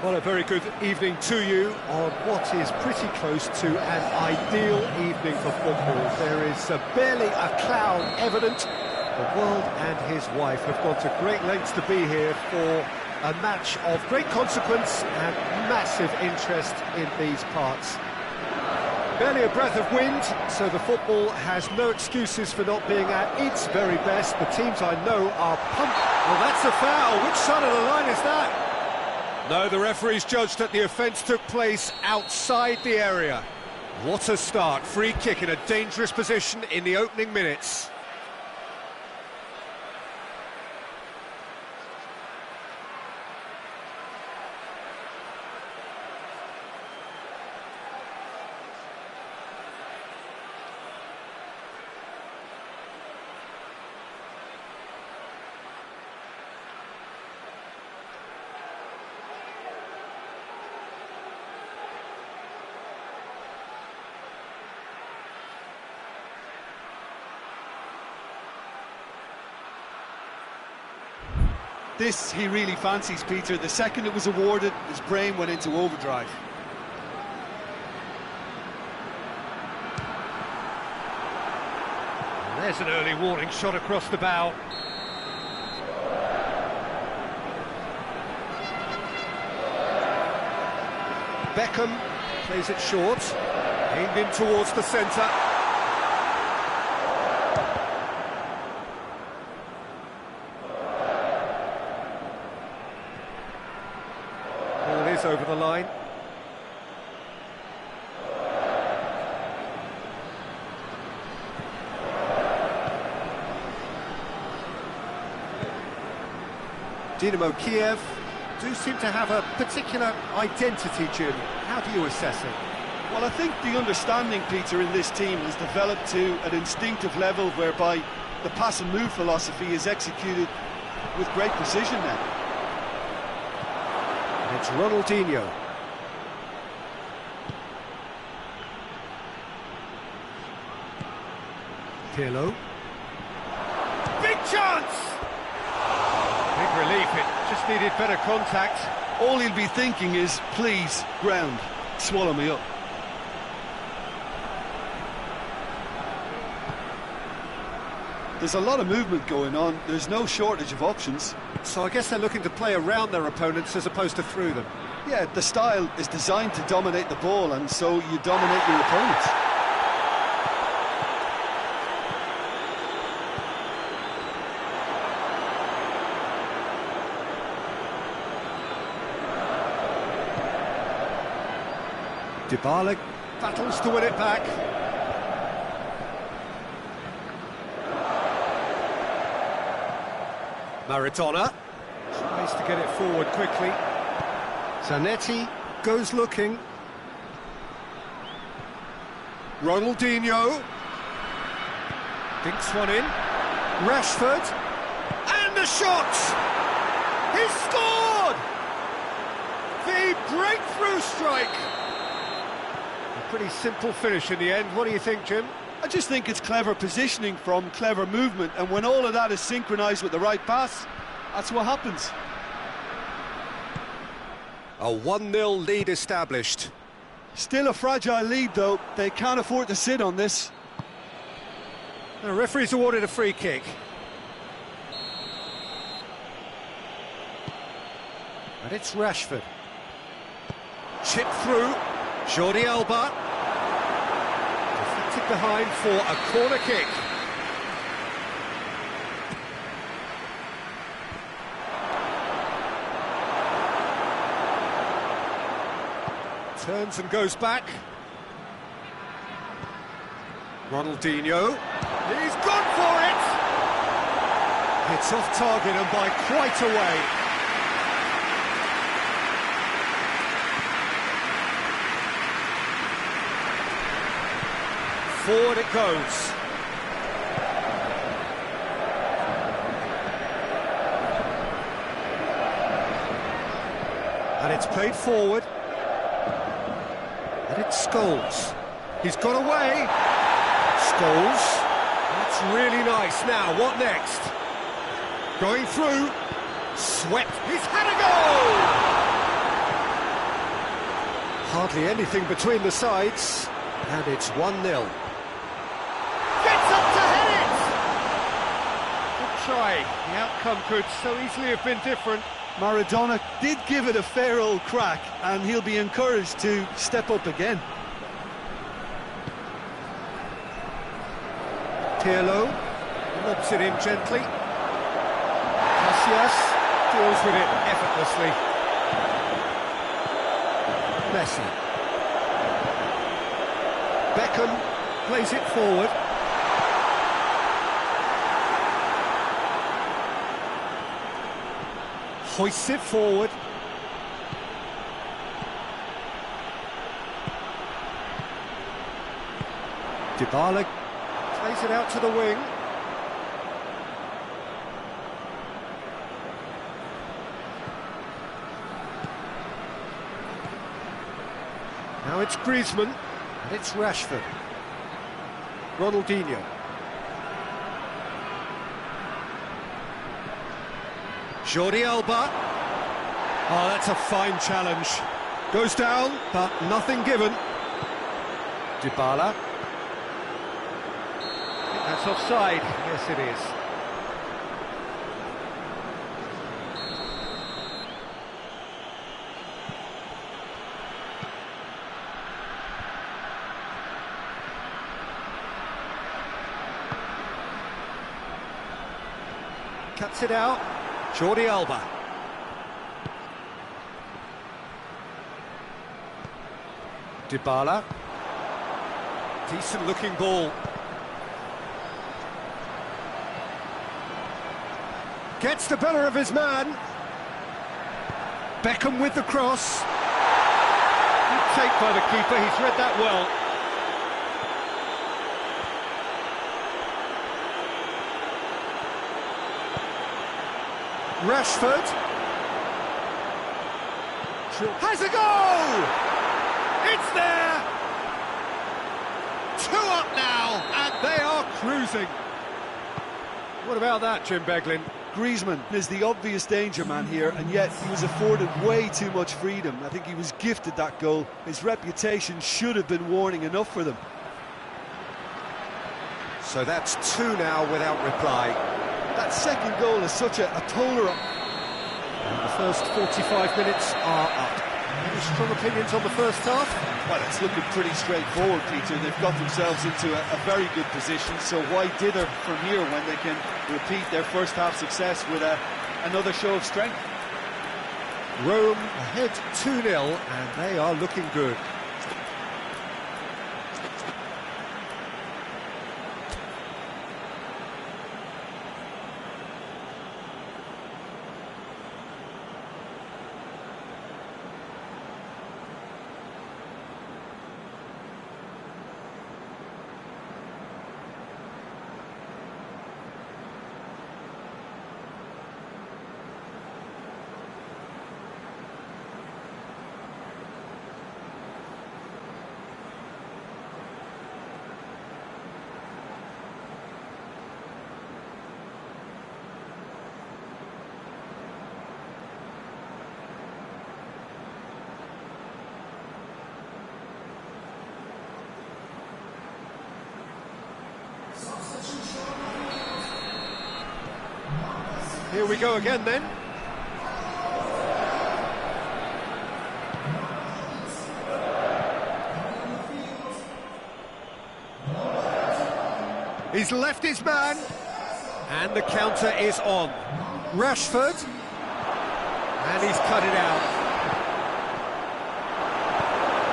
Well, a very good evening to you on what is pretty close to an ideal evening for football. There is barely a cloud evident. The world and his wife have gone to great lengths to be here for a match of great consequence and massive interest in these parts. Barely a breath of wind, so the football has no excuses for not being at its very best. The teams I know are pumped. Well, that's a foul. Which side of the line is that? No, the referee's judged that the offence took place outside the area. What a start. Free kick in a dangerous position in the opening minutes. This he really fancies, Peter. The second it was awarded, his brain went into overdrive. And there's an early warning shot across the bow. Beckham plays it short, aimed in towards the centre. Over the line. Dynamo Kiev do seem to have a particular identity, Jim. How do you assess it? Well, I think the understanding, Peter, in this team has developed to an instinctive level whereby the pass and move philosophy is executed with great precision now. It's Ronaldinho. Pirlo. Big chance! Big relief, it just needed better contact. All he'll be thinking is, please, ground, swallow me up. There's a lot of movement going on, there's no shortage of options. So I guess they're looking to play around their opponents as opposed to through them. Yeah, the style is designed to dominate the ball, and so you dominate your opponents. Dybala battles to win it back. Maradona tries to get it forward quickly. Zanetti goes looking. Ronaldinho dinks one in. Rashford, and the shot! He's scored! The breakthrough strike! A pretty simple finish in the end. What do you think, Jim? I just think it's clever positioning from clever movement, and when all of that is synchronised with the right pass, that's what happens. A 1-0 lead established. Still a fragile lead, though. They can't afford to sit on this. The referee's awarded a free kick. And it's Rashford. Chip through. Jordi Alba. Deflected behind for a corner kick. Turns and goes back. Ronaldinho. He's gone for it! It's off target and by quite a way. Forward it goes. And it's played forward. And it's Scholes. He's got away. Scholes. That's really nice. Now, what next? Going through. Swept. He's had a goal! Hardly anything between the sides, and it's 1-0. Gets up to head it! Good try. The outcome could so easily have been different. Maradona did give it a fair old crack, and he'll be encouraged to step up again. Pirlo lobs it in gently. Casillas deals with it effortlessly. Messi. Beckham plays it forward. Hoists it forward. Dybala plays it out to the wing. Now it's Griezmann, and it's Rashford. Ronaldinho. Jordi Alba. Oh, that's a fine challenge. Goes down, but nothing given. Dybala. That's offside. Yes, it is. Cuts it out. Jordi Alba. Dybala. Decent looking ball. Gets the better of his man. Beckham with the cross. Good take by the keeper, he's read that well. Rashford has a goal! It's there! 2 up now, and they are cruising. What about that, Jim Beglin? Griezmann is the obvious danger man here, and yet he was afforded way too much freedom. I think he was gifted that goal. His reputation should have been warning enough for them. So that's 2 now without reply. That second goal is such a polar... And the first 45 minutes are up. Any strong opinions on the first half? Well, it's looking pretty straightforward, Peter. They've got themselves into a very good position, so why dither from here when they can repeat their first half success with another show of strength? Rome ahead 2-0, and they are looking good. Here we go again then. He's left his man, and the counter is on. Rashford, and he's cut it out.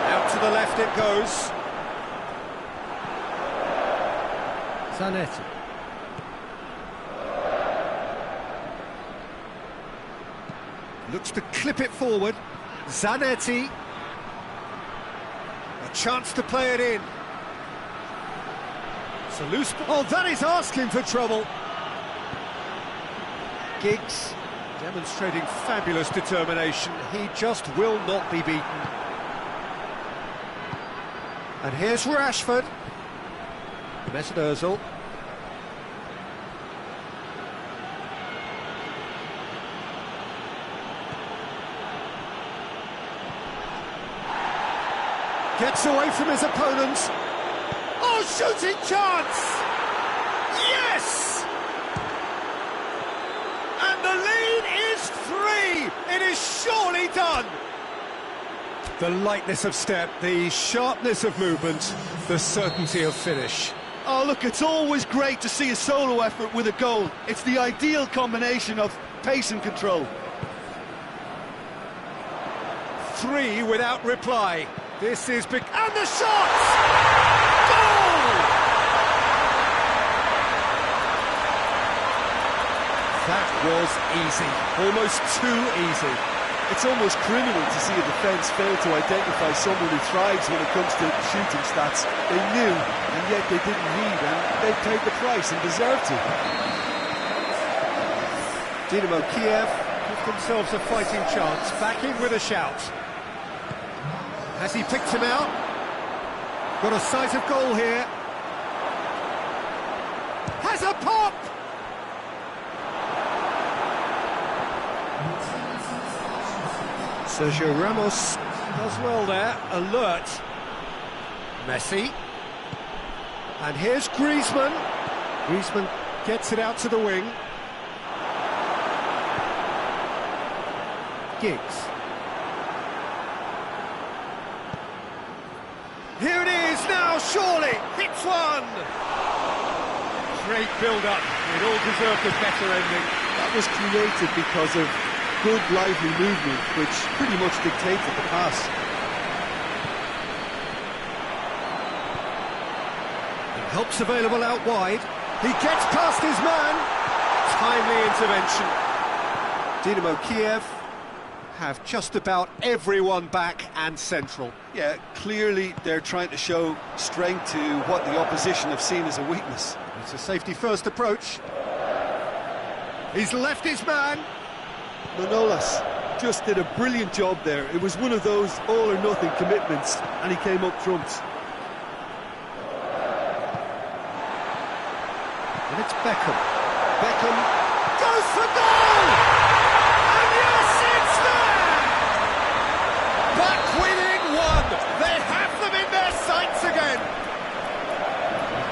Out to the left it goes. Zanetti. Looks to clip it forward. Zanetti. A chance to play it in. It's a loose ball. Oh, that is asking for trouble. Giggs demonstrating fabulous determination. He just will not be beaten. And here's Rashford. Mesut Ozil. Gets away from his opponents. Oh, shooting chance! Yes! And the lead is 3! It is surely done! The lightness of step, the sharpness of movement, the certainty of finish. Oh, look, it's always great to see a solo effort with a goal. It's the ideal combination of pace and control. 3 without reply. This is big. And the shot! Goal! That was easy, almost too easy. It's almost criminal to see a defence fail to identify someone who thrives when it comes to shooting stats. They knew, and yet they didn't read, and they paid the price and deserved to. Dynamo Kiev give themselves a fighting chance, back in with a shout. Has he picked him out? Got a sight of goal here. Has a pop! Sergio Ramos does well there, alert. Messi. And here's Griezmann. Griezmann gets it out to the wing. Giggs. Here it is now, surely, hits one! Great build-up, it all deserved a better ending. That was created because of good, lively movement, which pretty much dictated the pass. Help's available out wide. He gets past his man. Timely intervention. Dynamo Kiev have just about everyone back and central. Yeah, clearly they're trying to show strength to what the opposition have seen as a weakness. It's a safety-first approach. He's left his man. Manolas just did a brilliant job there. It was one of those all-or-nothing commitments, and he came up trumps. And it's Beckham. Beckham goes for goal! And yes, it's there! Back within one! They have them in their sights again!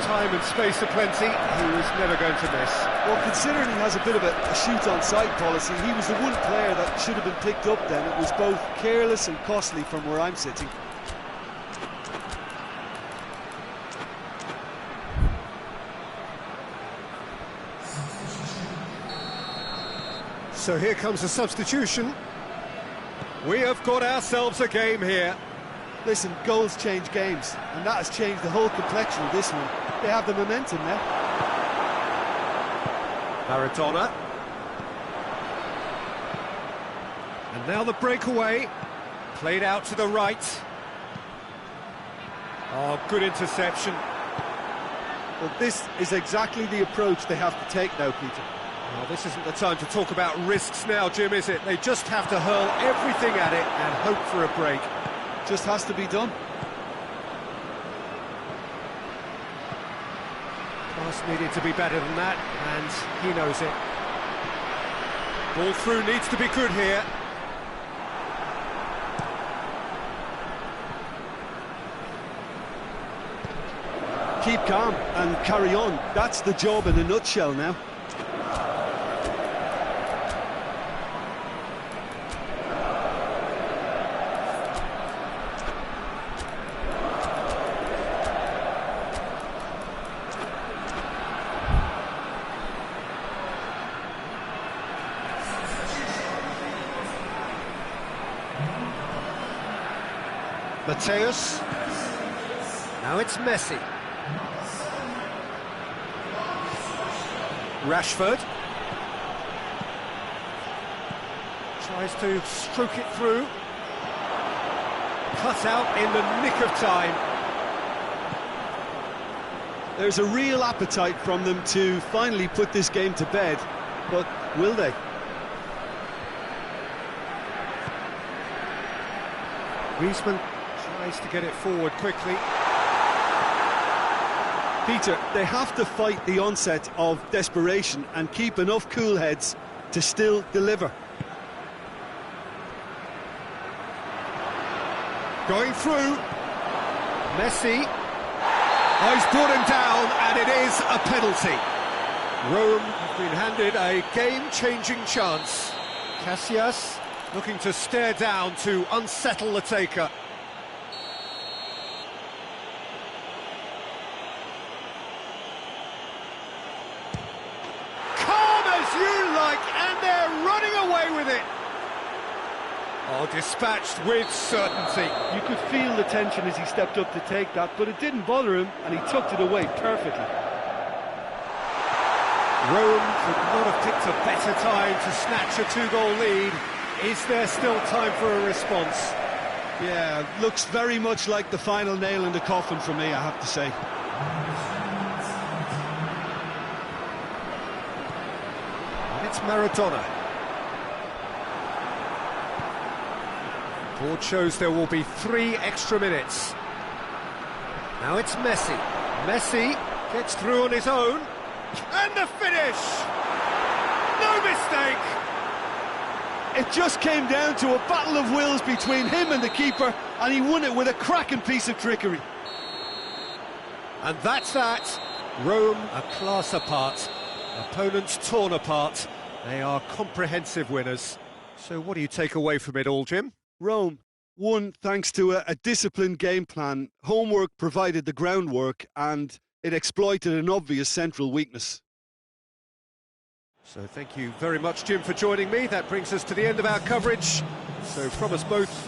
Time and space aplenty, he was never going to miss. Well, considering he has a bit of a shoot-on-sight policy, he was the one player that should have been picked up then. It was both careless and costly from where I'm sitting. So here comes a substitution. We have got ourselves a game here. Listen, goals change games, and that has changed the whole complexion of this one. They have the momentum now. Maradona. And now the breakaway. Played out to the right. Oh, good interception. Well, this is exactly the approach they have to take now, Peter. Well, this isn't the time to talk about risks now, Jim, is it? They just have to hurl everything at it and hope for a break. Just has to be done. Pass needed to be better than that, and he knows it. Ball through needs to be good here. Keep calm and carry on. That's the job in a nutshell now. Mateus. Now it's Messi. Rashford. Tries to stroke it through. Cut out in the nick of time. There's a real appetite from them to finally put this game to bed, but will they? Griezmann tries to get it forward quickly. Peter, they have to fight the onset of desperation and keep enough cool heads to still deliver. Going through. Messi. Oh, he's brought him down, and it is a penalty. Rome have been handed a game-changing chance. Casillas looking to stare down to unsettle the taker. Calm as you like, and they're running away with it. Oh, dispatched with certainty. You could feel the tension as he stepped up to take that, but it didn't bother him, and he tucked it away perfectly. Rome could not have picked a better time to snatch a two-goal lead. Is there still time for a response? Yeah, looks very much like the final nail in the coffin for me, I have to say. And it's Maradona. Board shows there will be 3 extra minutes. Now it's Messi. Messi gets through on his own. And the finish! No mistake! It just came down to a battle of wills between him and the keeper, and he won it with a cracking piece of trickery. And that's that. Rome a class apart. Opponents torn apart. They are comprehensive winners. So what do you take away from it all, Jim? Rome won thanks to a disciplined game plan. Homework provided the groundwork, and it exploited an obvious central weakness. So thank you very much, Jim, for joining me. That brings us to the end of our coverage. So from us both,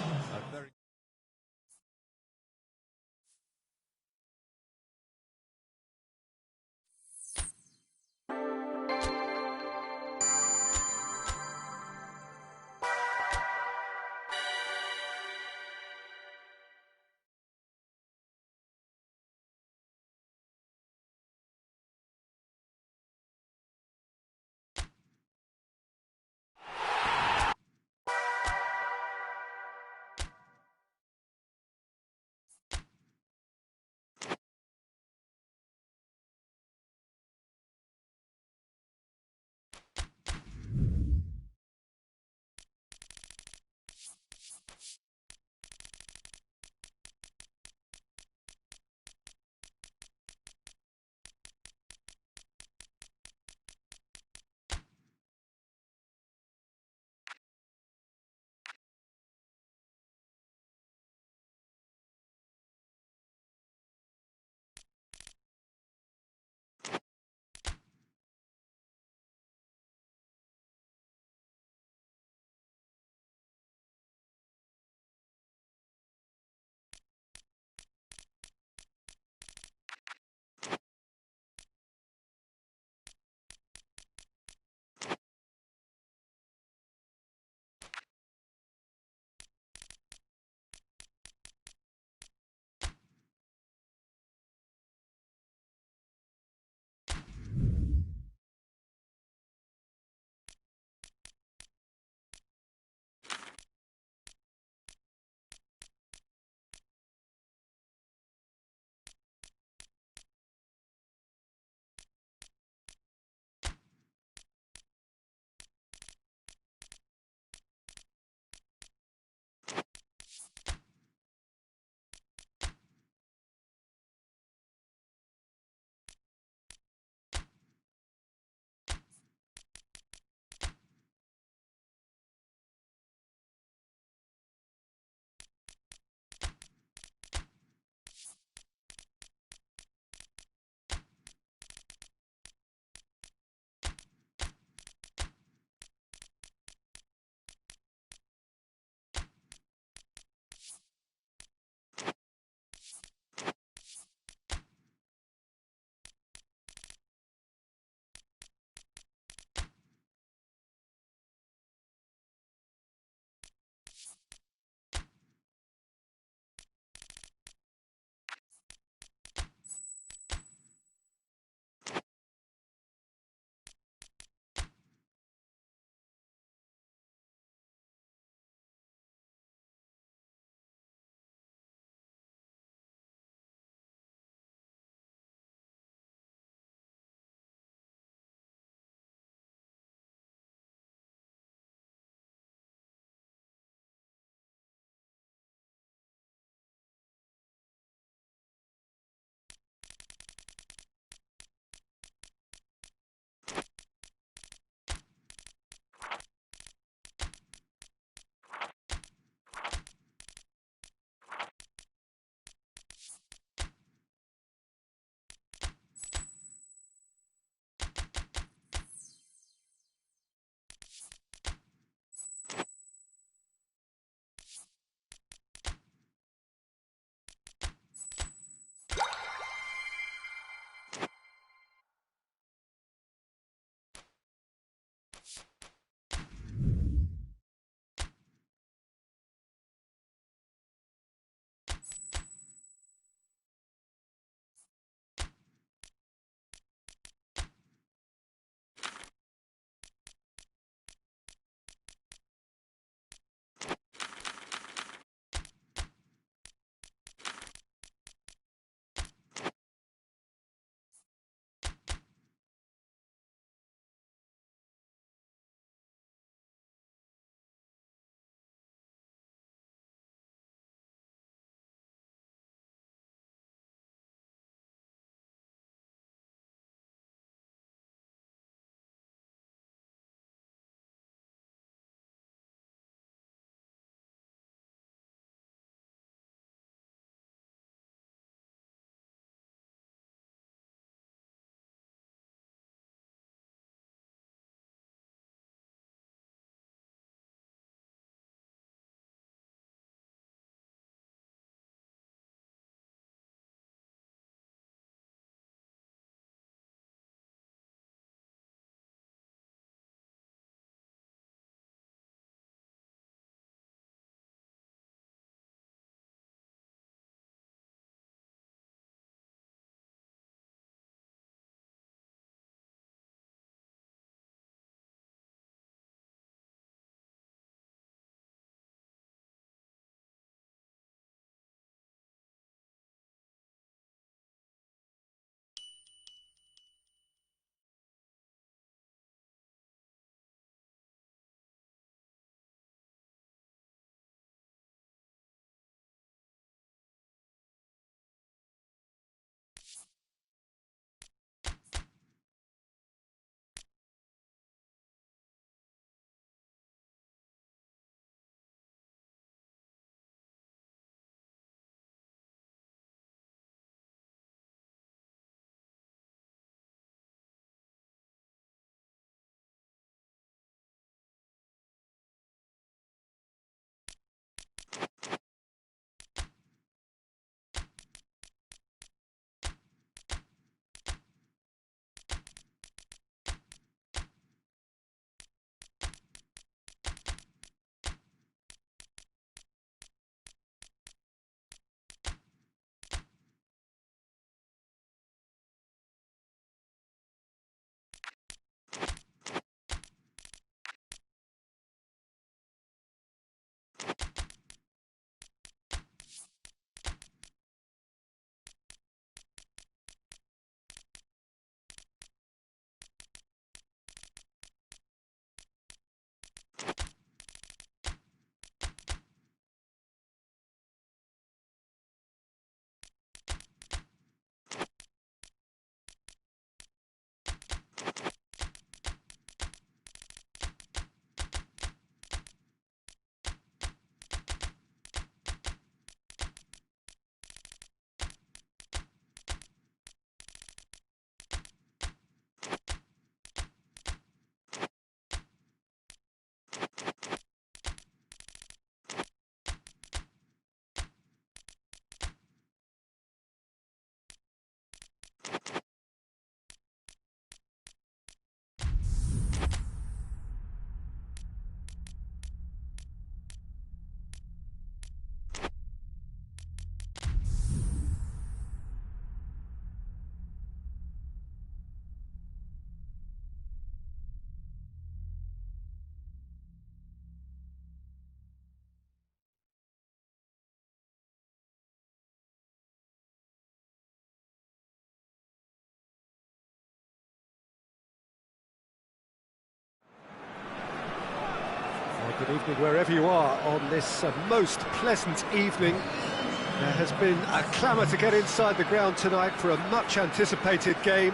Good evening wherever you are on this most pleasant evening. There has been a clamour to get inside the ground tonight for a much-anticipated game.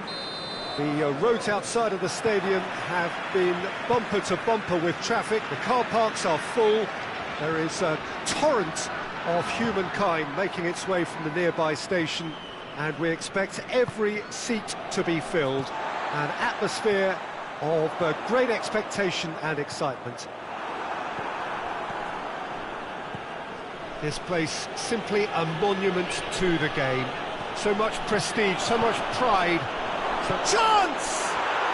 The roads outside of the stadium have been bumper to bumper with traffic. The car parks are full. There is a torrent of humankind making its way from the nearby station, and we expect every seat to be filled. An atmosphere of great expectation and excitement. This place simply a monument to the game. So much prestige, so much pride. Chance!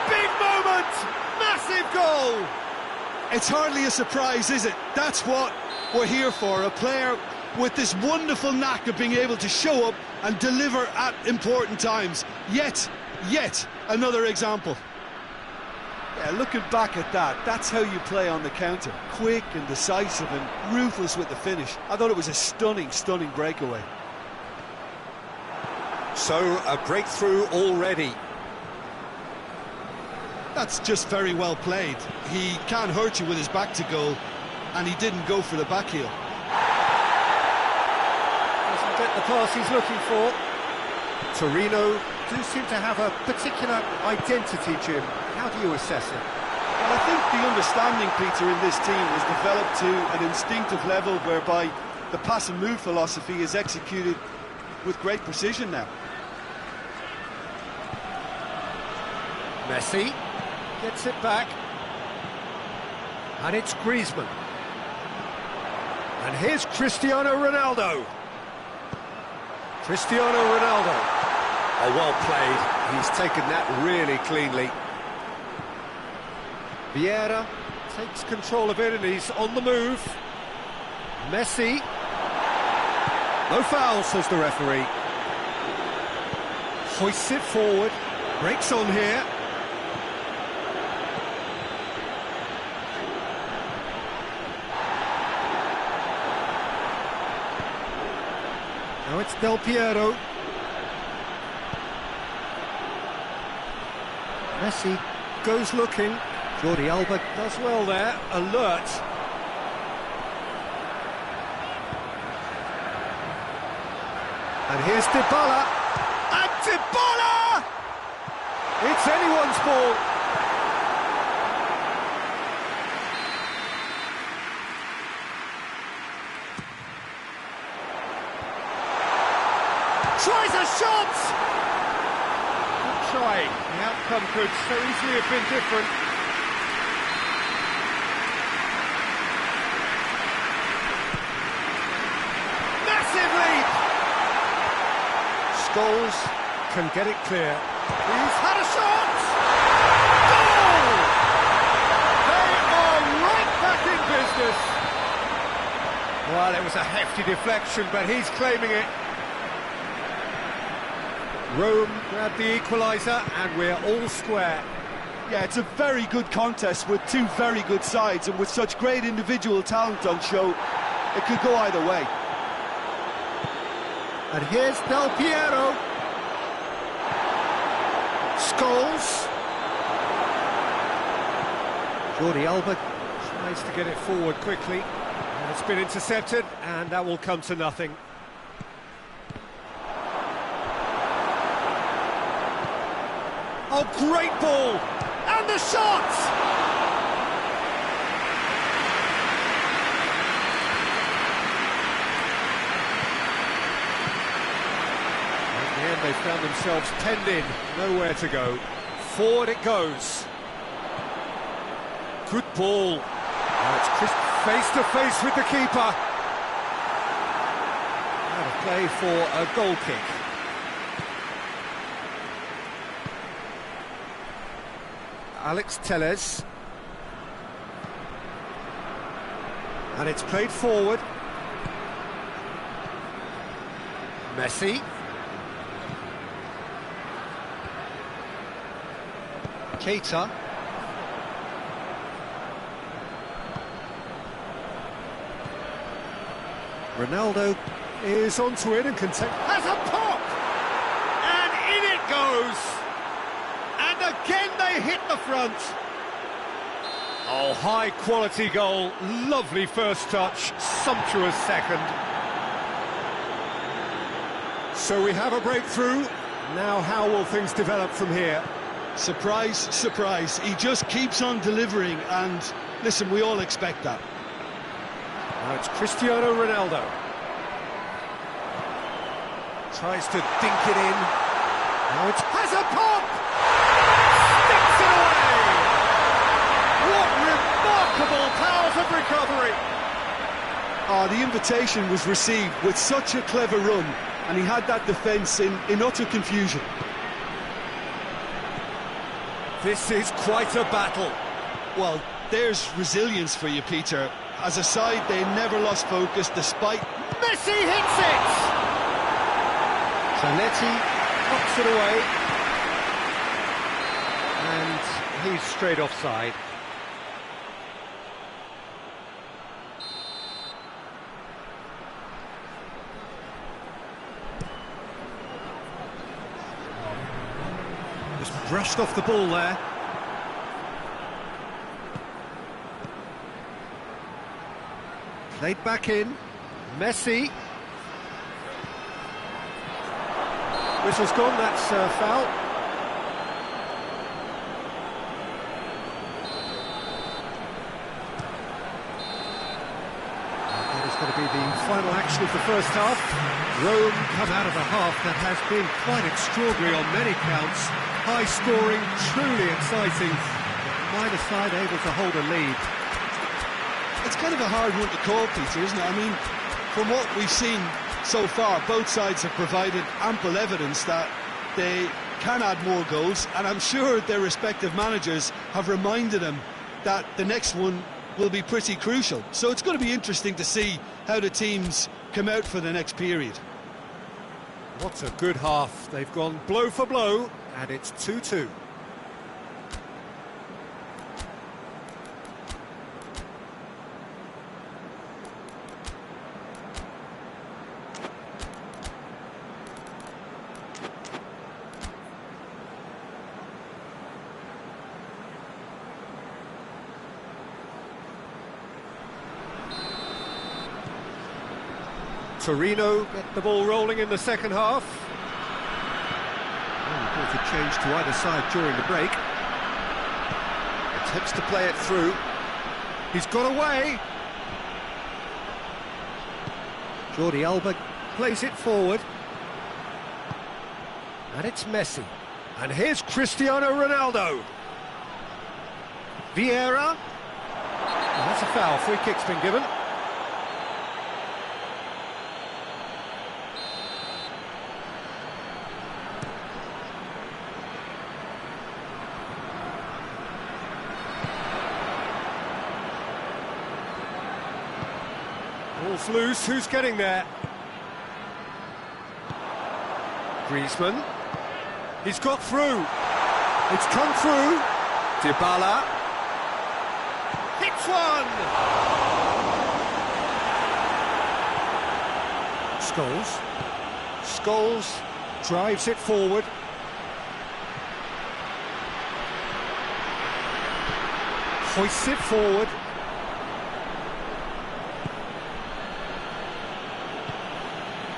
Big moment! Massive goal! It's hardly a surprise, is it? That's what we're here for. A player with this wonderful knack of being able to show up and deliver at important times. Yet another example. Yeah, looking back at that, that's how you play on the counter. Quick and decisive and ruthless with the finish. I thought it was a stunning breakaway. So, a breakthrough already. That's just very well played. He can't hurt you with his back to goal, and he didn't go for the back heel. Doesn't get the pass he's looking for. Torino do seem to have a particular identity, Jim. How do you assess it? Well, I think the understanding, Peter, in this team has developed to an instinctive level whereby the pass and move philosophy is executed with great precision now. Messi gets it back. And it's Griezmann. And here's Cristiano Ronaldo. Cristiano Ronaldo. Oh, well played. He's taken that really cleanly. Vieira takes control of it and he's on the move. Messi. No foul, says the referee. Hoists it forward. Breaks on here. Now it's Del Piero. Messi goes looking. Jordi Alba does well there, alert. And here's Dybala. And Dybala! It's anyone's ball. Tries a shot! Good try. The outcome could so easily have been different. Massive lead! Scholes can get it clear. He's had a shot! Goal! They are right back in business. Well, it was a hefty deflection, but he's claiming it. Rome grabbed the equaliser, and we're all square. Yeah, it's a very good contest with two very good sides, and with such great individual talent on show, it could go either way. And here's Del Piero. Scholes. Jordi Alba tries to get it forward quickly. And it's been intercepted, and that will come to nothing. Oh, great ball! And the shot! In the end, they found themselves penned in, nowhere to go. Forward it goes. Good ball. Now it's Chris face to face with the keeper. Out of play for a goal kick. Alex Telles. And it's played forward. Messi. Keita. Ronaldo is onto it and can take... Has a pop! And in it goes! And again they hit the front. Oh, high-quality goal, lovely first touch, sumptuous second. So we have a breakthrough. Now how will things develop from here? Surprise, surprise. He just keeps on delivering, and listen, we all expect that. Now it's Cristiano Ronaldo. Tries to dink it in. Now it has a pop! Sticks it away! What remarkable powers of recovery! Oh, the invitation was received with such a clever run, and he had that defence in utter confusion. This is quite a battle. Well, there's resilience for you, Peter. As a side, they never lost focus despite... Messi hits it! Zanetti knocks it away. And he's straight offside. Just brushed off the ball there. Played back in. Messi. Whistle's gone, that's foul. That is going to be the final action of the first half. Rome come out of a half that has been quite extraordinary on many counts. High scoring, truly exciting. Neither side able to hold a lead. It's kind of a hard one to call, Peter, isn't it? I mean, from what we've seen so far, both sides have provided ample evidence that they can add more goals, and I'm sure their respective managers have reminded them that the next one will be pretty crucial. So it's going to be interesting to see how the teams come out for the next period. What a good half. They've gone blow for blow, and it's 2-2. Torino get the ball rolling in the second half. Reported change to either side during the break. Attempts to play it through. He's got away. Jordi Alba plays it forward. And it's Messi. And here's Cristiano Ronaldo. Vieira. Oh, that's a foul. Free kick's been given. Ball's loose, who's getting there? Griezmann. He's got through. It's come through. Dybala. Hits one! Scholes drives it forward. Hoists it forward.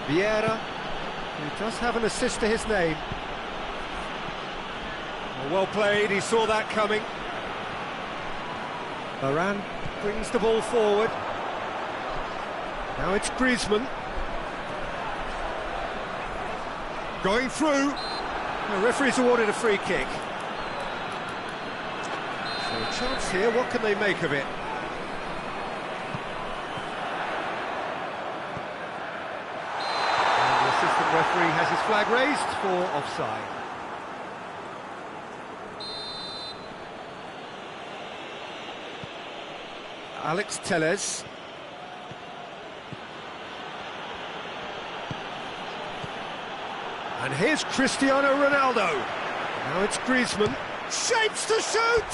Vieira, who does have an assist to his name. Well played, he saw that coming. Varane brings the ball forward. Now it's Griezmann. Going through. The referee's awarded a free kick. So a chance here, what can they make of it? The referee has his flag raised for offside. Alex Telles. And here's Cristiano Ronaldo. Now it's Griezmann. Shapes to shoot!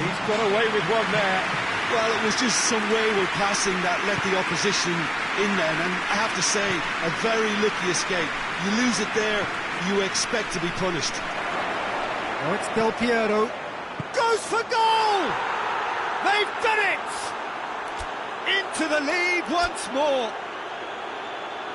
He's got away with one there. Well, it was just some wayward passing that let the opposition in then, and I have to say, a very lucky escape. You lose it there, you expect to be punished. Now it's Del Piero. Goes for goal! They've done it! Into the lead once more.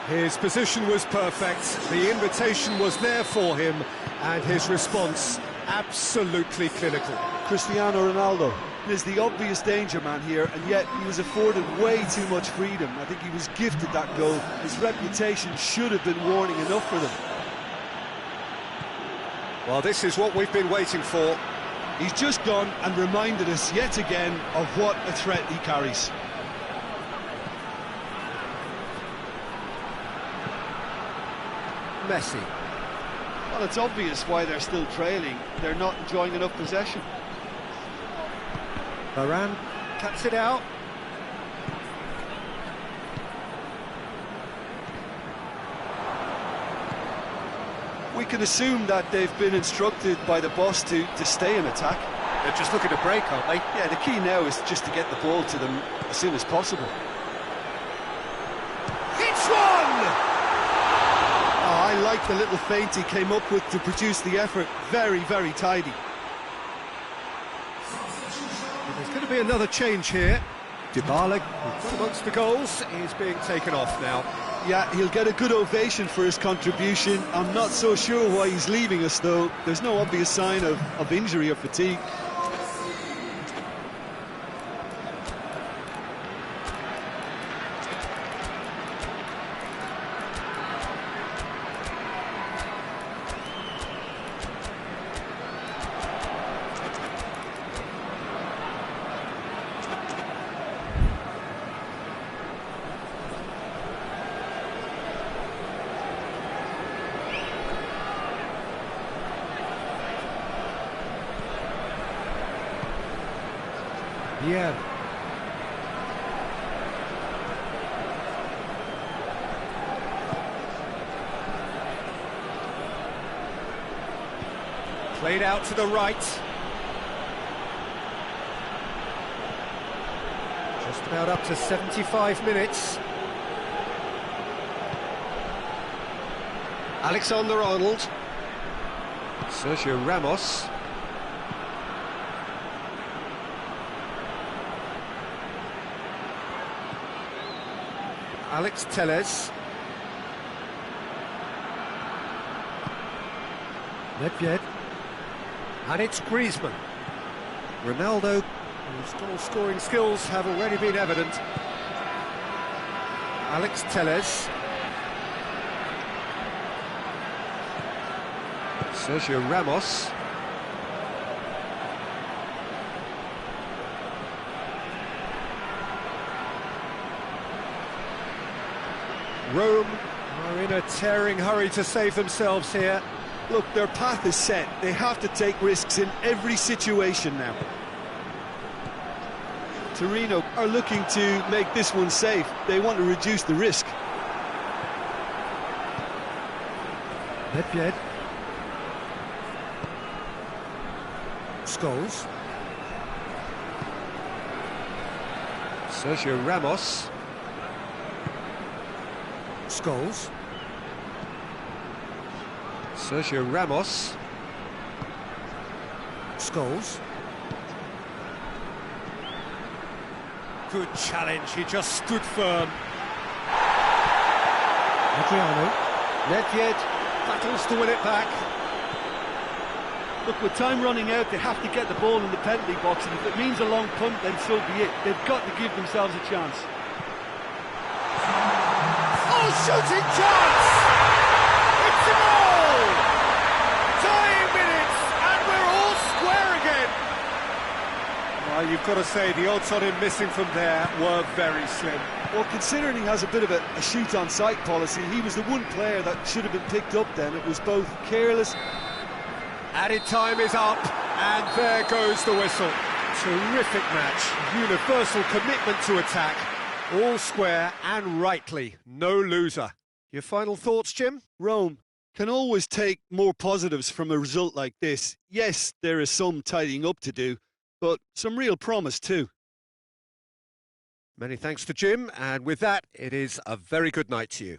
His position was perfect, the invitation was there for him, and his response absolutely clinical. Cristiano Ronaldo is the obvious danger man here, and yet he was afforded way too much freedom. I think he was gifted that goal. His reputation should have been warning enough for them. Well, this is what we've been waiting for. He's just gone and reminded us yet again of what a threat he carries. Messi. Well, it's obvious why they're still trailing. They're not enjoying enough possession. Varane cuts it out. We can assume that they've been instructed by the boss to stay in attack. They're just looking to break, aren't they? Yeah, the key now is just to get the ball to them as soon as possible. It's one! Oh, I like the little feint he came up with to produce the effort. Very, very tidy. There's going to be another change here. Dybala, who's amongst the goals, is being taken off now. Yeah, he'll get a good ovation for his contribution. I'm not so sure why he's leaving us, though. There's no obvious sign of injury or fatigue. Yeah. Played out to the right. Just about up to 75 minutes. Alexander-Arnold. Sergio Ramos. Alex Telles. Nedved. And it's Griezmann. Ronaldo, whose goal-scoring skills have already been evident. Alex Telles. Sergio Ramos. Rome are in a tearing hurry to save themselves here. Look, their path is set. They have to take risks in every situation now. Torino are looking to make this one safe. They want to reduce the risk. Nedved. Scholes. Sergio Ramos. Scholes. Sergio Ramos. Scholes. Good challenge, he just stood firm. Adriano. Nedved battles to win it back. Look, with time running out, they have to get the ball in the penalty box, and if it means a long punt, then so be it. They've got to give themselves a chance. Oh, shooting chance! It's a goal! Tying minutes, and we're all square again. Well, you've got to say, the odds on him missing from there were very slim. Well, considering he has a bit of a shoot-on-sight policy, he was the one player that should have been picked up then. It was both careless. Added time is up, and there goes the whistle. Terrific match, universal commitment to attack, all square and rightly, no loser. Your final thoughts, Jim? Rome can always take more positives from a result like this. Yes, there is some tidying up to do, but some real promise too. Many thanks to Jim, and with that, it is a very good night to you.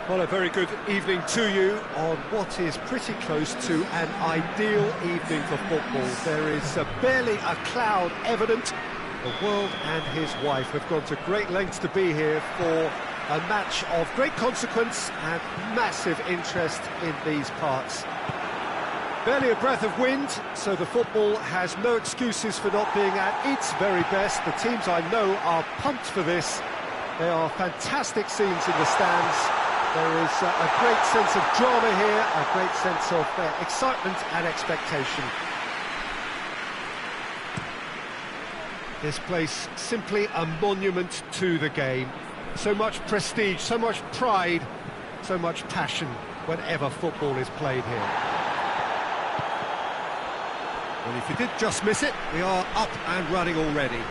Well, a very good evening to you on what is pretty close to an ideal evening for football. There is barely a cloud evident. The world and his wife have gone to great lengths to be here for a match of great consequence and massive interest in these parts. Barely a breath of wind, so the football has no excuses for not being at its very best. The teams I know are pumped for this. There are fantastic scenes in the stands. There is a great sense of drama here, a great sense of excitement and expectation. This place simply a monument to the game. So much prestige, so much pride, so much passion whenever football is played here. Well, if you did just miss it, we are up and running already.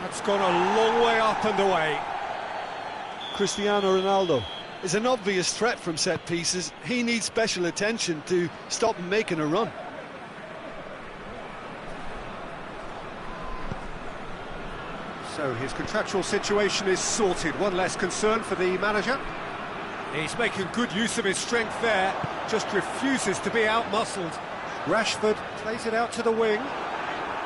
That's gone a long way up and away. Cristiano Ronaldo is an obvious threat from set pieces. He needs special attention to stop him making a run. So his contractual situation is sorted. One less concern for the manager. He's making good use of his strength there, just refuses to be out-muscled. Rashford plays it out to the wing.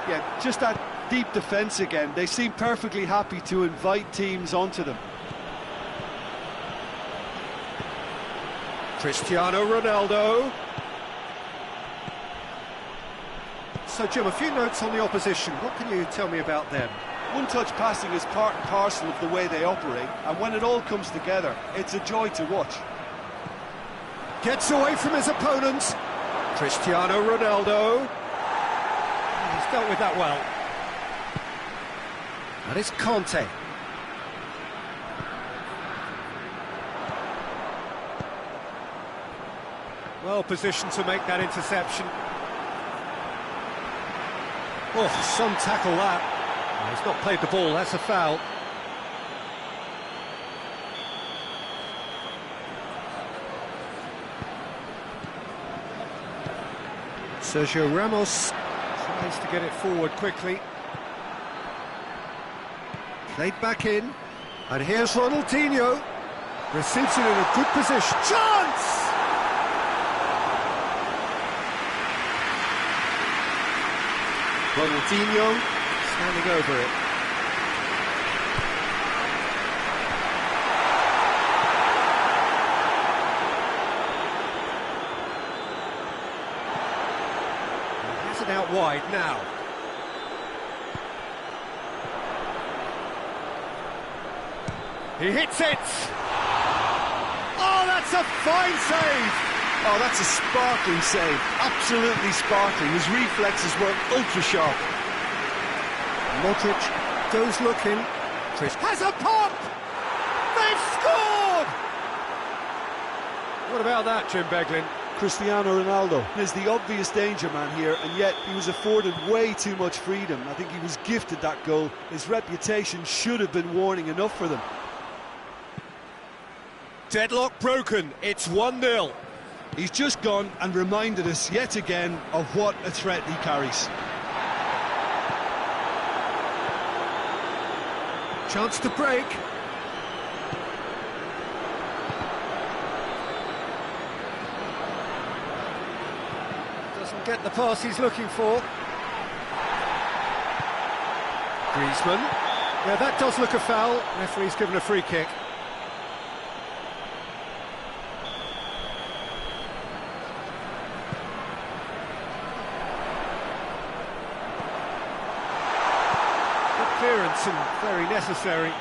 Yeah, just that deep defence again. They seem perfectly happy to invite teams onto them. Cristiano Ronaldo. So, Jim, a few notes on the opposition. What can you tell me about them? One-touch passing is part and parcel of the way they operate, and when it all comes together, it's a joy to watch. Gets away from his opponent. Cristiano Ronaldo. He's dealt with that well. And it's Conte. Well positioned to make that interception. Oh, some tackle that. He's not played the ball, that's a foul. Sergio Ramos tries to get it forward quickly. Played back in, and here's Ronaldinho. Receives it in a good position. Chance! Ronaldinho standing over it. He has it out wide now. He hits it! Oh, that's a fine save! Oh, that's a sparkling save. Absolutely sparkling. His reflexes were ultra sharp. Modric goes looking. Chris has a pop! They've scored! What about that, Jim Beglin? Cristiano Ronaldo is the obvious danger man here, and yet he was afforded way too much freedom. I think he was gifted that goal. His reputation should have been warning enough for them. Deadlock broken. It's 1-0. He's just gone and reminded us yet again of what a threat he carries. Chance to break. Doesn't get the pass he's looking for. Griezmann. Yeah, that does look a foul. Referee's given a free kick. Clearance and very necessary.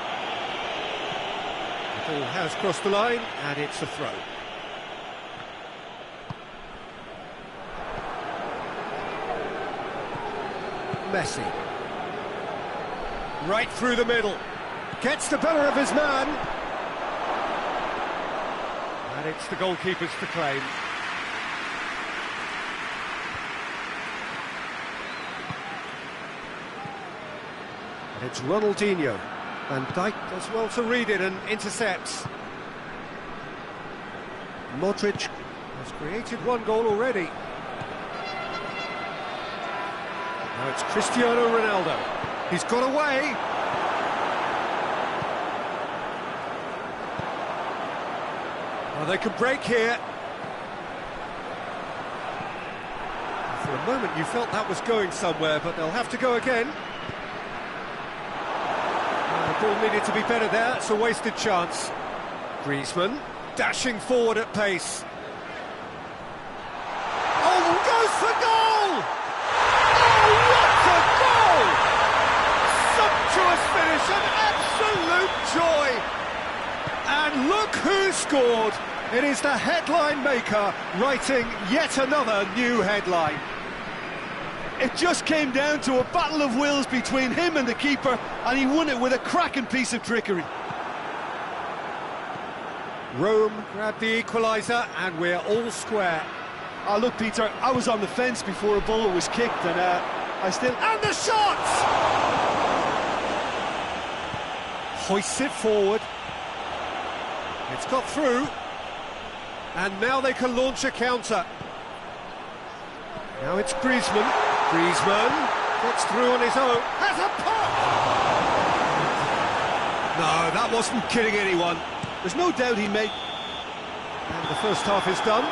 The ball has crossed the line and it's a throw. Messi. Right through the middle. Gets the better of his man. And it's the goalkeepers to claim. And it's Ronaldinho. Van Dijk does well to read it and intercepts. Modric has created one goal already. Now it's Cristiano Ronaldo. He's got away. Well, they could break here. For a moment you felt that was going somewhere, but they'll have to go again. The ball needed to be better there, it's a wasted chance. Griezmann dashing forward at pace. Oh, goes for goal! Oh, what a goal! Sumptuous finish, an absolute joy! And look who scored! It is the headline maker writing yet another new headline. It just came down to a battle of wills between him and the keeper, and he won it with a cracking piece of trickery. Rome grabbed the equaliser, and we're all square. Oh, look, Peter, I was on the fence before a ball was kicked, and I still... And the shot! Hoists it forward. It's got through. And now they can launch a counter. Now it's Griezmann. Griezmann gets through on his own. Has a pop! No, that wasn't kidding anyone. There's no doubt he made... And the first half is done.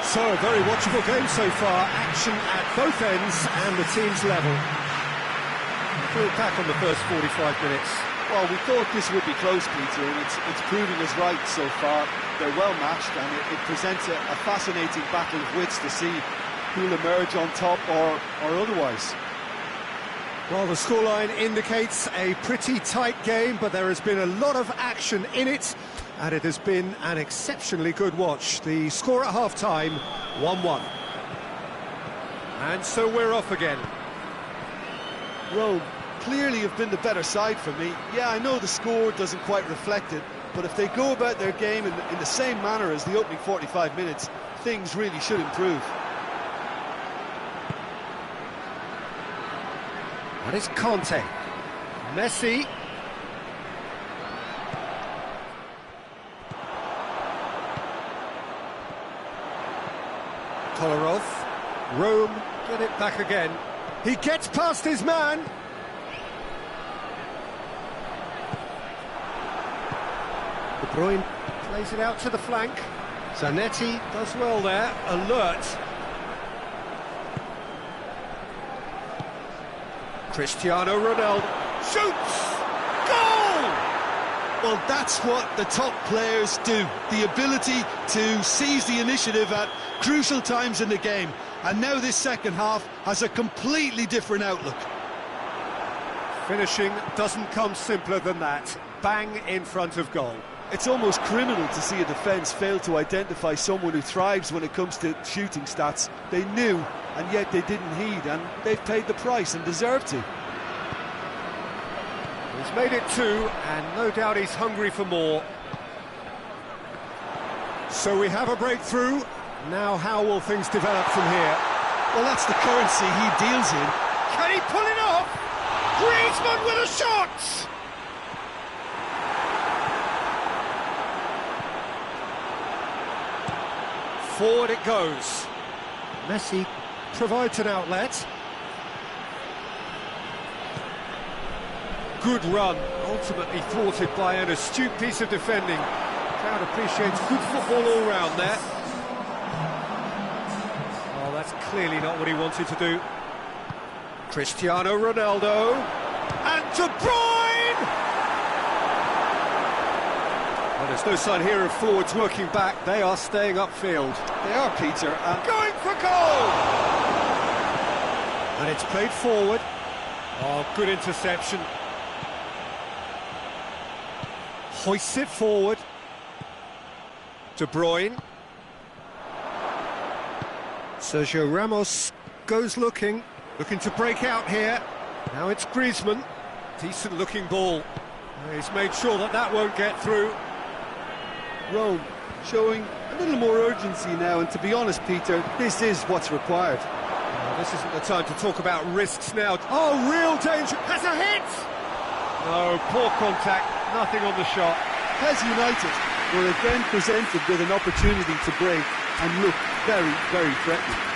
So, a very watchable game so far. Action at both ends and the team's level. Full back on the first 45 minutes. Well, we thought this would be close, Peter, and it's proving us right so far. They're well matched, and it presents a fascinating battle of wits to see who'll emerge on top or otherwise. Well, the scoreline indicates a pretty tight game, but there has been a lot of action in it, and it has been an exceptionally good watch. The score at half-time, 1-1. And so we're off again. Rome clearly have been the better side for me. Yeah, I know the score doesn't quite reflect it, but if they go about their game in the same manner as the opening 45 minutes, things really should improve. That is Conte. Messi. Kolarov. Rome get it back again. He gets past his man. De Bruyne plays it out to the flank. Zanetti does well there, alert. Cristiano Ronaldo shoots! Goal! Well, that's what the top players do. The ability to seize the initiative at crucial times in the game. And now this second half has a completely different outlook. Finishing doesn't come simpler than that. Bang in front of goal. It's almost criminal to see a defence fail to identify someone who thrives when it comes to shooting stats. They knew, and yet they didn't heed, and they've paid the price and deserve to. He's made it 2, and no doubt he's hungry for more. So we have a breakthrough. Now how will things develop from here? Well, that's the currency he deals in. Can he pull it off? Griezmann with a shot! Forward it goes. Messi provides an outlet. Good run, ultimately thwarted by an astute piece of defending. Crowd appreciates good football all round there. Oh, that's clearly not what he wanted to do. Cristiano Ronaldo. And De Bruyne! Well, there's no sign here of forwards working back. They are staying upfield. They are, Peter, and Going for goal! And it's played forward. Oh, good interception. Hoists it forward. De Bruyne. Sergio Ramos goes looking to break out here. Now it's Griezmann. Decent looking ball. He's made sure that won't get through. Rome showing a little more urgency now, and to be honest, Peter, this is what's required. This isn't the time to talk about risks now. Oh, real danger. Has a hit! No, poor contact, nothing on the shot. Has United were again presented with an opportunity to break and look very, very threatening.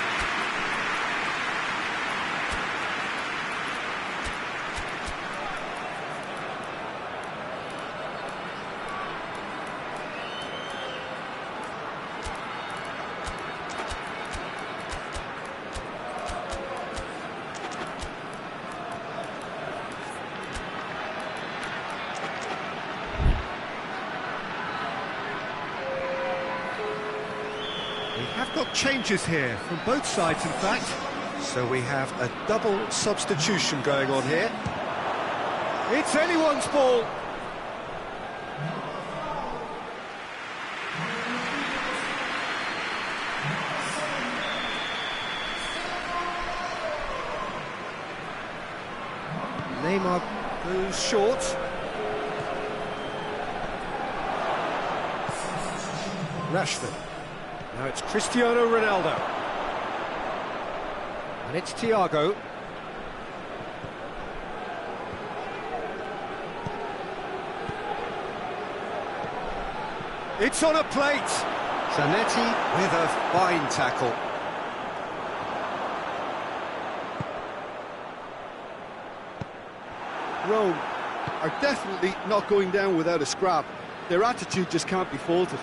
changes here from both sides, in fact. So we have a double substitution going on here. It's anyone's ball. Neymar goes short. Rashford. Now it's Cristiano Ronaldo. And it's Thiago. It's on a plate. Zanetti with a fine tackle. Rome are definitely not going down without a scrap. Their attitude just can't be faulted.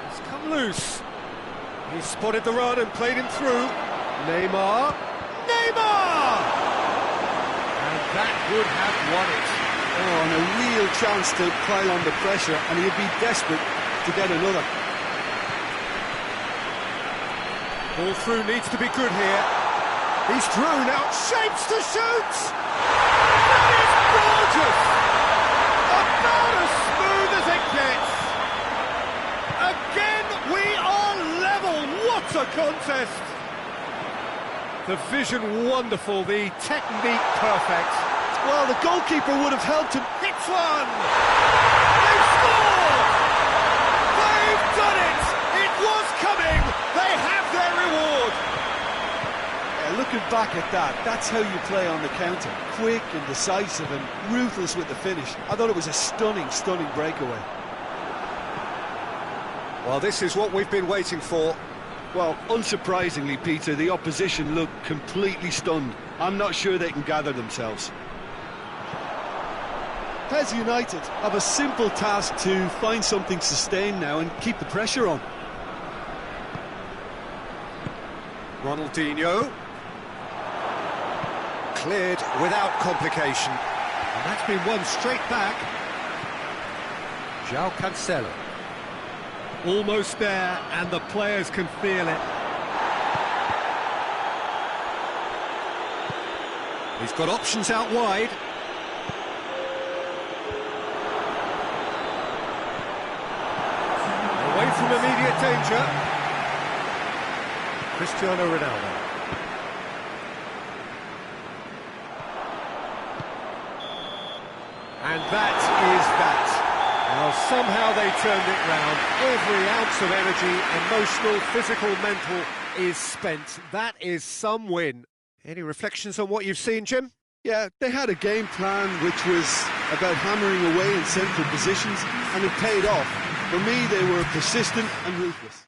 He's come loose. He spotted the run and played him through. Neymar. Neymar! And that would have won it. Oh, and a real chance to pile on the pressure, and he'd be desperate to get another. Ball through needs to be good here. He's through now, shapes to shoot! That is gorgeous! About as smooth as it gets! Again, we are level! What a contest! The vision wonderful, the technique perfect. Well, the goalkeeper would have helped him. Hits one! They've scored! They've done it! It was coming! They have their reward! Looking back at that, that's how you play on the counter. Quick and decisive and ruthless with the finish. I thought it was a stunning, stunning breakaway. Well, this is what we've been waiting for. Well, unsurprisingly, Peter, the opposition look completely stunned. I'm not sure they can gather themselves. PES United have a simple task to find something sustained now and keep the pressure on. Ronaldinho. Cleared without complication. And that's been won straight back. João Cancelo. Almost there, and the players can feel it. He's got options out wide. Away from immediate danger. Cristiano Ronaldo. And that is that. Well, somehow they turned it round. Every ounce of energy, emotional, physical, mental, is spent. That is some win. Any reflections on what you've seen, Jim? Yeah, they had a game plan which was about hammering away in central positions, and it paid off. For me, they were persistent and ruthless.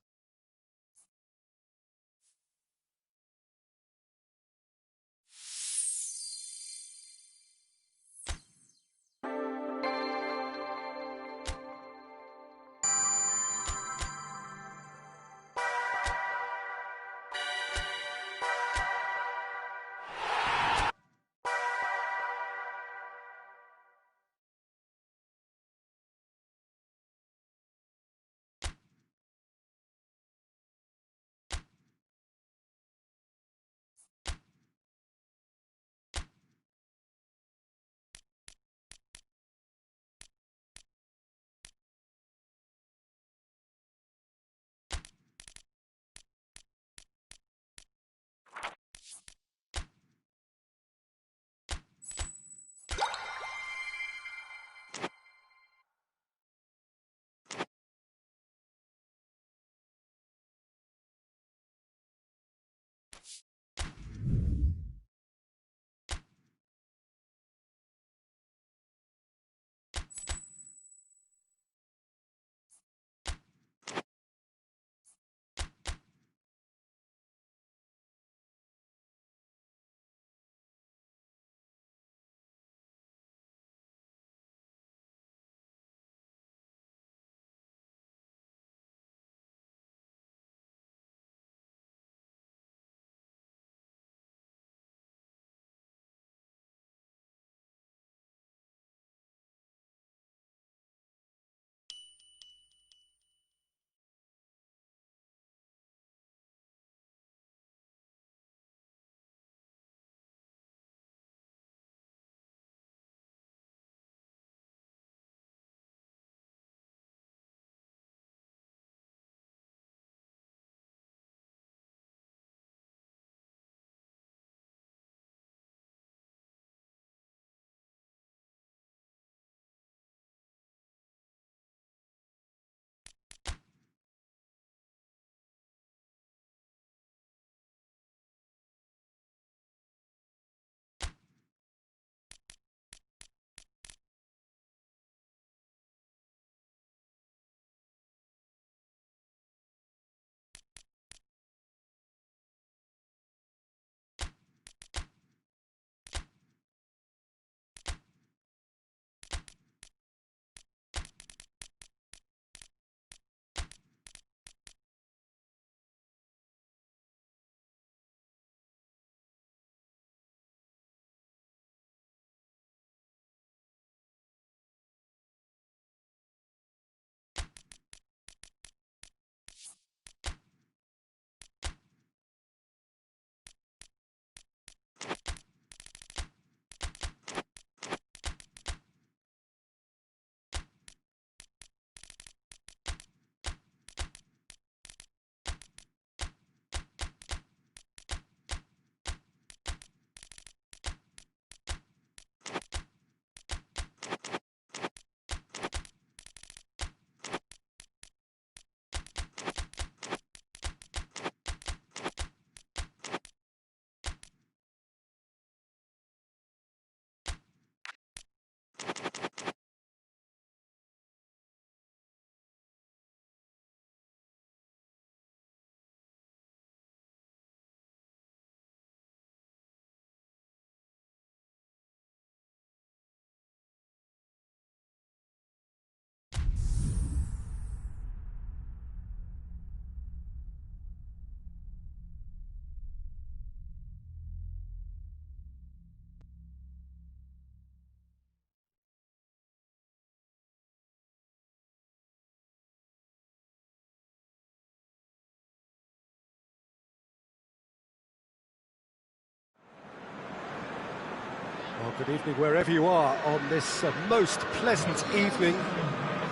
Well, good evening wherever you are on this most pleasant evening.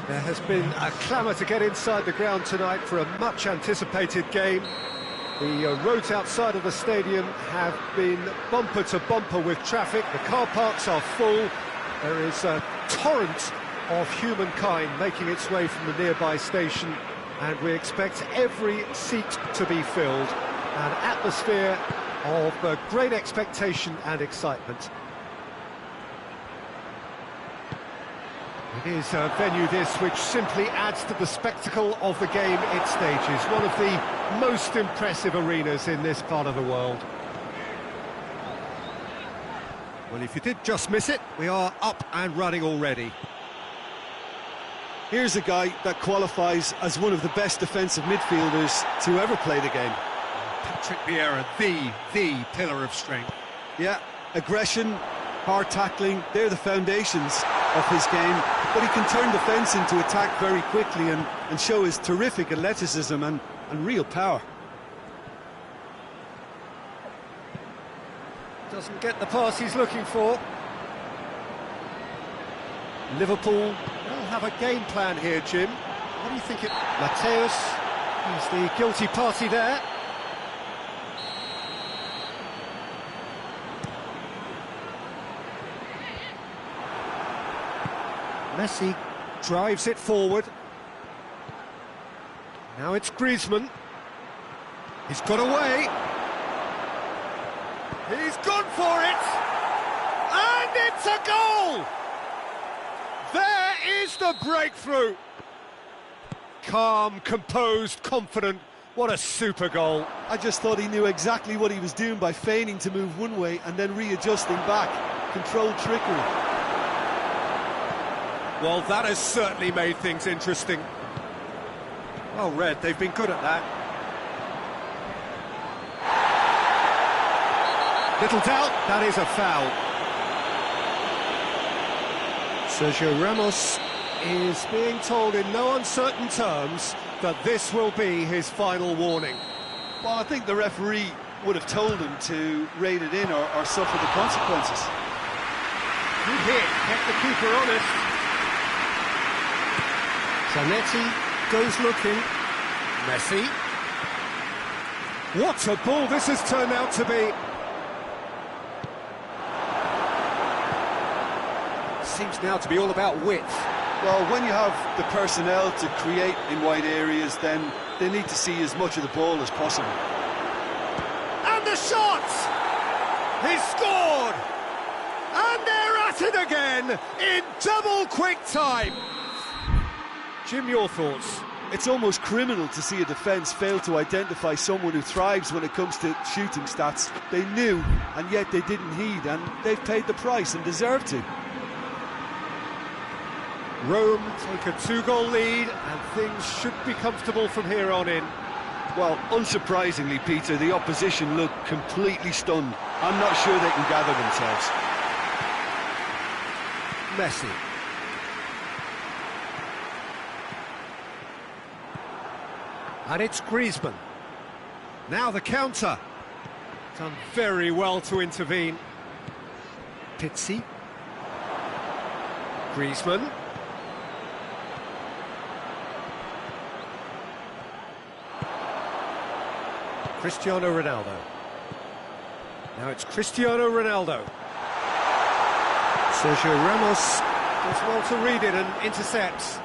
There has been a clamour to get inside the ground tonight for a much-anticipated game. The roads outside of the stadium have been bumper to bumper with traffic. The car parks are full. There is a torrent of humankind making its way from the nearby station, and we expect every seat to be filled. An atmosphere of great expectation and excitement. It is a venue this which simply adds to the spectacle of the game it stages. One of the most impressive arenas in this part of the world. Well, if you did just miss it, we are up and running already. Here's a guy that qualifies as one of the best defensive midfielders to ever play the game. Patrick Vieira, the pillar of strength. Yeah, aggression, hard tackling, they're the foundations of his game, but he can turn defence into attack very quickly and show his terrific athleticism and real power. Doesn't get the pass he's looking for. Liverpool will have a game plan here, Jim. What do you think it... Mateus, he's the guilty party there. Messi drives it forward. Now it's Griezmann. He's got away. He's gone for it. And it's a goal! There is the breakthrough. Calm, composed, confident. What a super goal. I just thought he knew exactly what he was doing by feigning to move one way and then readjusting back. Controlled trickery. Well, that has certainly made things interesting. Well read, they've been good at that. Little doubt, that is a foul. Sergio Ramos is being told in no uncertain terms that this will be his final warning. Well, I think the referee would have told him to rein it in or suffer the consequences. Good hit, kept the keeper honest. Zanetti goes looking. Messi. What a ball this has turned out to be. Seems now to be all about width. Well, when you have the personnel to create in wide areas, then they need to see as much of the ball as possible. And the shot! He's scored! And they're at it again in double quick time. Jim, your thoughts? It's almost criminal to see a defence fail to identify someone who thrives when it comes to shooting stats. They knew, and yet they didn't heed, and they've paid the price and deserve to. Rome take a 2-goal lead, and things should be comfortable from here on in. Well, unsurprisingly, Peter, the opposition look completely stunned. I'm not sure they can gather themselves. Messi. And it's Griezmann. Now the counter. Done very well to intervene. Pizzi. Griezmann. Cristiano Ronaldo. Now it's Cristiano Ronaldo. Sergio Ramos does well to read it and intercepts.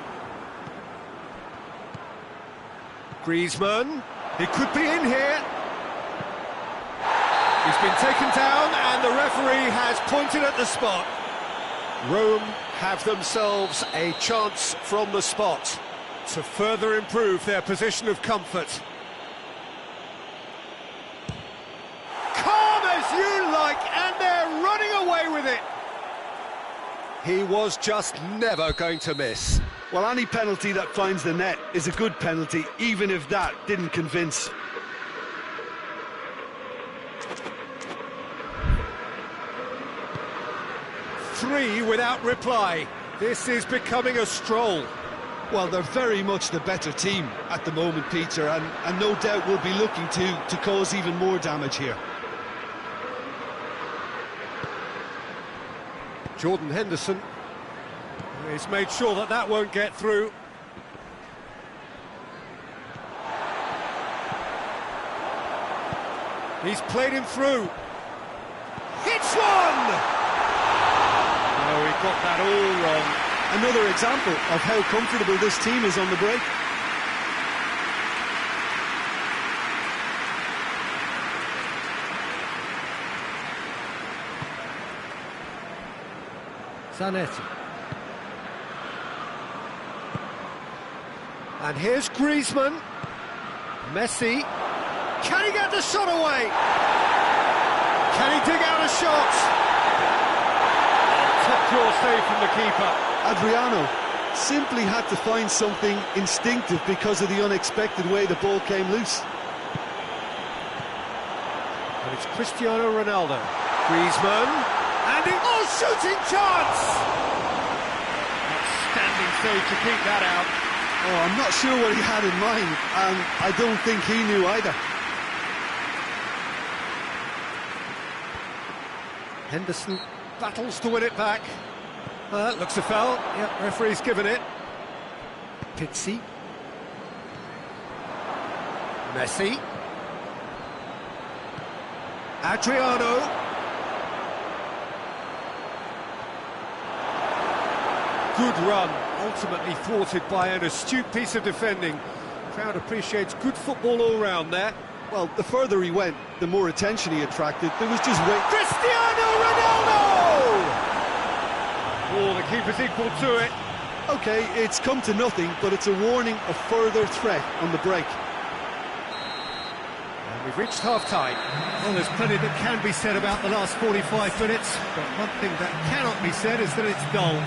Griezmann, he could be in here. He's been taken down and the referee has pointed at the spot. Rome have themselves a chance from the spot to further improve their position of comfort. Calm as you like, and they're running away with it. He was just never going to miss. Well, any penalty that finds the net is a good penalty, even if that didn't convince. Three without reply. This is becoming a stroll. Well, they're very much the better team at the moment, Peter, and no doubt will be looking to cause even more damage here. Jordan Henderson. He's made sure that that won't get through. He's played him through. Hits one! No, he got that all wrong. Another example of how comfortable this team is on the break. Zanetti. And here's Griezmann. Messi. Can he get the shot away? Can he dig out a shot? Top draw save from the keeper. Adriano simply had to find something instinctive because of the unexpected way the ball came loose. And it's Cristiano Ronaldo. Griezmann. And he... Oh, shooting chance! Outstanding save to keep that out. Oh, I'm not sure what he had in mind, and I don't think he knew either. Henderson battles to win it back. That looks a foul. Yep, referee's given it. Pizzi. Messi. Adriano. Good run, ultimately thwarted by an astute piece of defending. Crowd appreciates good football all round there. Well, the further he went, the more attention he attracted. There was just weight. Cristiano Ronaldo! Oh, the keeper's equal to it. Okay, it's come to nothing, but it's a warning of further threat on the break. And we've reached half-time. Well, there's plenty that can be said about the last 45 minutes, but one thing that cannot be said is that it's dull.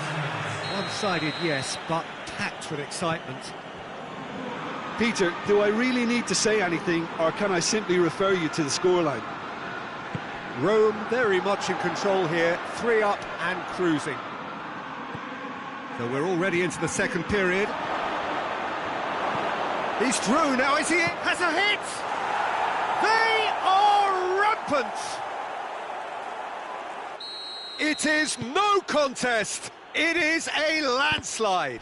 One-sided, yes, but packed with excitement. Peter, do I really need to say anything, or can I simply refer you to the scoreline? Rome very much in control here, 3 up and cruising. So we're already into the second period. He's through now, is he? Has a hit! They are rampant! It is no contest! It is a landslide!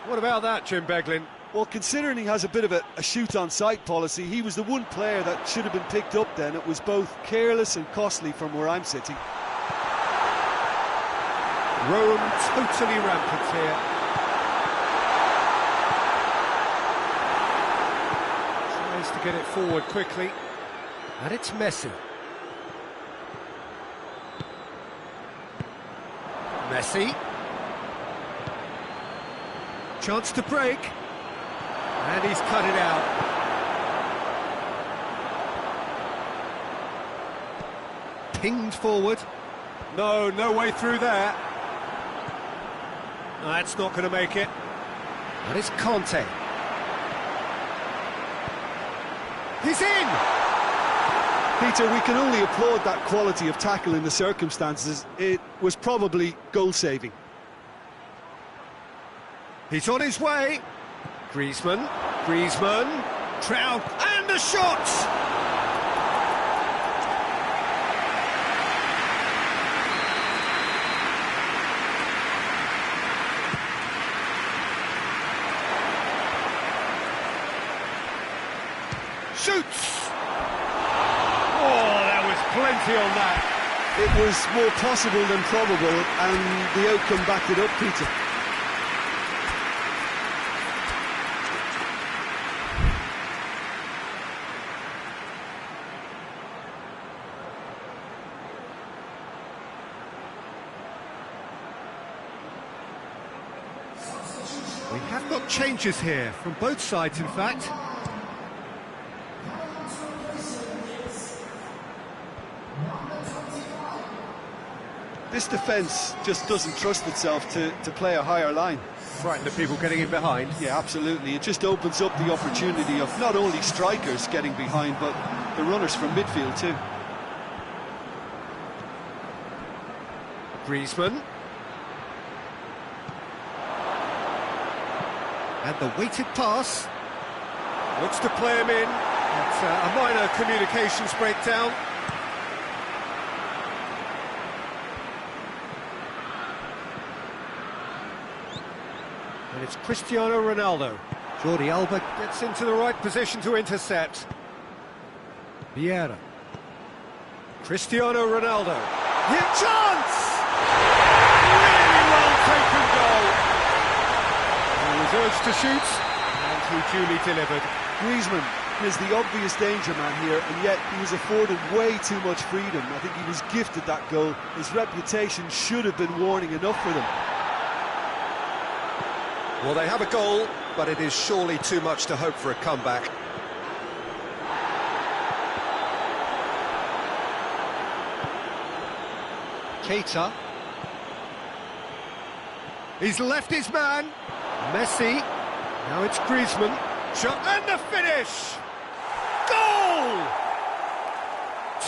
What about that, Jim Beglin? Well, considering he has a bit of a shoot-on-sight policy, he was the one player that should have been picked up then. It was both careless and costly from where I'm sitting. Rome totally rampant here. Tries to get it forward quickly. And it's Messi. Messi. Chance to break. And he's cut it out. Pinged forward. No way through there. That's not going to make it. And it's Conte. He's in! Peter, we can only applaud that quality of tackle in the circumstances. It was probably goal-saving. He's on his way. Griezmann, Trout, and a shot! Shoots! Oh, there was plenty on that. It was more possible than probable, and the outcome backed it up, Peter. We have got changes here, from both sides in fact. This defence just doesn't trust itself to play a higher line. Frightened of people getting in behind. Yeah, absolutely. It just opens up the opportunity of not only strikers getting behind, but the runners from midfield too. Griezmann. And the weighted pass. Looks to play him in. It's a minor communications breakdown. And it's Cristiano Ronaldo. Jordi Alba gets into the right position to intercept. Vieira. Cristiano Ronaldo. Hit chance! Really well taken goal. He was urged to shoot, and he duly delivered. Griezmann is the obvious danger man here, and yet he was afforded way too much freedom. I think he was gifted that goal. His reputation should have been warning enough for them. Well, they have a goal, but it is surely too much to hope for a comeback. Keita. He's left his man. Messi. Now it's Griezmann. Shot and the finish! Goal!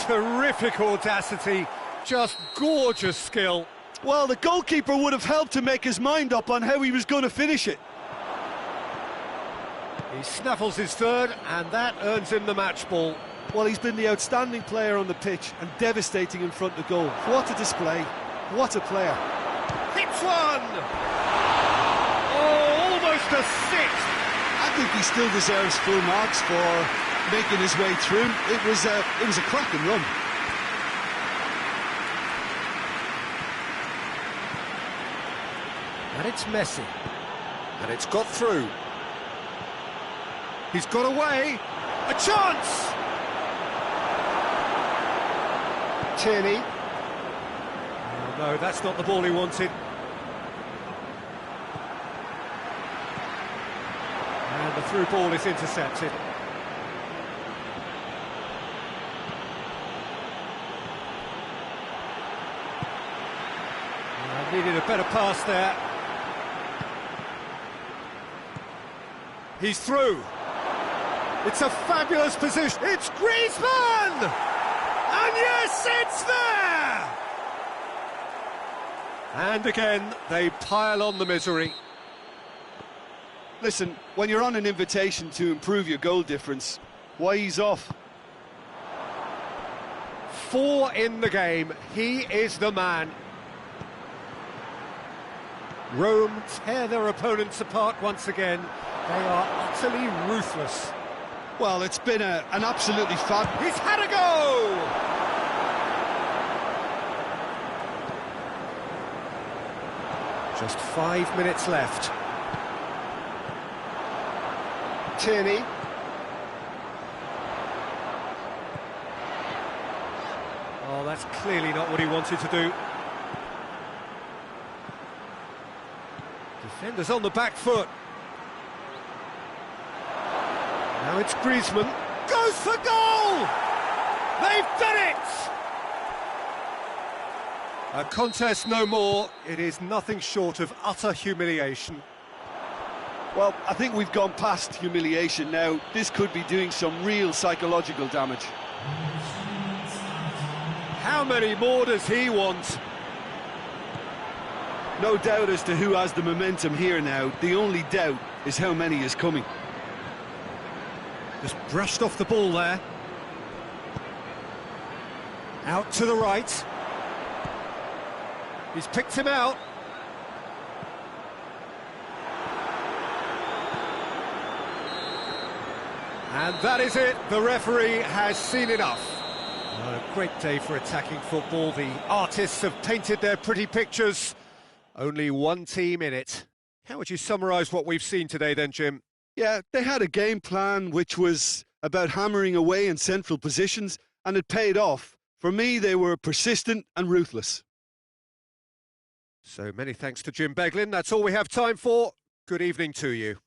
Terrific audacity, just gorgeous skill. Well, the goalkeeper would have helped to make his mind up on how he was going to finish it. He snaffles his third, and that earns him the match ball. Well, he's been the outstanding player on the pitch and devastating in front of goal. What a display, what a player. Hits one! Oh, almost a sixth! I think he still deserves full marks for making his way through. It was a cracking run. And it's Messi. And it's got through. He's got away. A chance! Tierney. Oh, no, that's not the ball he wanted. And the through ball is intercepted. Needed a better pass there. He's through. It's a fabulous position. It's Griezmann! And yes, it's there! And again, they pile on the misery. Listen, when you're on an invitation to improve your goal difference, why ease off? 4 in the game. He is the man. Rome tear their opponents apart once again. They are utterly ruthless. Well, it's been an absolutely fab... He's had a go! Just 5 minutes left. Tierney. Oh, that's clearly not what he wanted to do. Defenders on the back foot. Now it's Griezmann. Goes for goal! They've done it! A contest no more. It is nothing short of utter humiliation. Well, I think we've gone past humiliation now. This could be doing some real psychological damage. How many more does he want? No doubt as to who has the momentum here now. The only doubt is how many is coming. Just brushed off the ball there. Out to the right. He's picked him out. And that is it. The referee has seen enough. A great day for attacking football. The artists have painted their pretty pictures. Only one team in it. How would you summarise what we've seen today then, Jim? Yeah, they had a game plan which was about hammering away in central positions, and it paid off. For me, they were persistent and ruthless. So many thanks to Jim Beglin. That's all we have time for. Good evening to you.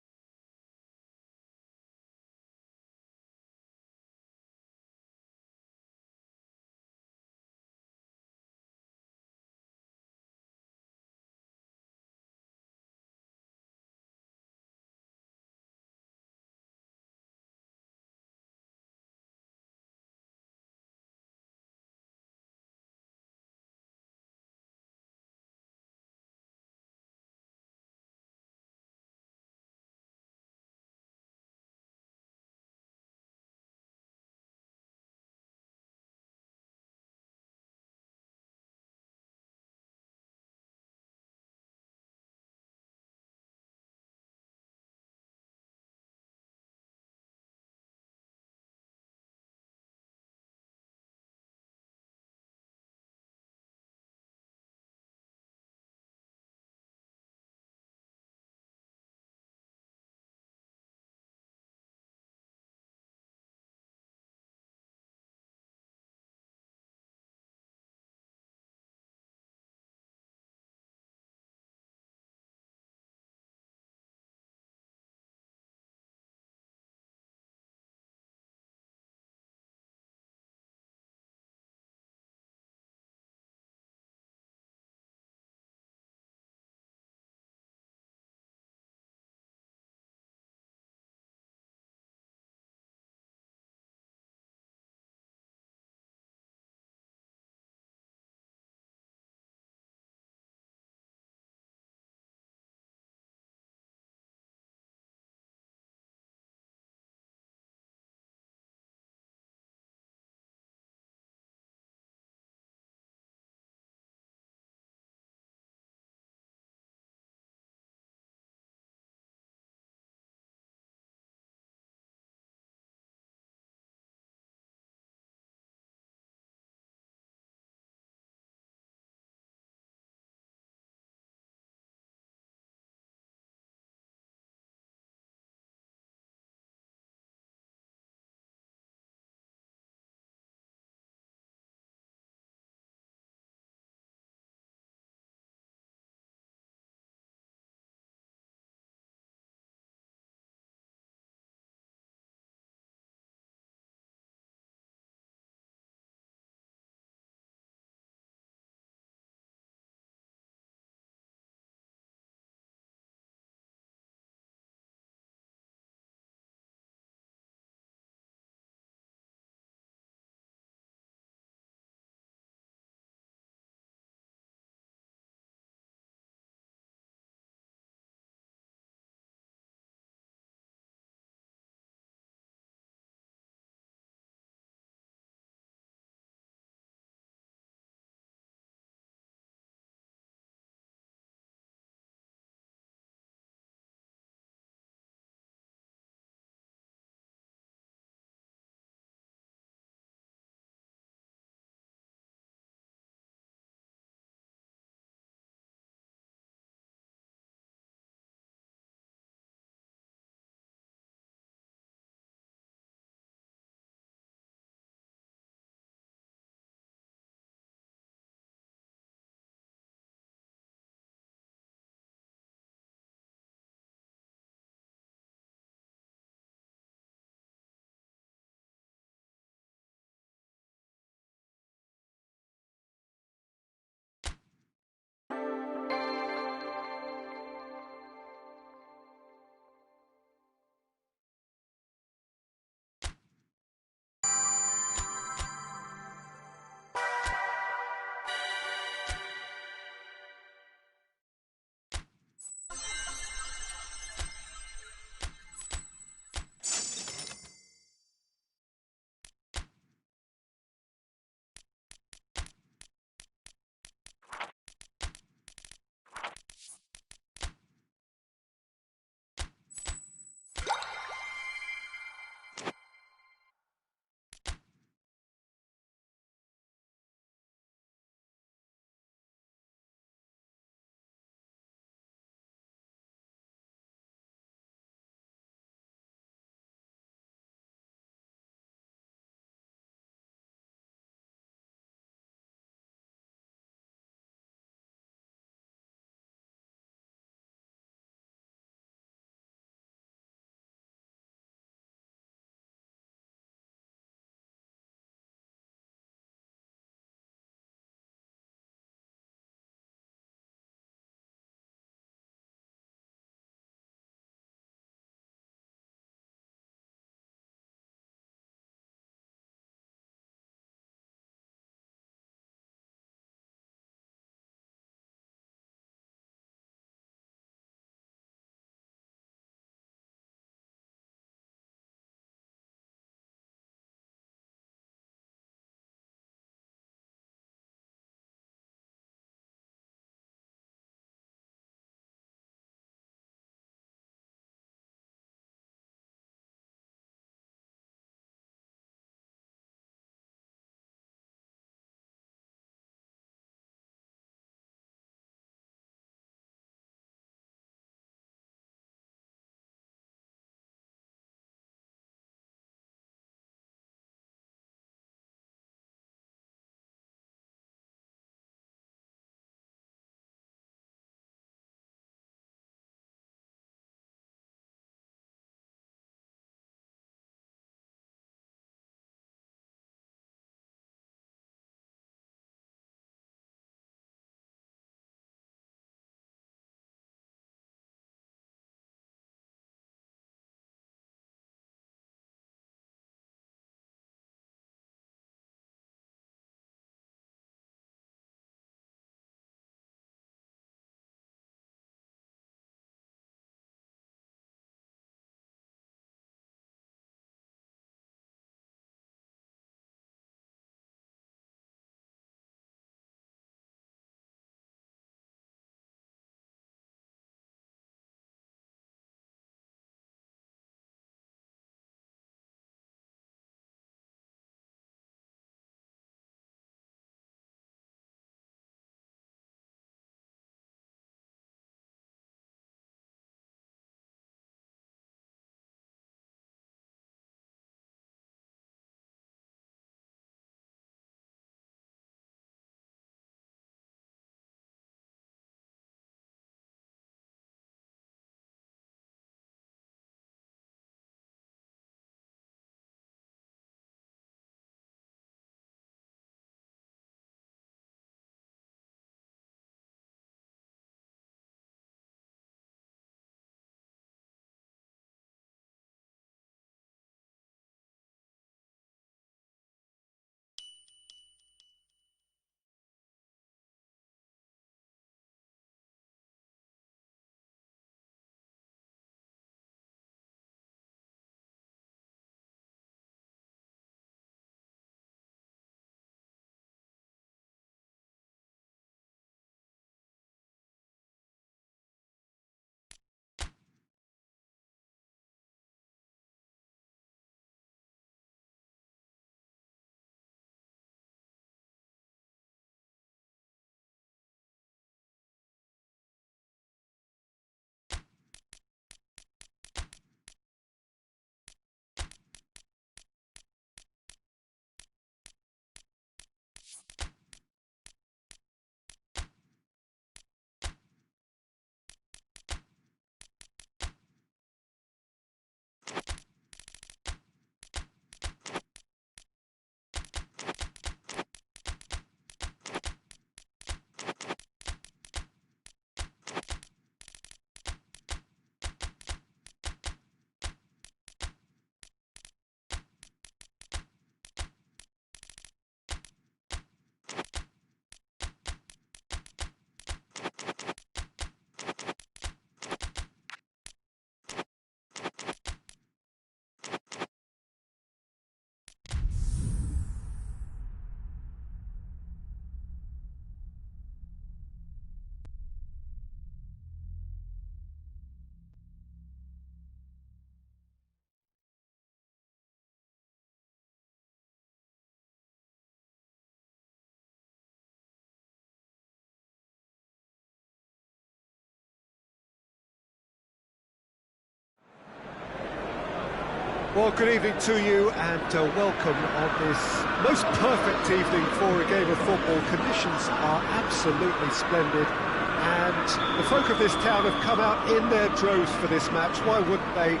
Well, good evening to you and welcome on this most perfect evening for a game of football. Conditions are absolutely splendid and the folk of this town have come out in their droves for this match. Why wouldn't they?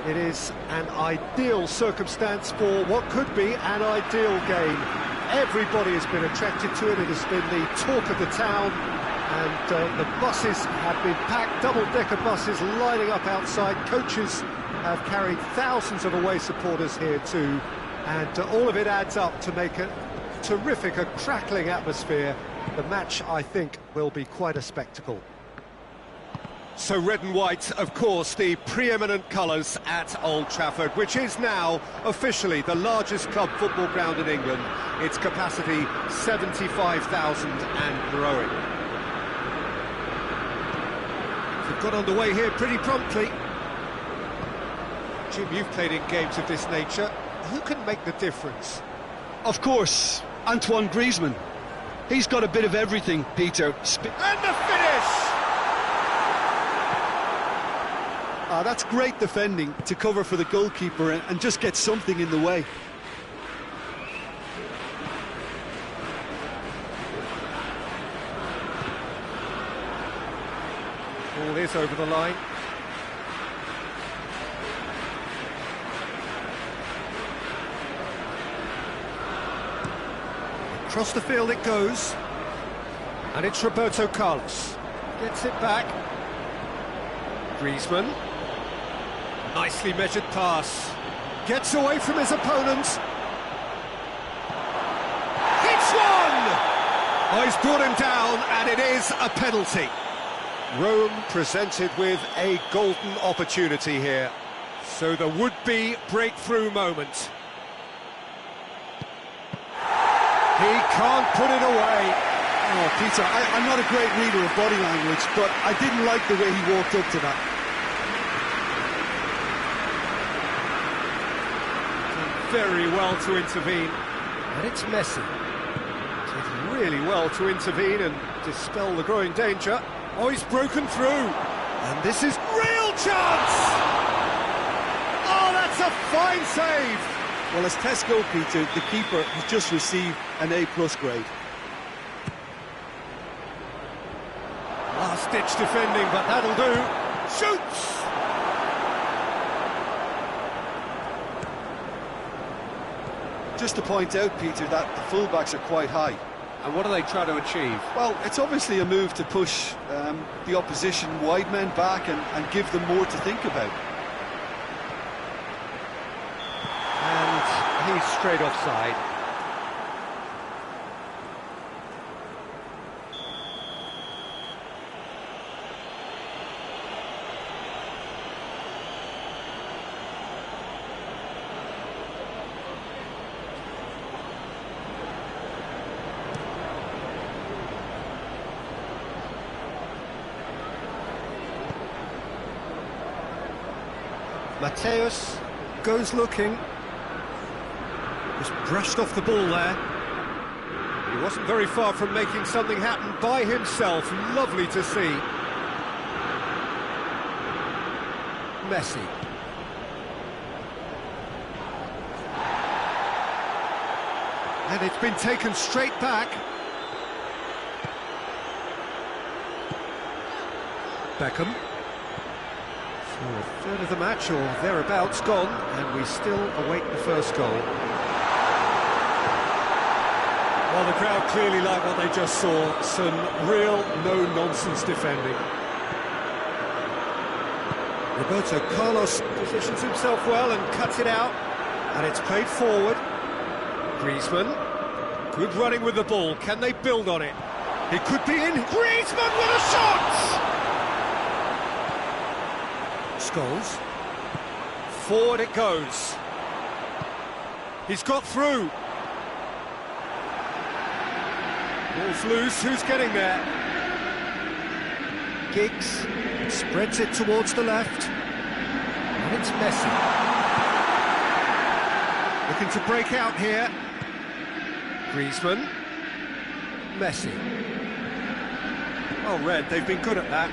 It is an ideal circumstance for what could be an ideal game. Everybody has been attracted to it. It has been the talk of the town and the buses have been packed, double-decker buses lining up outside. Coaches have carried thousands of away supporters here too, and all of it adds up to make a terrific, a crackling atmosphere. The match, I think, will be quite a spectacle. So red and white, of course, the preeminent colours at Old Trafford, which is now officially the largest club football ground in England. Its capacity 75,000 and growing. We've got underway here pretty promptly. Jim, you've played in games of this nature. Who can make the difference? Of course, Antoine Griezmann. He's got a bit of everything, Peter. And the finish! That's great defending to cover for the goalkeeper and just get something in the way. Ball is over the line. Across the field it goes, And it's Roberto Carlos. Gets it back. Griezmann. Nicely measured pass. Gets away from his opponent. Hits one! Oh, he's brought him down, and it is a penalty. Rome presented with a golden opportunity here. So the would-be breakthrough moment. He can't put it away. Oh, Peter, I'm not a great reader of body language, but I didn't like the way he walked up to that. Very well to intervene. And it's Messi. Did really well to intervene and dispel the growing danger. Oh, he's broken through. And this is real chance! Oh, that's a fine save! Well, as tests go, Peter, the keeper has just received an A+ grade. Last-ditch defending, but that'll do. Shoots! Just to point out, Peter, that the fullbacks are quite high. And what are they trying to achieve? Well, it's obviously a move to push the opposition wide men back and give them more to think about. And he's straight offside. Mateus goes looking. Just brushed off the ball there. He wasn't very far from making something happen by himself. Lovely to see. Messi. And it's been taken straight back. Beckham. So a third of the match, or thereabouts, gone, and we still await the first goal. Well, the crowd clearly like what they just saw. Some real no-nonsense defending. Roberto Carlos Positions himself well and cuts it out. and it's played forward. Griezmann. Good running with the ball. Can they build on it? It could be in. Griezmann with a shot! Scholes. Forward it goes. He's got through. Ball's loose. Who's getting there? Giggs spreads it towards the left. And it's Messi. Looking to break out here. Griezmann. Messi. Oh, Red, they've been good at that.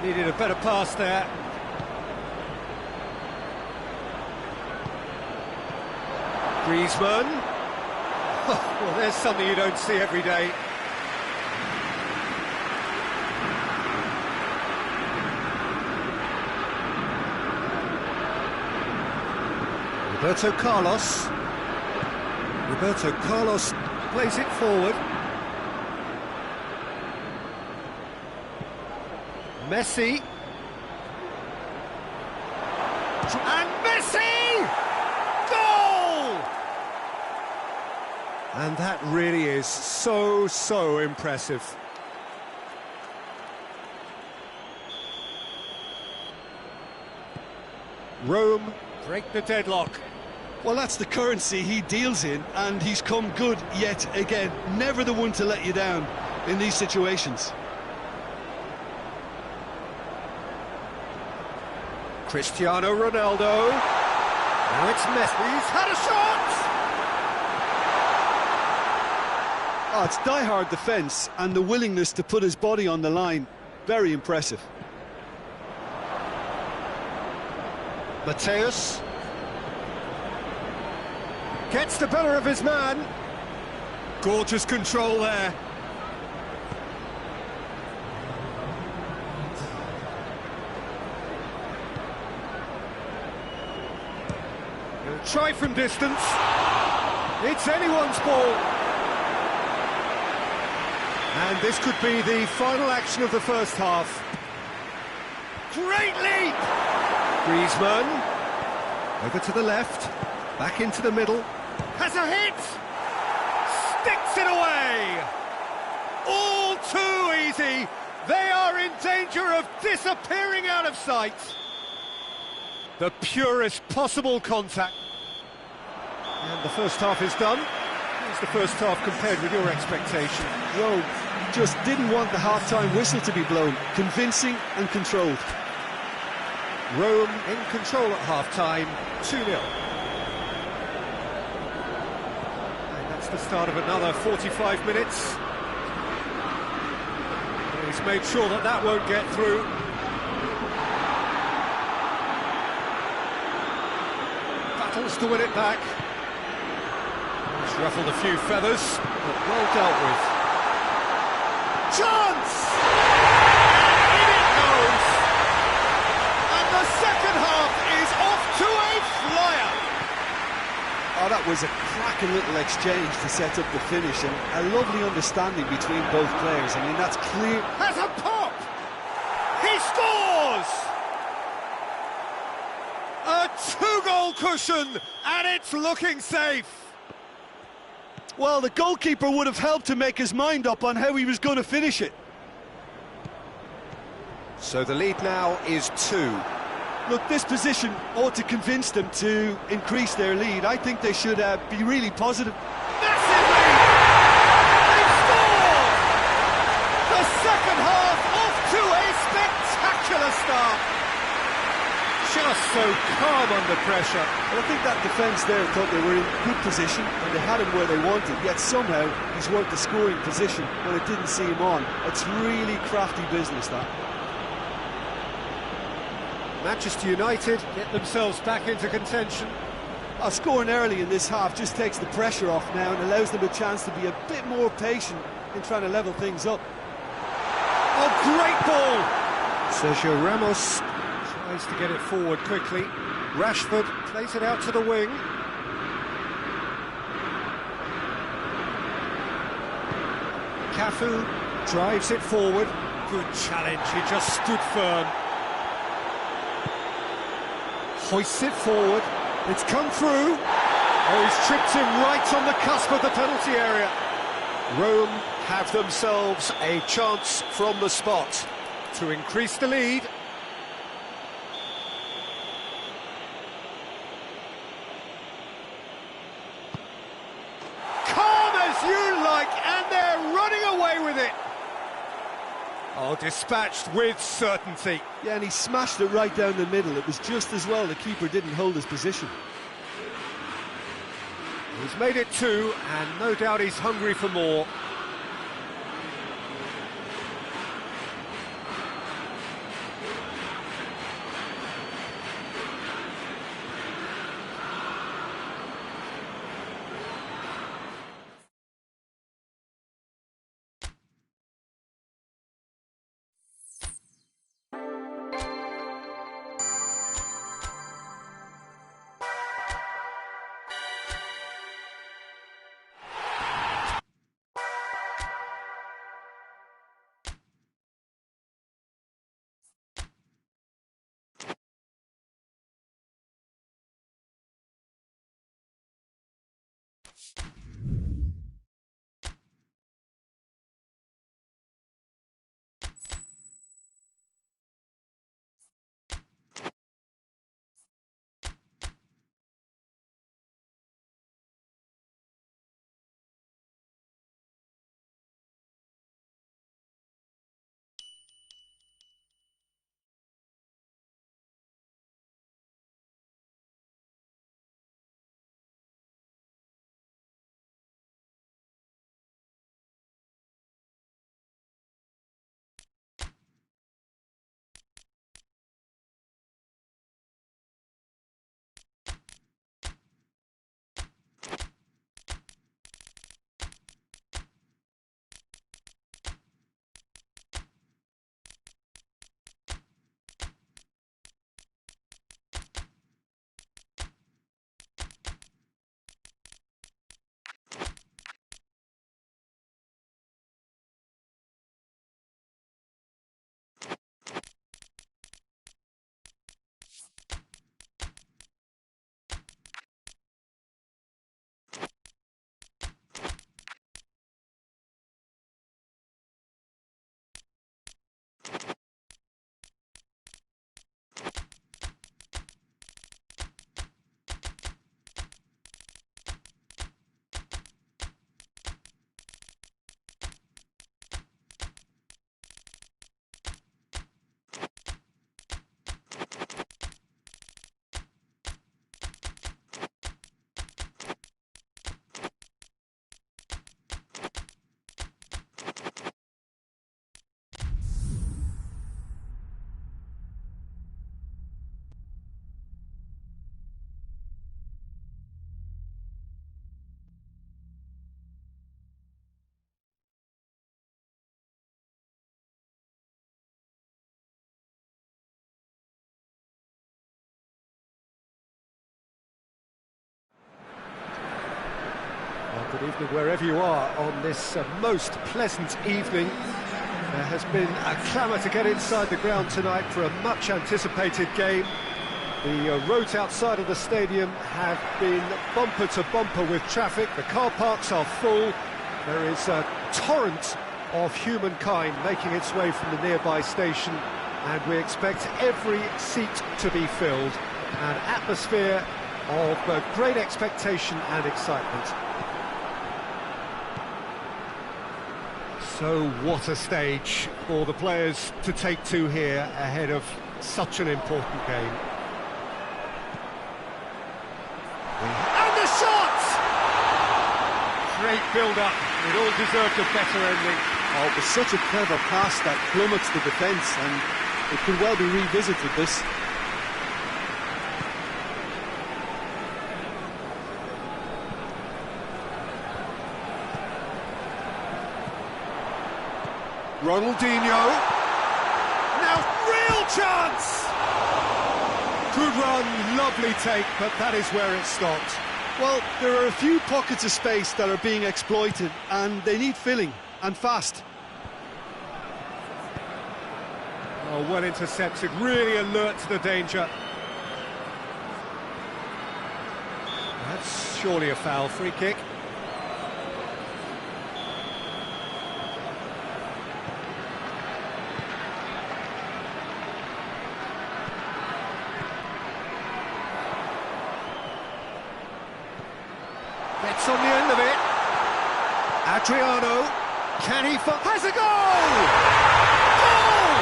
Needed a better pass there. Griezmann. Well, there's something you don't see every day. Roberto Carlos. Roberto Carlos plays it forward. Messi. And Messi! Goal! And that really is so impressive. Rome break the deadlock. Well, that's the currency he deals in, and he's come good yet again. Never the one to let you down in these situations. Cristiano Ronaldo. Now it's Messi. He's had a shot! Oh, it's die-hard defence and the willingness to put his body on the line. Very impressive. Mateus. Gets the better of his man. Gorgeous control there. He'll try from distance. It's anyone's ball. And this could be the final action of the first half. Great leap! Griezmann. Over to the left. Back into the middle. Has a hit! Sticks it away! All too easy! They are in danger of disappearing out of sight! The purest possible contact. And the first half is done. Here's the first half compared with your expectation. Rome just didn't want the half-time whistle to be blown. Convincing and controlled. Rome in control at half-time, 2-0. The start of another 45 minutes. He's made sure that that won't get through. Battles to win it back. He's ruffled a few feathers, but well dealt with. Chance! And in it goes! And the second half is off to a flyer! Oh, that was a cracking little exchange to set up the finish, and a lovely understanding between both players. I mean, that's clear. Has a pop! He scores! A two-goal cushion, and it's looking safe. Well, the goalkeeper would have helped to make his mind up on how he was going to finish it. So the lead now is 2. Look, this position ought to convince them to increase their lead. I think they should be really positive. Massive lead! They've scored! The second half off to a spectacular start. Just so calm under pressure. Well, I think that defence there thought they were in good position and they had him where they wanted, yet somehow he's worked the scoring position when it didn't see him on. It's really crafty business, that. Manchester United get themselves back into contention. Scoring early in this half just takes the pressure off now and allows them a chance to be a bit more patient in trying to level things up. Oh, great ball! Sergio Ramos tries to get it forward quickly. Rashford plays it out to the wing. Cafu drives it forward. Good challenge, he just stood firm. Hoists it forward. It's come through. Oh, he's tripped him right on the cusp of the penalty area. Rome have themselves a chance from the spot to increase the lead. Calm as you like, and they're running away with it. Oh, dispatched with certainty. Yeah, and he smashed it right down the middle. It was just as well the keeper didn't hold his position. He's made it 2, and no doubt he's hungry for more. Well, good evening wherever you are on this most pleasant evening. There has been a clamour to get inside the ground tonight for a much anticipated game. The roads outside of the stadium have been bumper to bumper with traffic. The car parks are full. There is a torrent of humankind making its way from the nearby station, and we expect every seat to be filled. An atmosphere of great expectation and excitement. So what a stage for the players to take to here ahead of such an important game. And the shot! Great build-up. It all deserved a better ending. Oh, it was such a clever pass that plummets the defence, and it could well be revisited, this. Ronaldinho. Now, real chance! Good run, lovely take, but that is where it stopped. Well, there are a few pockets of space that are being exploited, and they need filling, and fast. Oh, well intercepted, really alert to the danger. That's surely a foul, free kick. Gets on the end of it. Adriano, can he has a goal! Goal!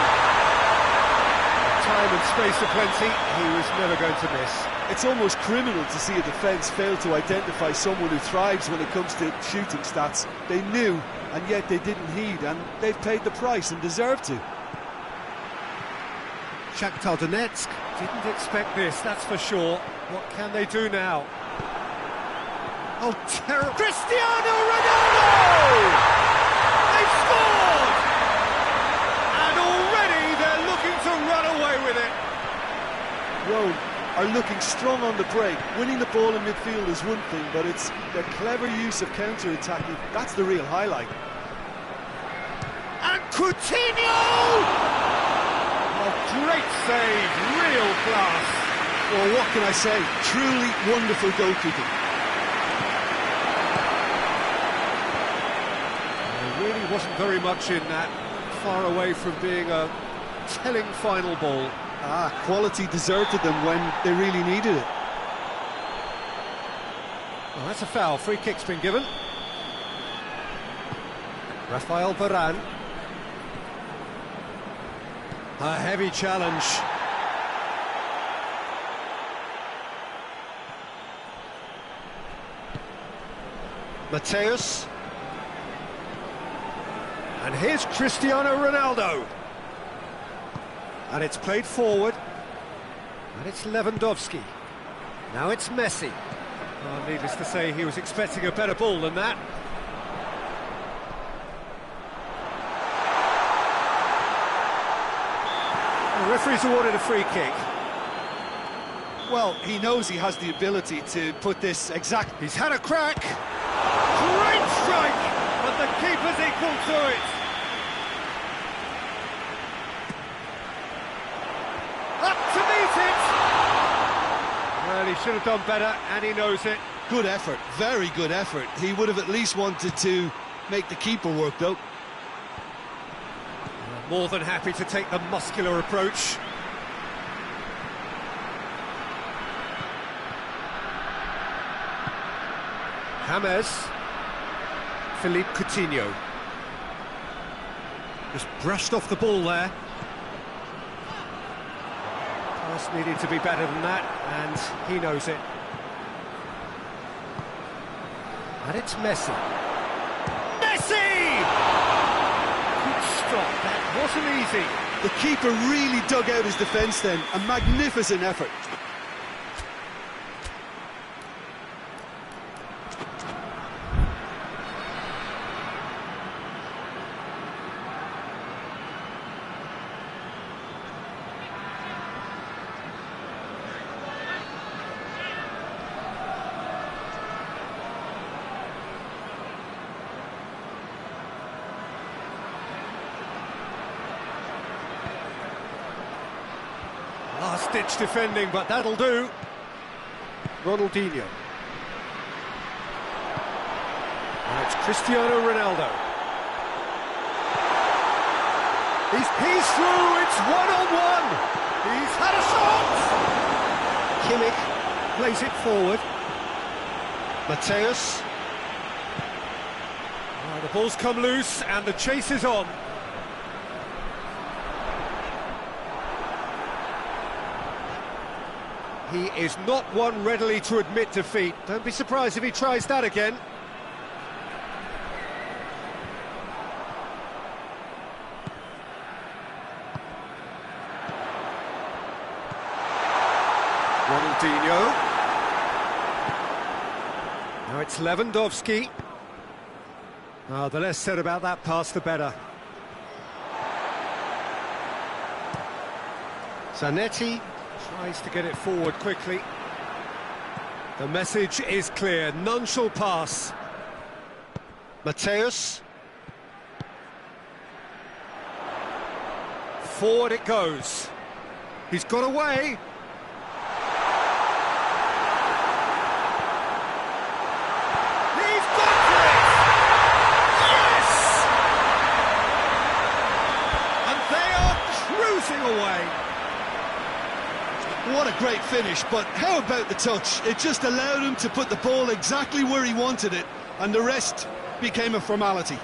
Time and space aplenty, he was never going to miss. It's almost criminal to see a defence fail to identify someone who thrives when it comes to shooting stats. They knew, and yet they didn't heed, and they've paid the price and deserve to. Shakhtar Donetsk didn't expect this, that's for sure. What can they do now? Oh, terrible! Cristiano Ronaldo! They've scored! And already they're looking to run away with it. Rome are looking strong on the break. Winning the ball in midfield is one thing, but it's their clever use of counter-attacking. That's the real highlight. And Coutinho! Oh, great save, real class. Well, what can I say? Truly wonderful goalkeeping. There really wasn't very much in that, far away from being a telling final ball. Quality deserted them when they really needed it. Well, that's a foul. Free kick's been given. Rafael Varane. A heavy challenge. Mateus. And here's Cristiano Ronaldo. And it's played forward. And it's Lewandowski. Now it's Messi. Oh, needless to say, he was expecting a better ball than that. The referee's awarded a free kick. Well, he knows he has the ability to put this exact... He's had a crack. Great strike, but the keeper's equal to it. Up to meet it. Well, he should have done better, and he knows it. Good effort, very good effort. He would have at least wanted to make the keeper work, though. More than happy to take the muscular approach. James. Philippe Coutinho. Just brushed off the ball there. Pass needed to be better than that, and he knows it. And it's Messi. Messi! Good stop, that wasn't easy. The keeper really dug out his defence then. A magnificent effort. Last-ditch defending, but that'll do. Ronaldinho. And it's Cristiano Ronaldo. He's through, it's one-on-one. He's had a shot. Kimmich plays it forward. Mateus. The ball's come loose and the chase is on. He is not one readily to admit defeat. Don't be surprised if he tries that again. Ronaldinho. Now it's Lewandowski. The less said about that pass, the better. Zanetti tries to get it forward quickly. The message is clear, none shall pass. Mateus. Forward it goes. He's got away. He's got it! Yes! And they are cruising away. What a great finish, but how about the touch? It just allowed him to put the ball exactly where he wanted it, and the rest became a formality.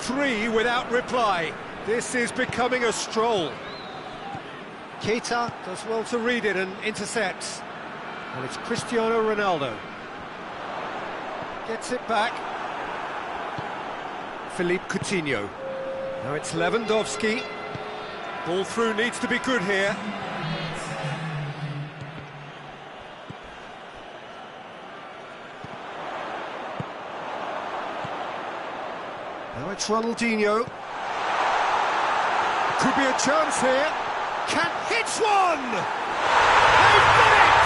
3 without reply. This is becoming a stroll. Keita does well to read it and intercepts. And it's Cristiano Ronaldo. Gets it back. Philippe Coutinho. Now it's Lewandowski. Ball through needs to be good here. Now it's Ronaldinho. Could be a chance here. Hits one! They've done it!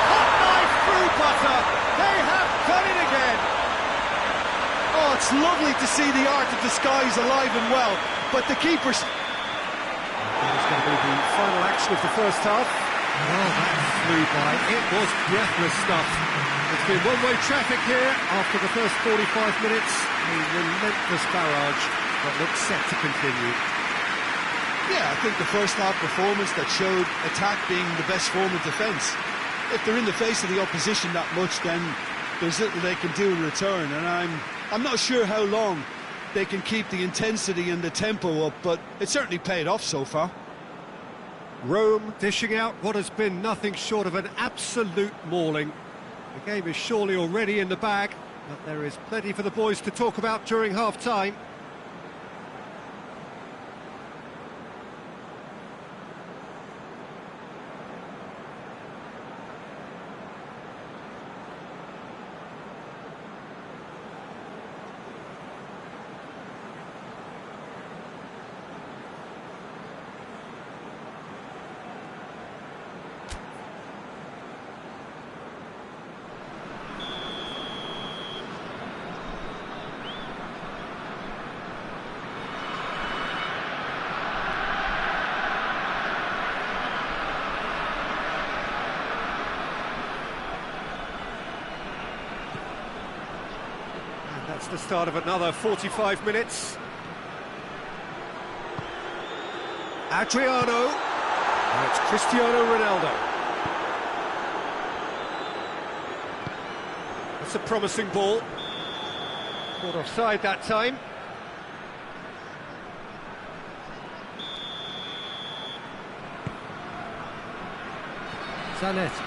Hot knife through butter. They have done it again. Oh, it's lovely to see the art of disguise alive and well, but the keeper's... It's going to be the final action of the first half. Oh, that flew by. It was breathless stuff. It's been one-way traffic here after the first 45 minutes. A relentless barrage that looks set to continue. Yeah, I think the first half performance that showed attack being the best form of defence. If they're in the face of the opposition that much, then there's little they can do in return, and I'm not sure how long they can keep the intensity and the tempo up, but it certainly paid off so far. Rome dishing out what has been nothing short of an absolute mauling. The game is surely already in the bag, but there is plenty for the boys to talk about during half-time. That's the start of another 45 minutes. Adriano. Now it's Cristiano Ronaldo. That's a promising ball. Caught offside that time. Zanetti.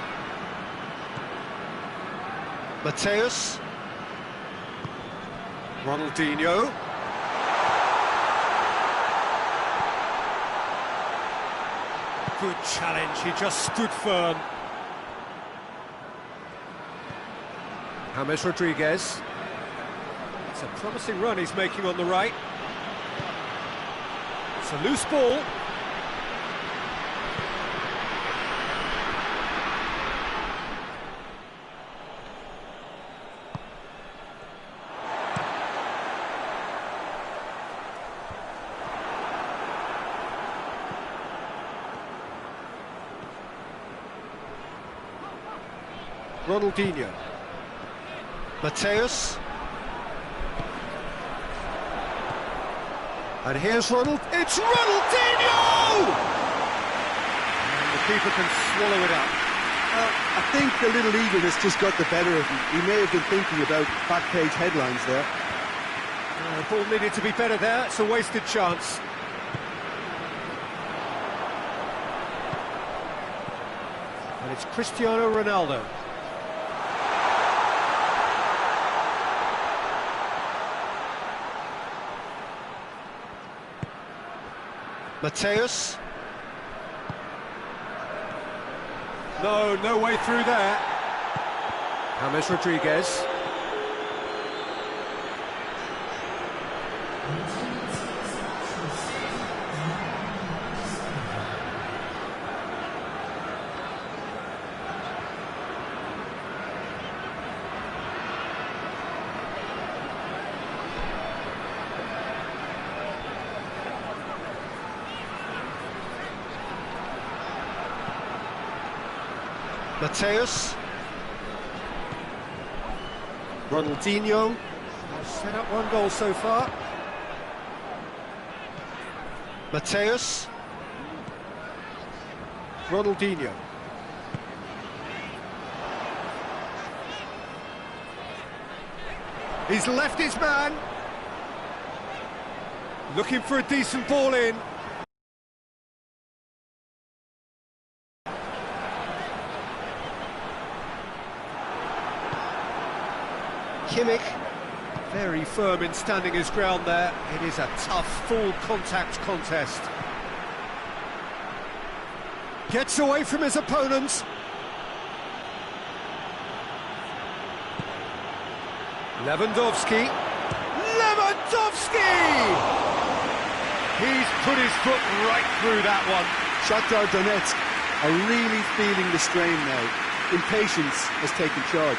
Mateus. Ronaldinho. Good challenge, he just stood firm. James Rodriguez. It's a promising run he's making on the right. It's a loose ball. Ronaldinho. Mateus. And here's Ronald. It's Ronaldinho! And the keeper can swallow it up. I think a little eagerness just got the better of him. He may have been thinking about back page headlines there. The ball needed to be better there. It's a wasted chance. And it's Cristiano Ronaldo. Mateus. No way through there. James Rodriguez. Mateus. Ronaldinho. Set up one goal so far. Mateus. Ronaldinho. He's left his man. Looking for a decent ball in. Kimmich, very firm in standing his ground there. It is a tough, full contact contest. Gets away from his opponents. Lewandowski. Lewandowski! He's put his foot right through that one. Shakhtar Donetsk are really feeling the strain now. Impatience has taken charge.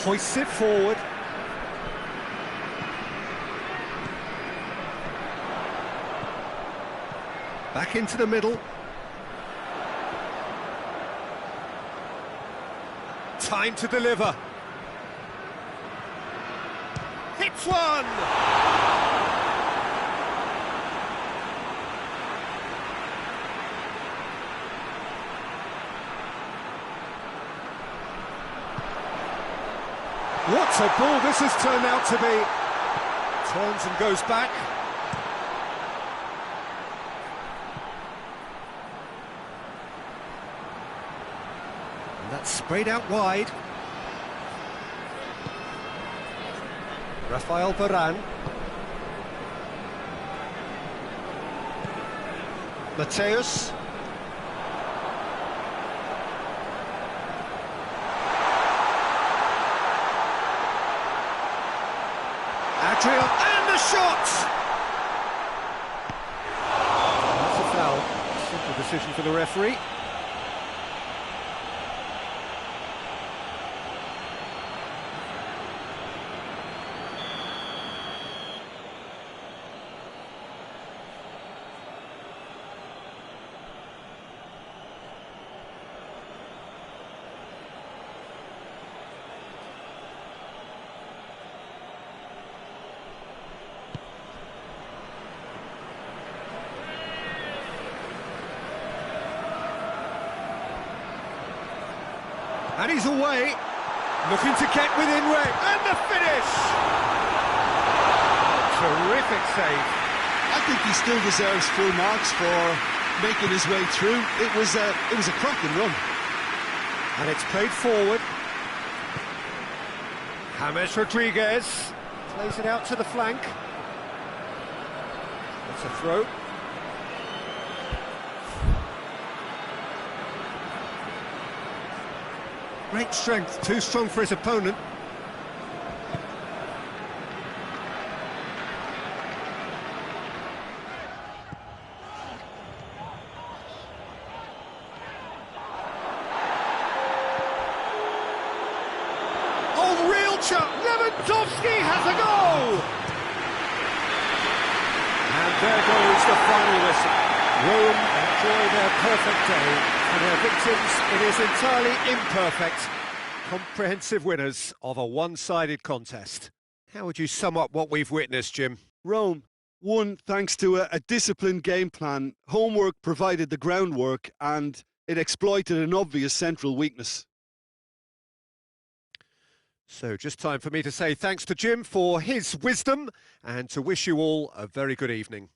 Hoists it forward. Back into the middle. Time to deliver. Hits one! What a ball this has turned out to be. Turns and goes back. And that's sprayed out wide. Rafael Varane. Mateus. Adrian, and the shot! That's a foul. Simple decision for the referee. And he's away, looking to get within range, and the finish! Terrific save. I think he still deserves full marks for making his way through. It was a cracking run. And it's played forward. James Rodriguez plays it out to the flank. That's a throw. Great strength, too strong for his opponent. Oh, real chance! Lewandowski has a goal! And there goes the final whistle. Rome enjoy their perfect day. For their victims, it is entirely imperfect. Comprehensive winners of a one-sided contest. How would you sum up what we've witnessed, Jim? Rome won thanks to a disciplined game plan. Homework provided the groundwork and it exploited an obvious central weakness. So just time for me to say thanks to Jim for his wisdom and to wish you all a very good evening.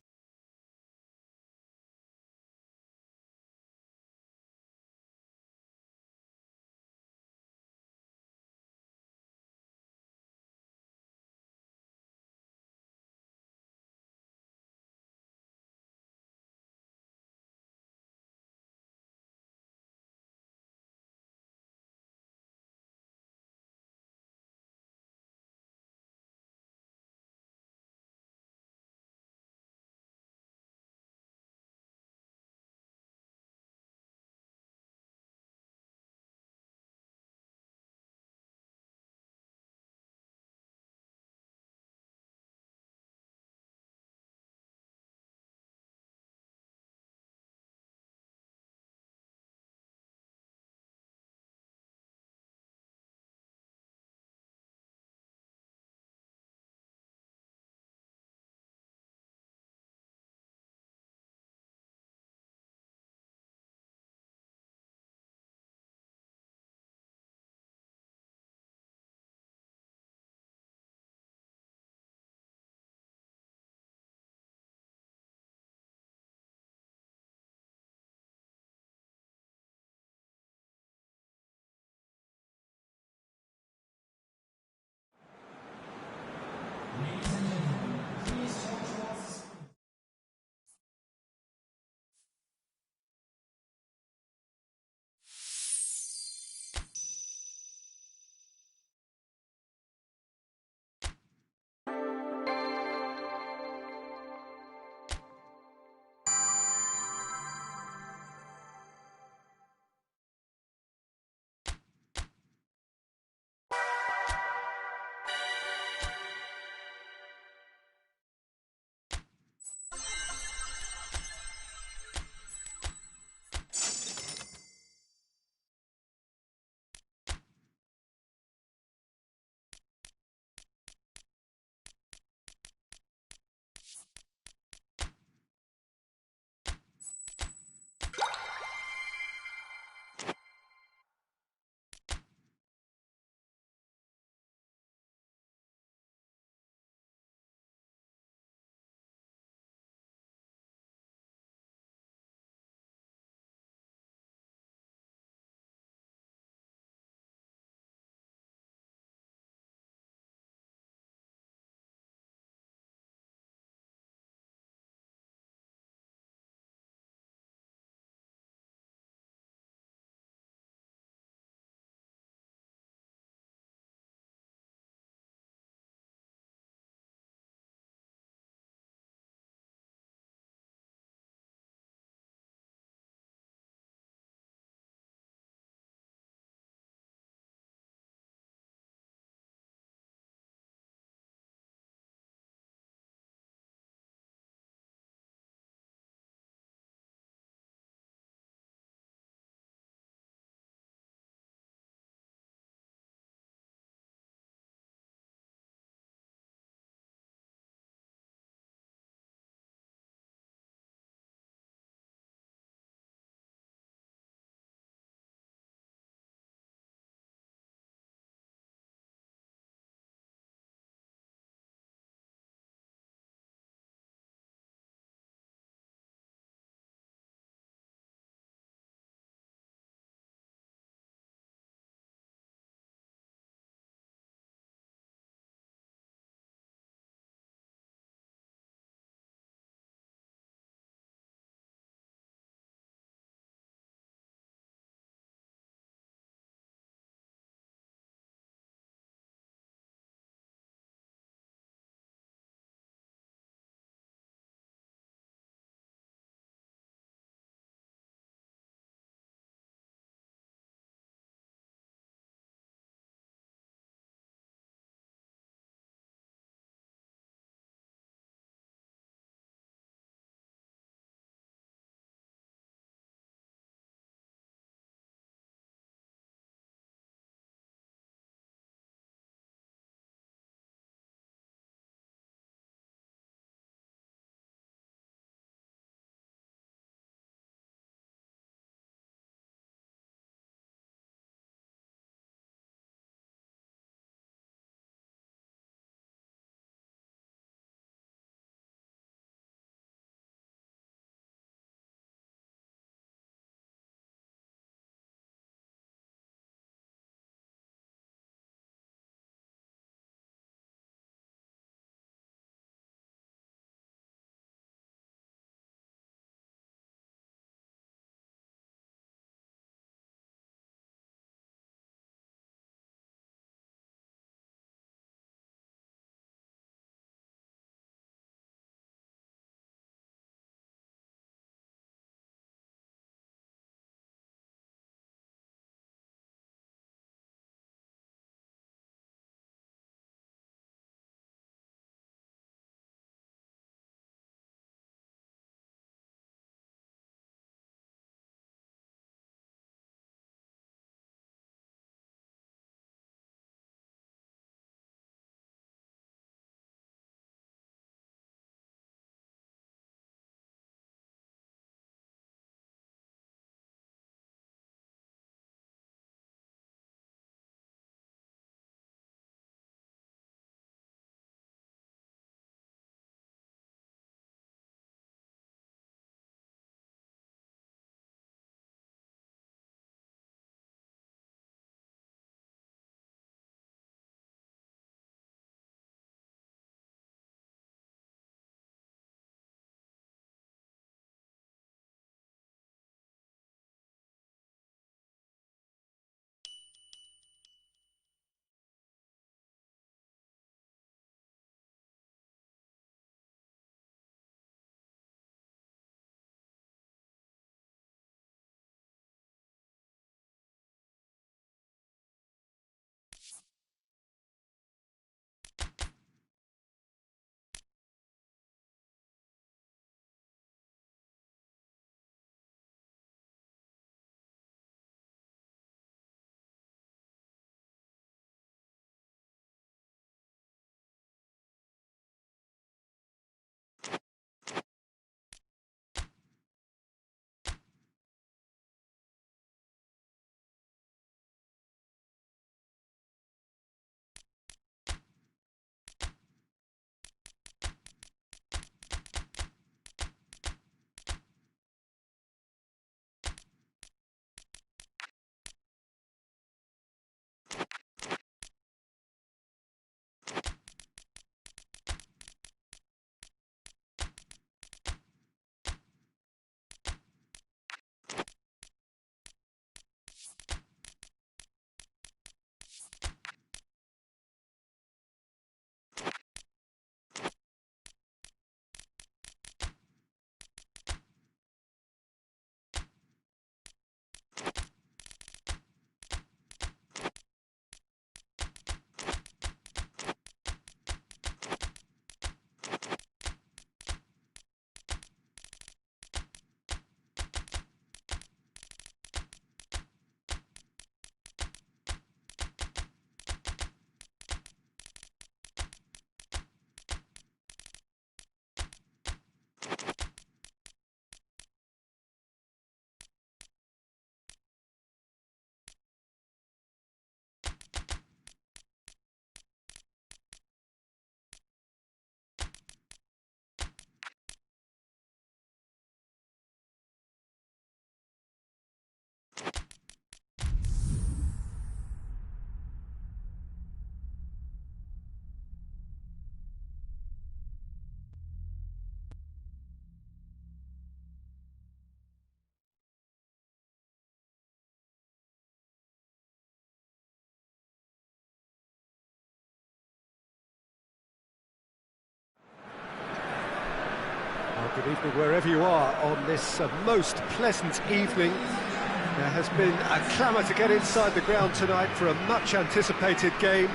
Good evening wherever you are on this most pleasant evening. There has been a clamour to get inside the ground tonight for a much-anticipated game.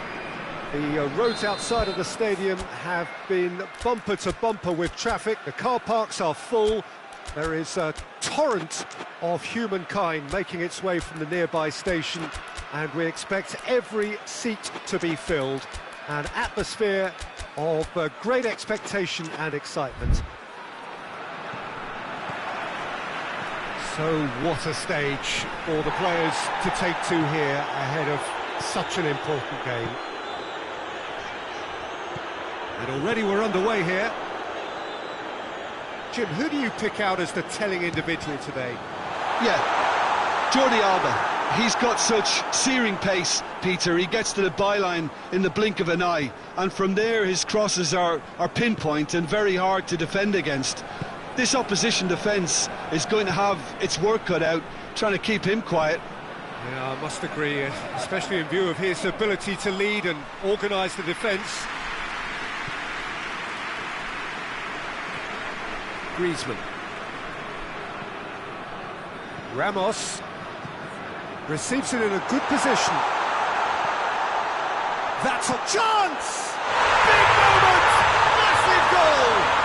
The roads outside of the stadium have been bumper to bumper with traffic. The car parks are full. There is a torrent of humankind making its way from the nearby station, and we expect every seat to be filled. An atmosphere of great expectation and excitement. So what a stage for the players to take to here ahead of such an important game. And already we're underway here. Jim, who do you pick out as the telling individual today? Yeah, Jordi Alba. He's got such searing pace, Peter. He gets to the byline in the blink of an eye, and from there his crosses are pinpoint and very hard to defend against. This opposition defence is going to have its work cut out, trying to keep him quiet. Yeah, I must agree, especially in view of his ability to lead and organise the defence. Griezmann. Ramos receives it in a good position. That's a chance! Big moment! Massive goal!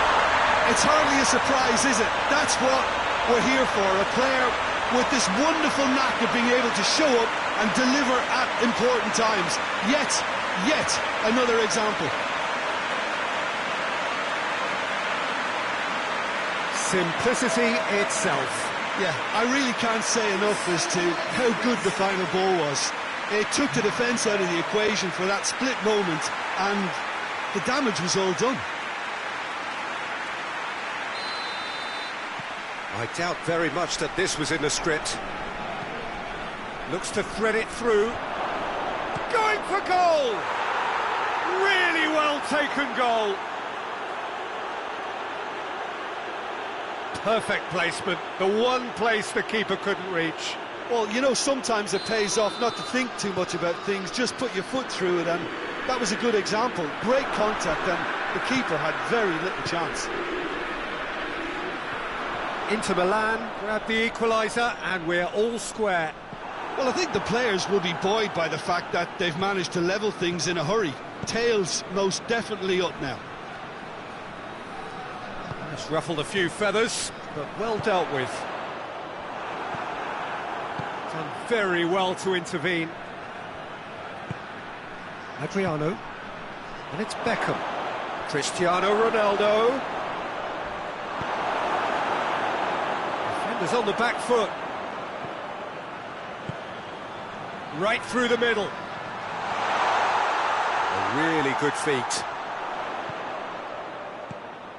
It's hardly a surprise, is it? That's what we're here for, a player with this wonderful knack of being able to show up and deliver at important times. Yet another example. Simplicity itself. Yeah, I really can't say enough as to how good the final ball was. It took the defence out of the equation for that split moment, and the damage was all done. I doubt very much that this was in the script. Looks to thread it through. Going for goal! Really well taken goal. Perfect placement, the one place the keeper couldn't reach. Well, you know, sometimes it pays off not to think too much about things, just put your foot through it, and that was a good example. Great contact, and the keeper had very little chance. Inter Milan grab the equaliser, and we're all square. Well, I think the players will be buoyed by the fact that they've managed to level things in a hurry. Tails most definitely up now. It's ruffled a few feathers, but well dealt with. Done very well to intervene. Adriano, and it's Beckham. Cristiano Ronaldo. Defenders on the back foot. Right through the middle. A really good feat.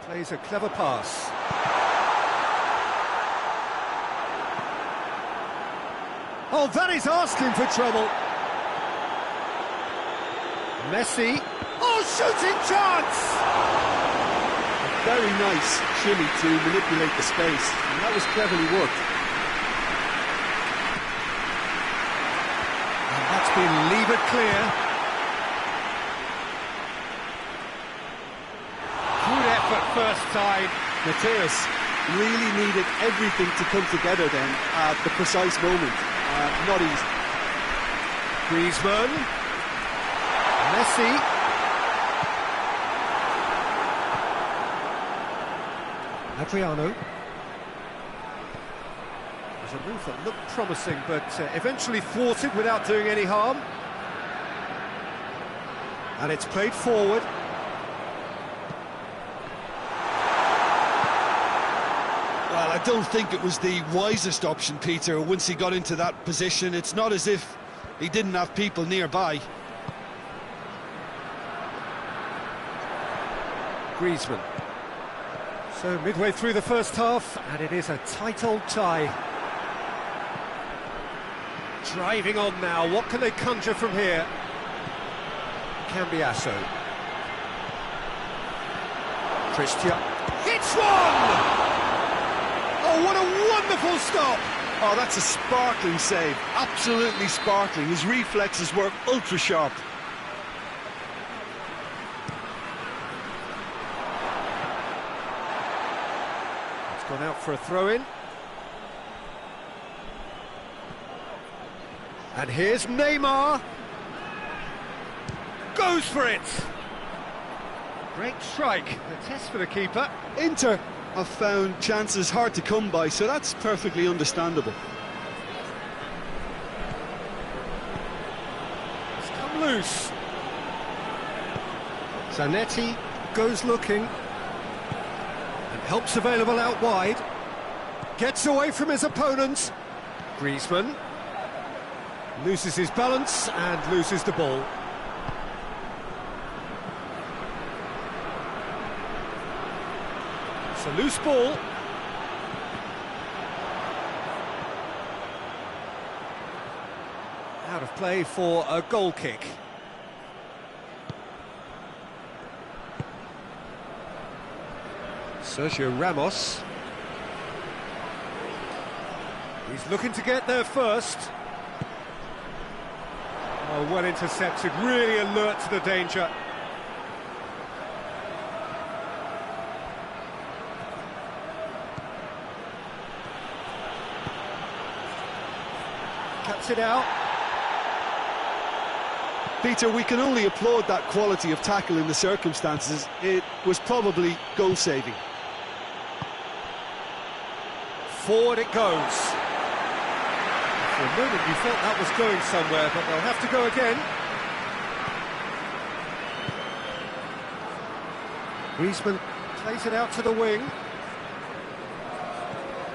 Plays a clever pass. Oh, that is asking for trouble. Messi. Oh, shooting chance! A very nice shimmy to manipulate the space, and that was cleverly worked. And that's been levered clear. Good effort first time. Mateus really needed everything to come together then at the precise moment. Not easy. Griezmann. Messi. Adriano. There's a move that looked promising, but eventually thwarted without doing any harm. And it's played forward. Well, I don't think it was the wisest option, Peter, once he got into that position. It's not as if he didn't have people nearby. Griezmann. So midway through the first half, and it is a tight old tie. Driving on now, what can they conjure from here? Cambiasso. Christian. Hits one! Oh, what a wonderful stop! Oh, that's a sparkling save. Absolutely sparkling. His reflexes were ultra sharp. gone out for a throw-in. And here's Neymar. Goes for it. Great strike. A test for the keeper. Inter have found chances hard to come by, so that's perfectly understandable. It's come loose. Zanetti goes looking. And help's available out wide. Gets away from his opponent. Griezmann. Loses his balance and loses the ball. It's a loose ball. Out of play for a goal kick. Sergio Ramos. He's looking to get there first. Oh, well intercepted, really alert to the danger. Cuts it out. Peter, we can only applaud that quality of tackle in the circumstances. It was probably goal-saving. Forward it goes. For a moment you thought that was going somewhere, but they'll have to go again. Griezmann plays it out to the wing.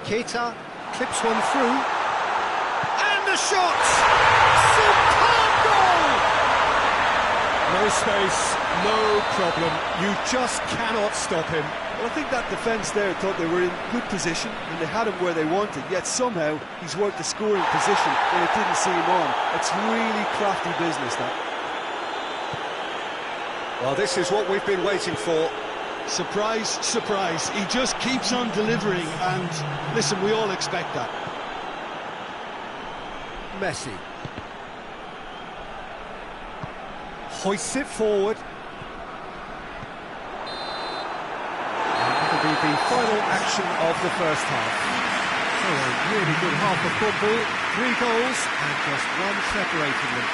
Keita clips one through. And the shot! Superb goal! No space, no problem. You just cannot stop him. Well, I think that defence there thought they were in good position and they had him where they wanted, yet somehow he's worked the scoring position when it didn't see him on. It's really crafty business, that. Well, this is what we've been waiting for. Surprise, surprise. He just keeps on delivering, and listen, we all expect that. Messi. Hoists it forward. That'll be the final action of the first half. So a really good half of football, 3 goals and just one separating them.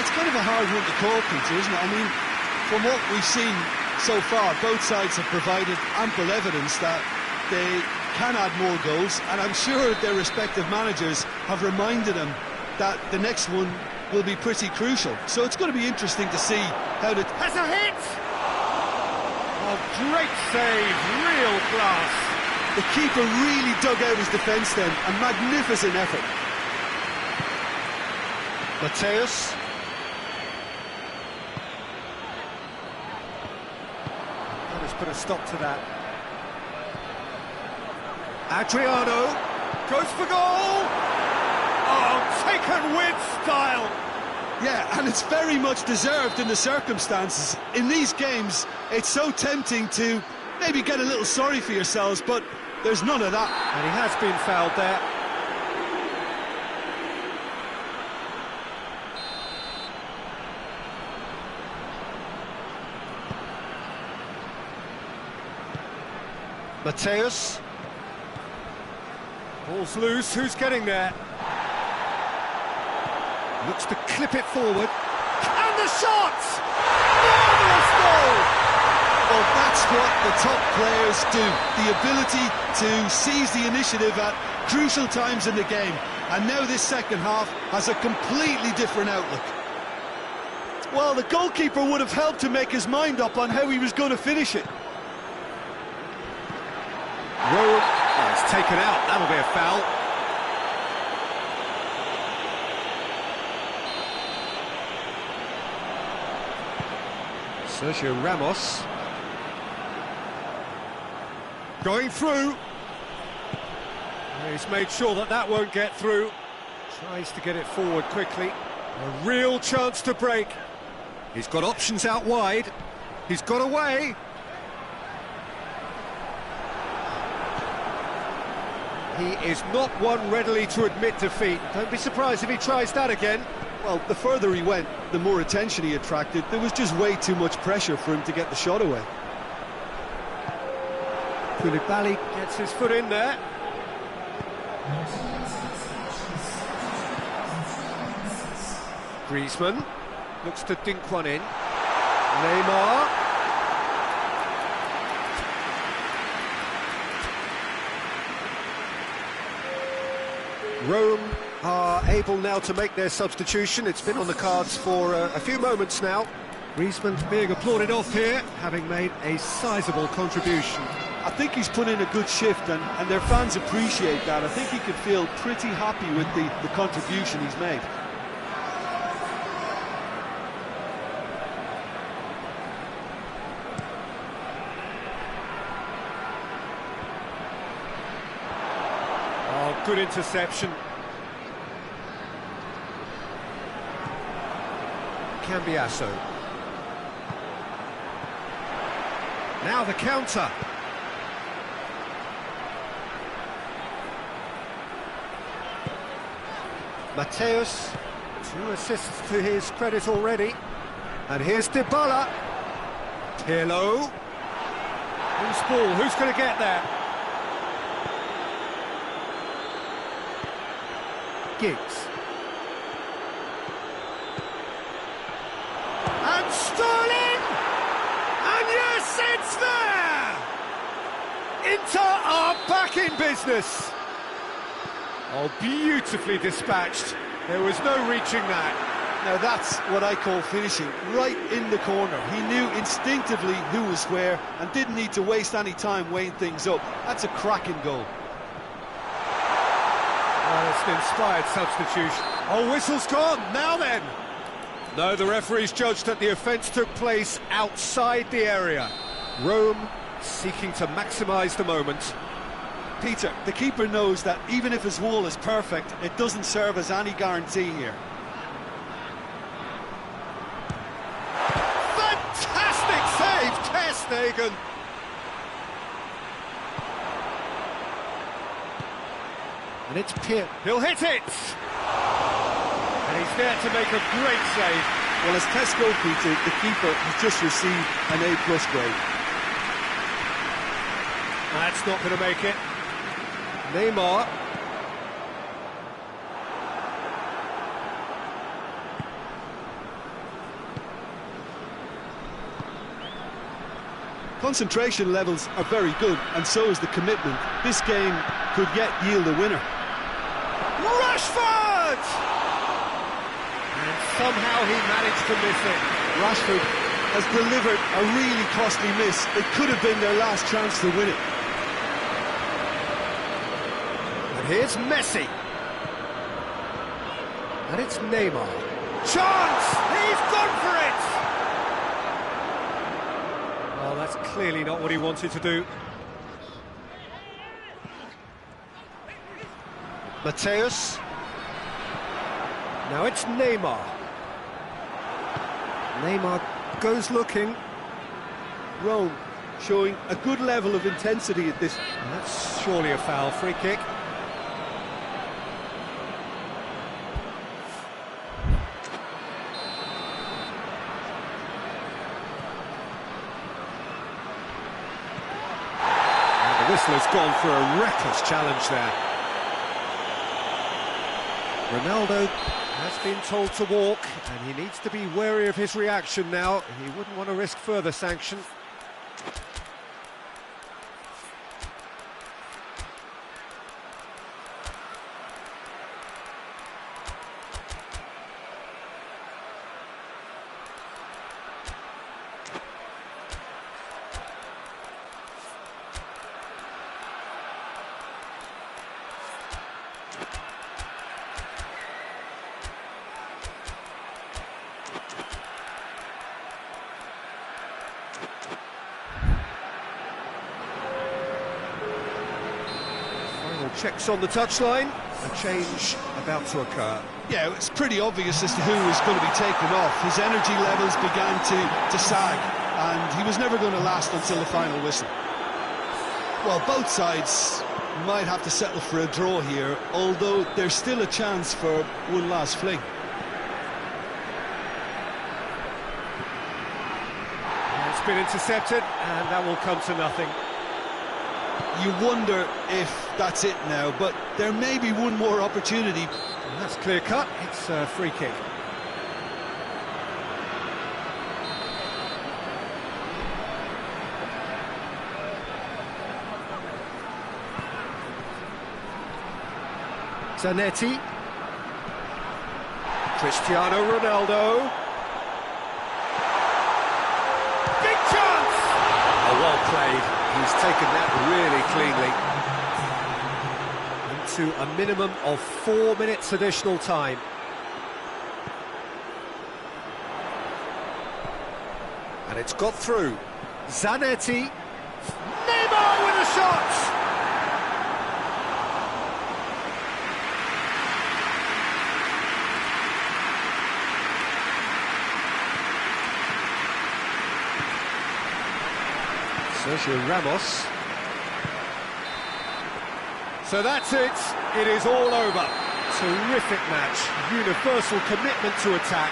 It's kind of a hard one to call, Peter, isn't it? I mean, from what we've seen so far, both sides have provided ample evidence that they can add more goals, and I'm sure their respective managers have reminded them that the next one will be pretty crucial. So it's going to be interesting to see how the... Has a hit! Oh, great save, real class. The keeper really dug out his defence then, a magnificent effort. Mateus. Let's put a stop to that. Adriano goes for goal! Oh, taken with style! Yeah, and it's very much deserved in the circumstances. In these games, it's so tempting to maybe get a little sorry for yourselves, but there's none of that. And he has been fouled there. Mateus. Ball's loose, who's getting there? Looks to clip it forward. And the shot! Marvellous goal! Well, that's what the top players do. The ability to seize the initiative at crucial times in the game. And now this second half has a completely different outlook. Well, the goalkeeper would have helped to make his mind up on how he was going to finish it. Rome, oh, it's taken out, that'll be a foul. Sergio Ramos. Going through. He's made sure that that won't get through. Tries to get it forward quickly. A real chance to break. He's got options out wide. He's got away. He is not one readily to admit defeat. Don't be surprised if he tries that again. Well, the further he went, the more attention he attracted. There was just way too much pressure for him to get the shot away. Koulibaly gets his foot in there. Griezmann looks to dink one in. Neymar. Rome are able now to make their substitution. It's been on the cards for a few moments now. Griezmann being applauded off here, having made a sizable contribution. I think he's put in a good shift, and their fans appreciate that. I think he can feel pretty happy with the contribution he's made. Oh, good interception. Cambiasso. Now the counter. Mateus, 2 assists to his credit already. And here's Dybala. Pirlo. Who's ball? Who's going to get there? Giggs. And Sterling! And yes, it's there! Inter are back in business. Oh, beautifully dispatched. There was no reaching that. Now that's what I call finishing, right in the corner. He knew instinctively who was where and didn't need to waste any time weighing things up. That's a cracking goal. Oh, it's an inspired substitution. Oh, whistle's gone. Now then. No, the referee's judged that the offence took place outside the area. Rome seeking to maximise the moment. Peter, the keeper knows that even if his wall is perfect, it doesn't serve as any guarantee here. Fantastic save, Ter Stegen. And it's Pitt. He'll hit it! And he's there to make a great save. Well, as Tesco, Peter, the keeper has just received an A+ grade. That's not going to make it. Neymar. Concentration levels are very good, and so is the commitment. This game could yet yield a winner. Rashford! And somehow he managed to miss it. Rashford has delivered a really costly miss. It could have been their last chance to win it. And here's Messi. And it's Neymar. Chance! He's gone for it! Oh, that's clearly not what he wanted to do. Mateus. Now it's Neymar. Neymar goes looking. Rome showing a good level of intensity at this. And that's surely a foul. Free kick. And the whistler's gone for a reckless challenge there. Ronaldo has been told to walk, and he needs to be wary of his reaction now. He wouldn't want to risk further sanction. Checks on the touchline, a change about to occur. Yeah, it's pretty obvious as to who was going to be taken off. His energy levels began to sag, and he was never going to last until the final whistle. Well, both sides might have to settle for a draw here, although there's still a chance for one last fling. And it's been intercepted, and that will come to nothing. you wonder if that's it now, but there may be one more opportunity. And that's clear cut. It's a free kick. Zanetti. Cristiano Ronaldo. Big chance! Oh, well played. He's taken that really cleanly. Into a minimum of 4 minutes additional time. And it's got through. Zanetti. Neymar with a shot! Sergio Ramos. So that's it. It is all over. Terrific match. Universal commitment to attack.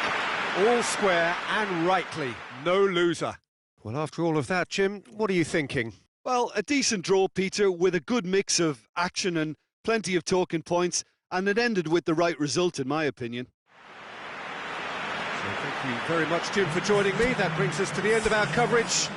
All square and rightly. No loser. Well, after all of that, Jim, what are you thinking? Well, a decent draw, Peter, with a good mix of action and plenty of talking points, and it ended with the right result, in my opinion. So thank you very much, Jim, for joining me. That brings us to the end of our coverage.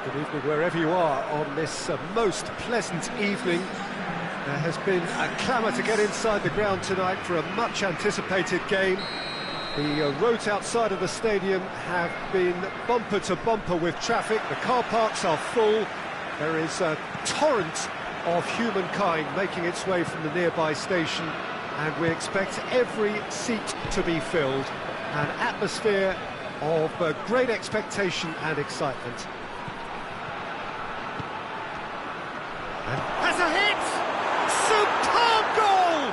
Good evening wherever you are on this most pleasant evening. There has been a clamour to get inside the ground tonight for a much anticipated game. The roads outside of the stadium have been bumper to bumper with traffic. The car parks are full. There is a torrent of humankind making its way from the nearby station, and we expect every seat to be filled. An atmosphere of great expectation and excitement. And has a hit! Superb goal!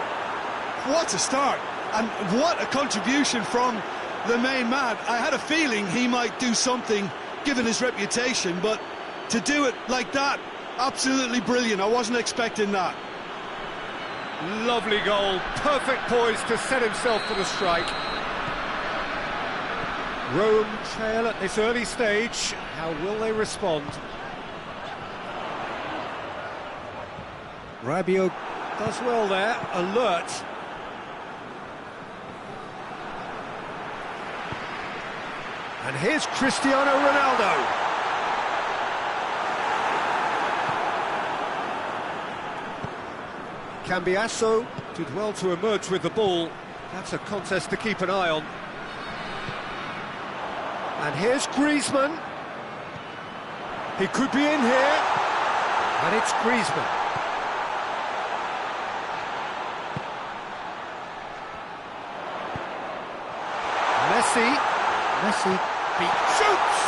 What a start! And what a contribution from the main man. I had a feeling he might do something, given his reputation, but to do it like that, absolutely brilliant. I wasn't expecting that. Lovely goal, perfect poise to set himself for the strike. Rome trail at this early stage. How will they respond? Rabiot does well there, alert. And here's Cristiano Ronaldo. Cambiasso did well to emerge with the ball. That's a contest to keep an eye on. And here's Griezmann. He could be in here. And it's Griezmann. Messi shoots!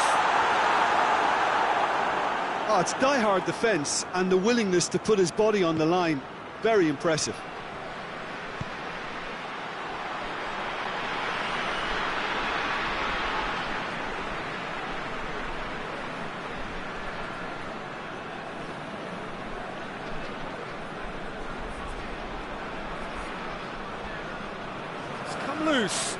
Oh, it's die-hard defence and the willingness to put his body on the line. Very impressive. It's come loose.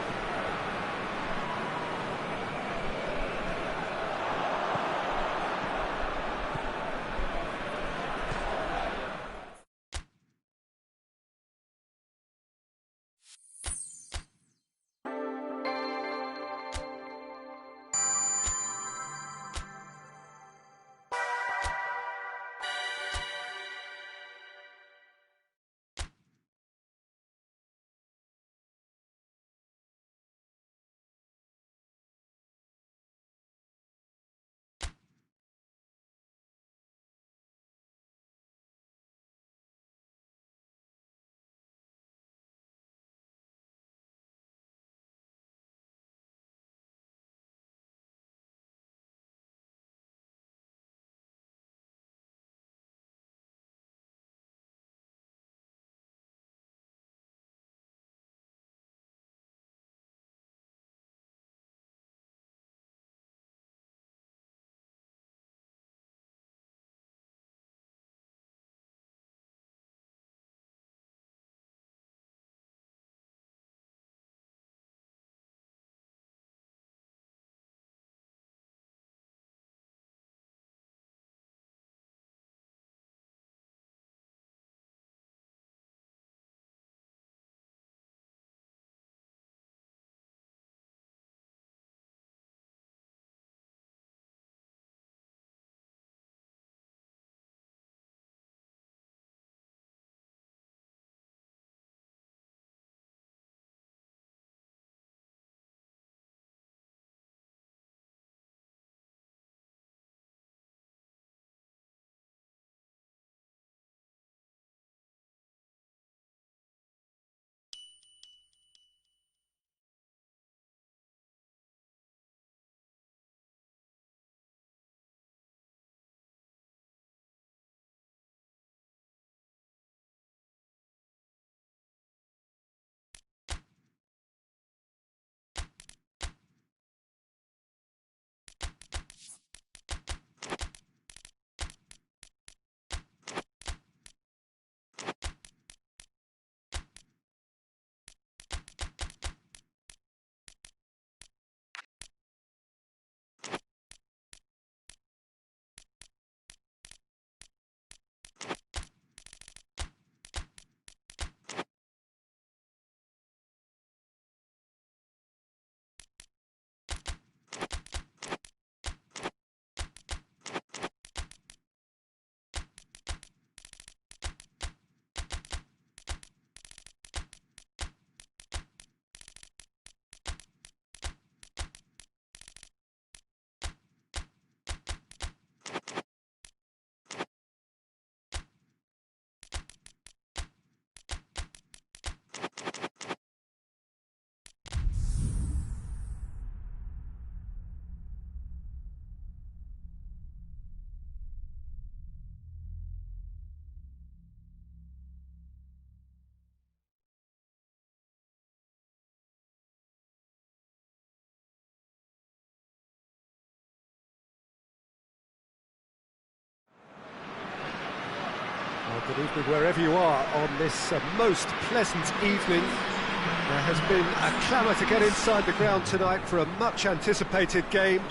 Well, good evening wherever you are on this most pleasant evening. There has been a clamour to get inside the ground tonight for a much-anticipated game.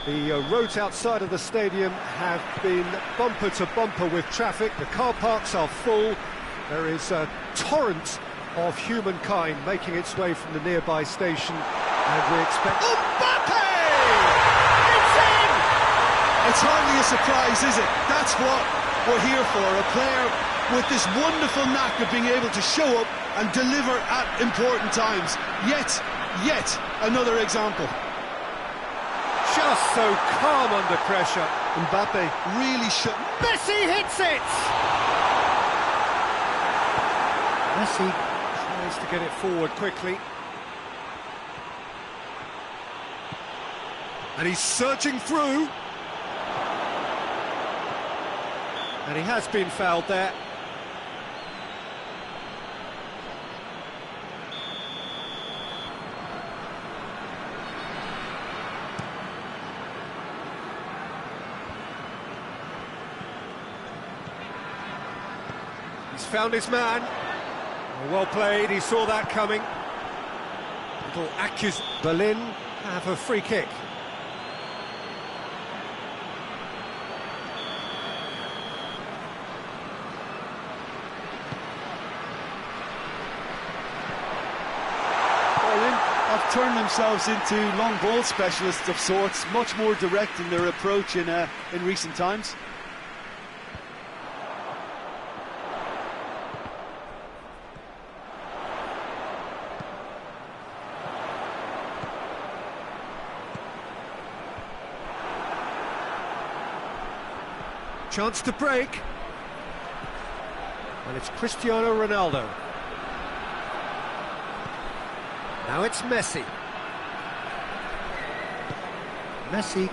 The roads outside of the stadium have been bumper to bumper with traffic. The car parks are full. There is a torrent of humankind making its way from the nearby station, and we expect... Mbappe! It's in! It's hardly a surprise, is it? That's what we're here for, a player with this wonderful knack of being able to show up and deliver at important times. Yet another example. Just so calm under pressure. Mbappe really should... Messi hits it! Messi tries to get it forward quickly. And he's surging through. And he has been fouled there. He's found his man. Well played, he saw that coming. Little accusation. Berlin have a free kick. Have turned themselves into long ball specialists of sorts, much more direct in their approach in recent times. Chance to break. And it's Cristiano Ronaldo. Now it's Messi. Messi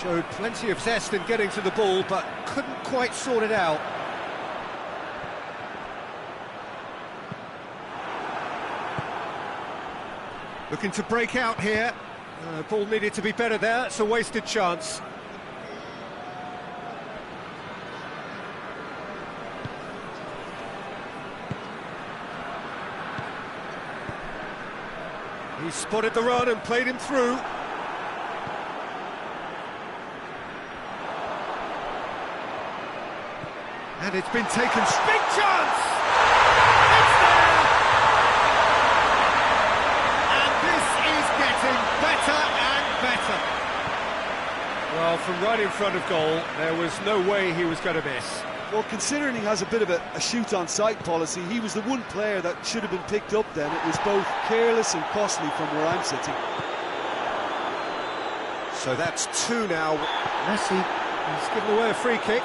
showed plenty of zest in getting to the ball, but couldn't quite sort it out. Looking to break out here. Ball needed to be better there. It's a wasted chance. He spotted the run and played him through. And it's been taken. Big chance! It's there! And this is getting better and better. Well, from right in front of goal, there was no way he was going to miss. Well, considering he has a bit of a shoot-on-sight policy, he was the one player that should have been picked up then. It was both careless and costly from where I'm sitting. So that's two now. Messi, he's given away a free kick.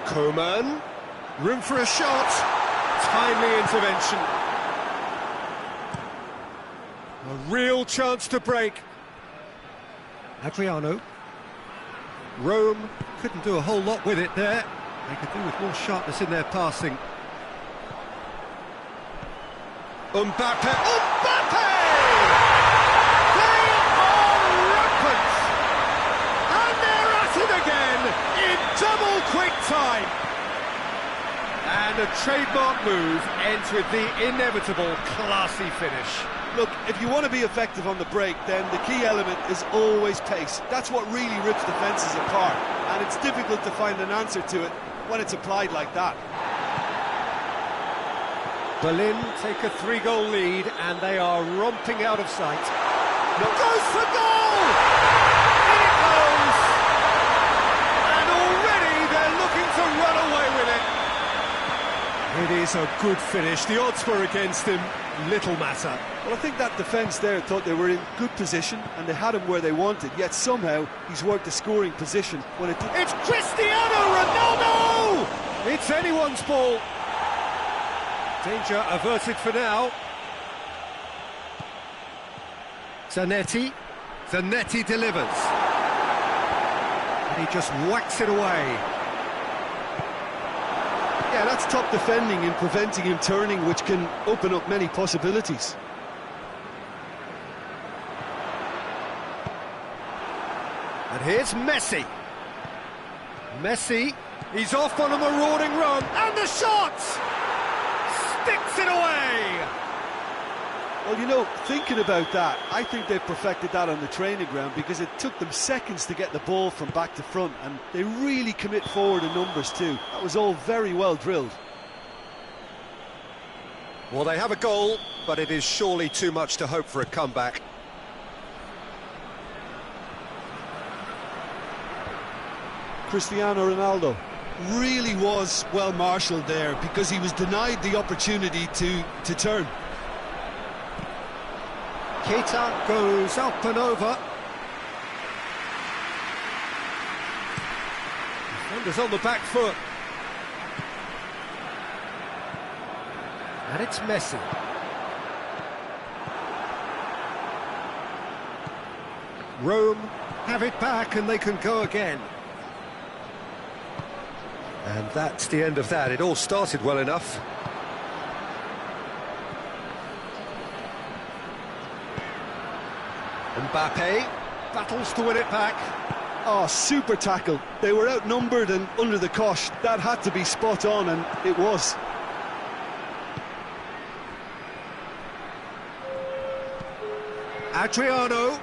Coman, room for a shot. Timely intervention. A real chance to break. Adriano. Rome couldn't do a whole lot with it there. They could do with more sharpness in their passing. Mbappe. Mbappe! They are rampant! And they're at it again in double quick time. And a trademark move ends with the inevitable classy finish. Look, if you want to be effective on the break, then the key element is always pace. That's what really rips defences apart, and it's difficult to find an answer to it when it's applied like that. Berlin take a 3-goal lead, and they are romping out of sight. No, goes for goal! In it goes! And already they're looking to run away with it. It is a good finish. The odds were against him. Little matter. Well, I think that defence there thought they were in good position and they had him where they wanted, yet somehow he's worked the scoring position when it... It's Cristiano Ronaldo! It's anyone's ball. Danger averted for now. Zanetti. Zanetti delivers. And he just whacks it away. Yeah, that's top defending and preventing him turning, which can open up many possibilities. And here's Messi. Messi, he's off on a marauding run, and the shot! Sticks it away! Well, you know, thinking about that, I think they perfected that on the training ground because it took them seconds to get the ball from back to front, and they really commit forward in numbers too. That was all very well drilled. Well, they have a goal, but it is surely too much to hope for a comeback. Cristiano Ronaldo really was well marshalled there because he was denied the opportunity to turn. Keita goes up and over. Defenders on the back foot. And it's Messi. Rome have it back and they can go again. And that's the end of that. It all started well enough. Mbappe battles to win it back. Oh, super tackle. They were outnumbered and under the cosh. That had to be spot on, and it was. Adriano.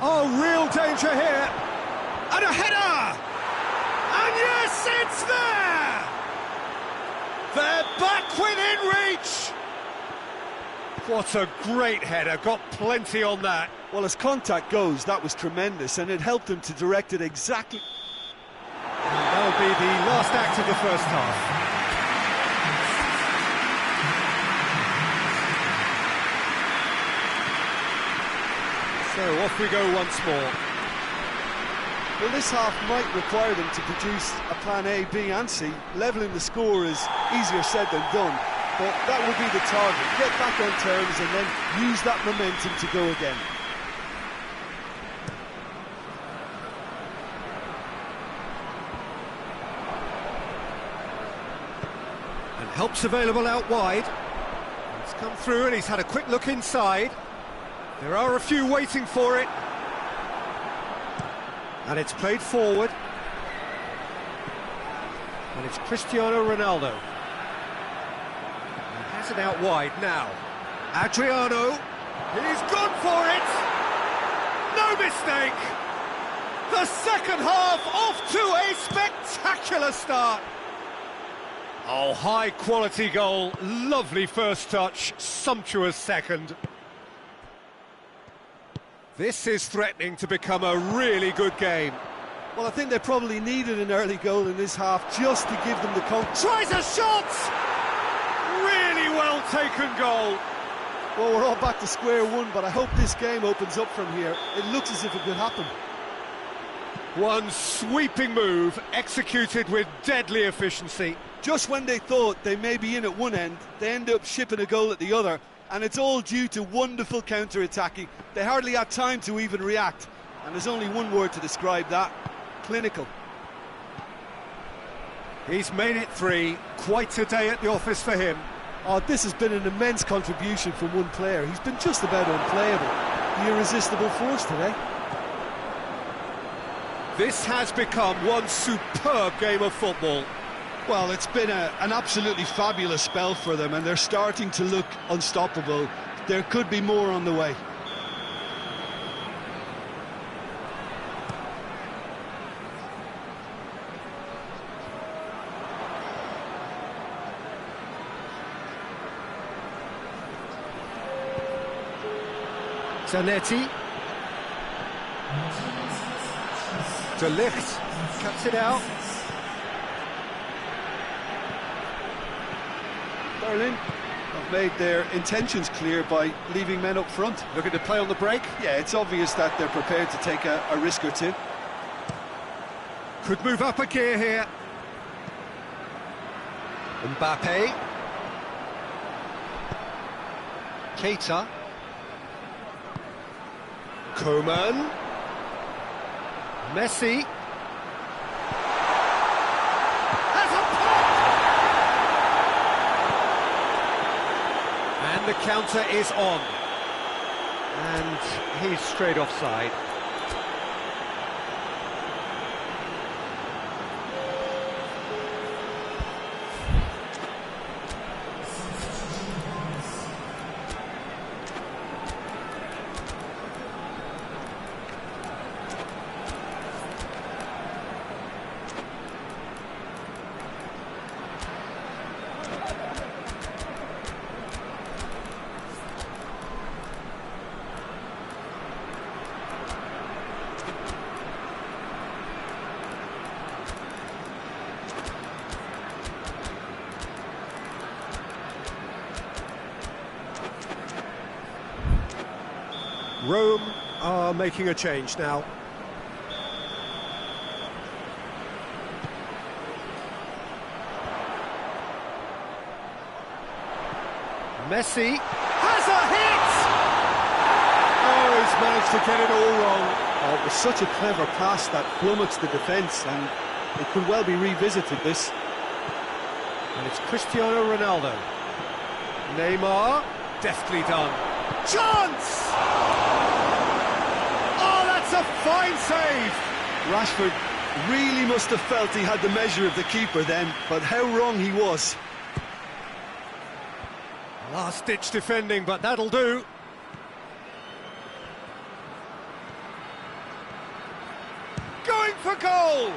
Oh, real danger here. And a header! And yes, it's there! They're back within reach! What a great header, got plenty on that. Well, as contact goes, that was tremendous, and it helped them to direct it exactly. And that'll be the last act of the first half. So off we go once more. Well, this half might require them to produce a plan A, B and C. Levelling the score is easier said than done, but that will be the target. Get back on terms and then use that momentum to go again. And help's available out wide. He's come through and he's had a quick look inside. There are a few waiting for it. And it's played forward. And it's Cristiano Ronaldo. He has it out wide now. Adriano. He's gone for it. No mistake. The second half off to a spectacular start. Oh, high quality goal. Lovely first touch. Sumptuous second. This is threatening to become a really good game. Well, I think they probably needed an early goal in this half just to give them the confidence. Tries a shot! Really well taken goal. Well, we're all back to square one, but I hope this game opens up from here. It looks as if it could happen. One sweeping move, executed with deadly efficiency. Just when they thought they may be in at one end, they end up shipping a goal at the other. And it's all due to wonderful counter-attacking. They hardly had time to even react. And there's only one word to describe that: clinical. He's made it 3. Quite a day at the office for him. Oh, this has been an immense contribution from one player. He's been just about unplayable. The irresistible force today. This has become one superb game of football. Well, it's been an absolutely fabulous spell for them, and they're starting to look unstoppable. There could be more on the way. Zanetti. De Ligt cuts it out. Berlin have made their intentions clear by leaving men up front. Looking to play on the break. Yeah, it's obvious that they're prepared to take a risk or two. Could move up a gear here. Mbappe. Keita. Coman. Messi. the counter is on. And he's straight offside. Rome are making a change now. Messi has a hit! Oh, he's managed to get it all wrong. Oh, it was such a clever pass that flummoxed the defence, and it could well be revisited, this. And it's Cristiano Ronaldo. Neymar, deftly done. Chance! Oh, that's a fine save! Rashford really must have felt he had the measure of the keeper then, but how wrong he was. Last-ditch defending, but that'll do. Going for goal!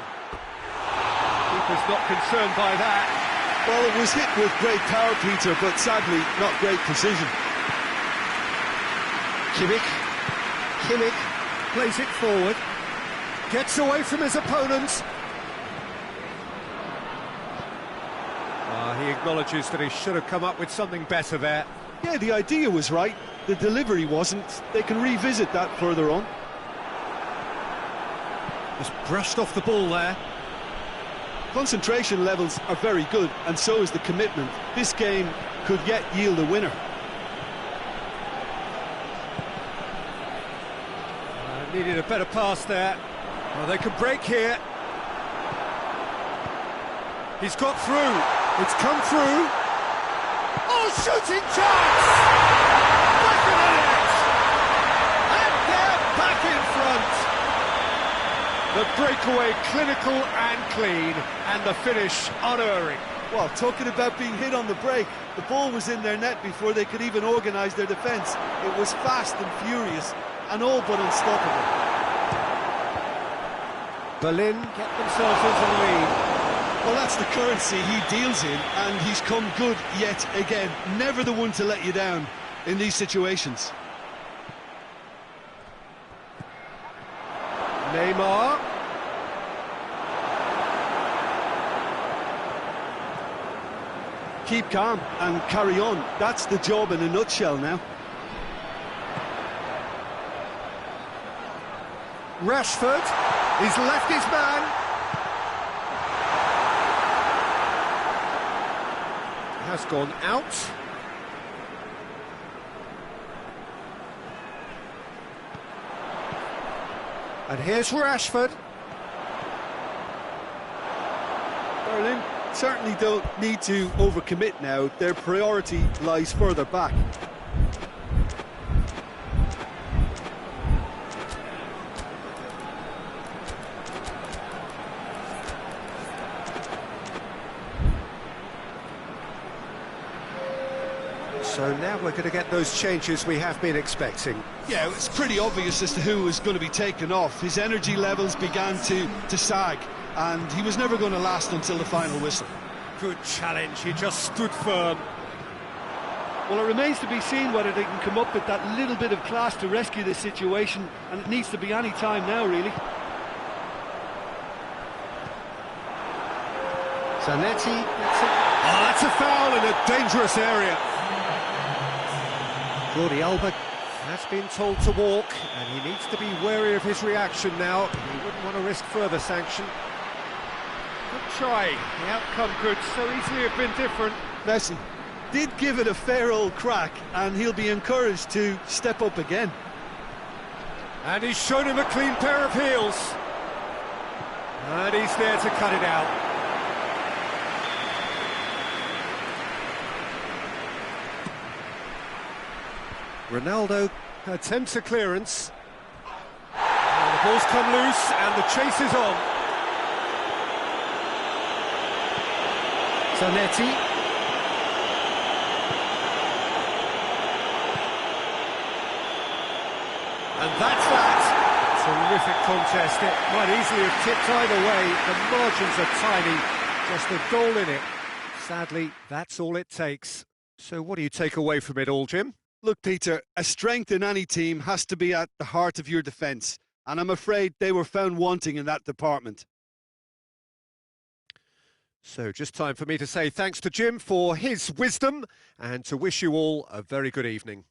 Keeper's not concerned by that. Well, it was hit with great power, Peter, but sadly not great precision. Kimmich plays it forward, gets away from his opponents. He acknowledges that he should have come up with something better there. Yeah, the idea was right, the delivery wasn't. They can revisit that further on. Just brushed off the ball there. Concentration levels are very good, and so is the commitment. This game could yet yield a winner. Needed a better pass there. Well, they can break here. He's got through. It's come through. Oh, shooting chance! Back of the net! And they're back in front. The breakaway clinical and clean, and the finish unerring. Well, talking about being hit on the break, the ball was in their net before they could even organise their defence. It was fast and furious, and all but unstoppable. Berlin get themselves into the lead. Well, that's the currency he deals in, and he's come good yet again. Never the one to let you down in these situations. Neymar. Keep calm and carry on. That's the job in a nutshell now. Rashford, he's left his man. Has gone out. And here's Rashford. Berlin certainly don't need to overcommit now. Their priority lies further back. So now we're going to get those changes we have been expecting. Yeah, it's pretty obvious as to who was going to be taken off. His energy levels began to sag, and he was never going to last until the final whistle. Good challenge, he just stood firm. Well, it remains to be seen whether they can come up with that little bit of class to rescue this situation, and it needs to be any time now, really. Zanetti, that's a foul in a dangerous area. Jordi Alba has been told to walk, and he needs to be wary of his reaction now. He wouldn't want to risk further sanction. Good try, the outcome could so easily have been different. Messi did give it a fair old crack, and he'll be encouraged to step up again. And he's shown him a clean pair of heels. And he's there to cut it out. Ronaldo attempts a clearance. And the ball's come loose and the chase is on. Zanetti. And that's that. Terrific contest. It might easily have tipped either way. The margins are tiny. Just a goal in it. Sadly, that's all it takes. So what do you take away from it all, Jim? Look, Peter, a strength in any team has to be at the heart of your defence, and I'm afraid they were found wanting in that department. So just time for me to say thanks to Jim for his wisdom and to wish you all a very good evening.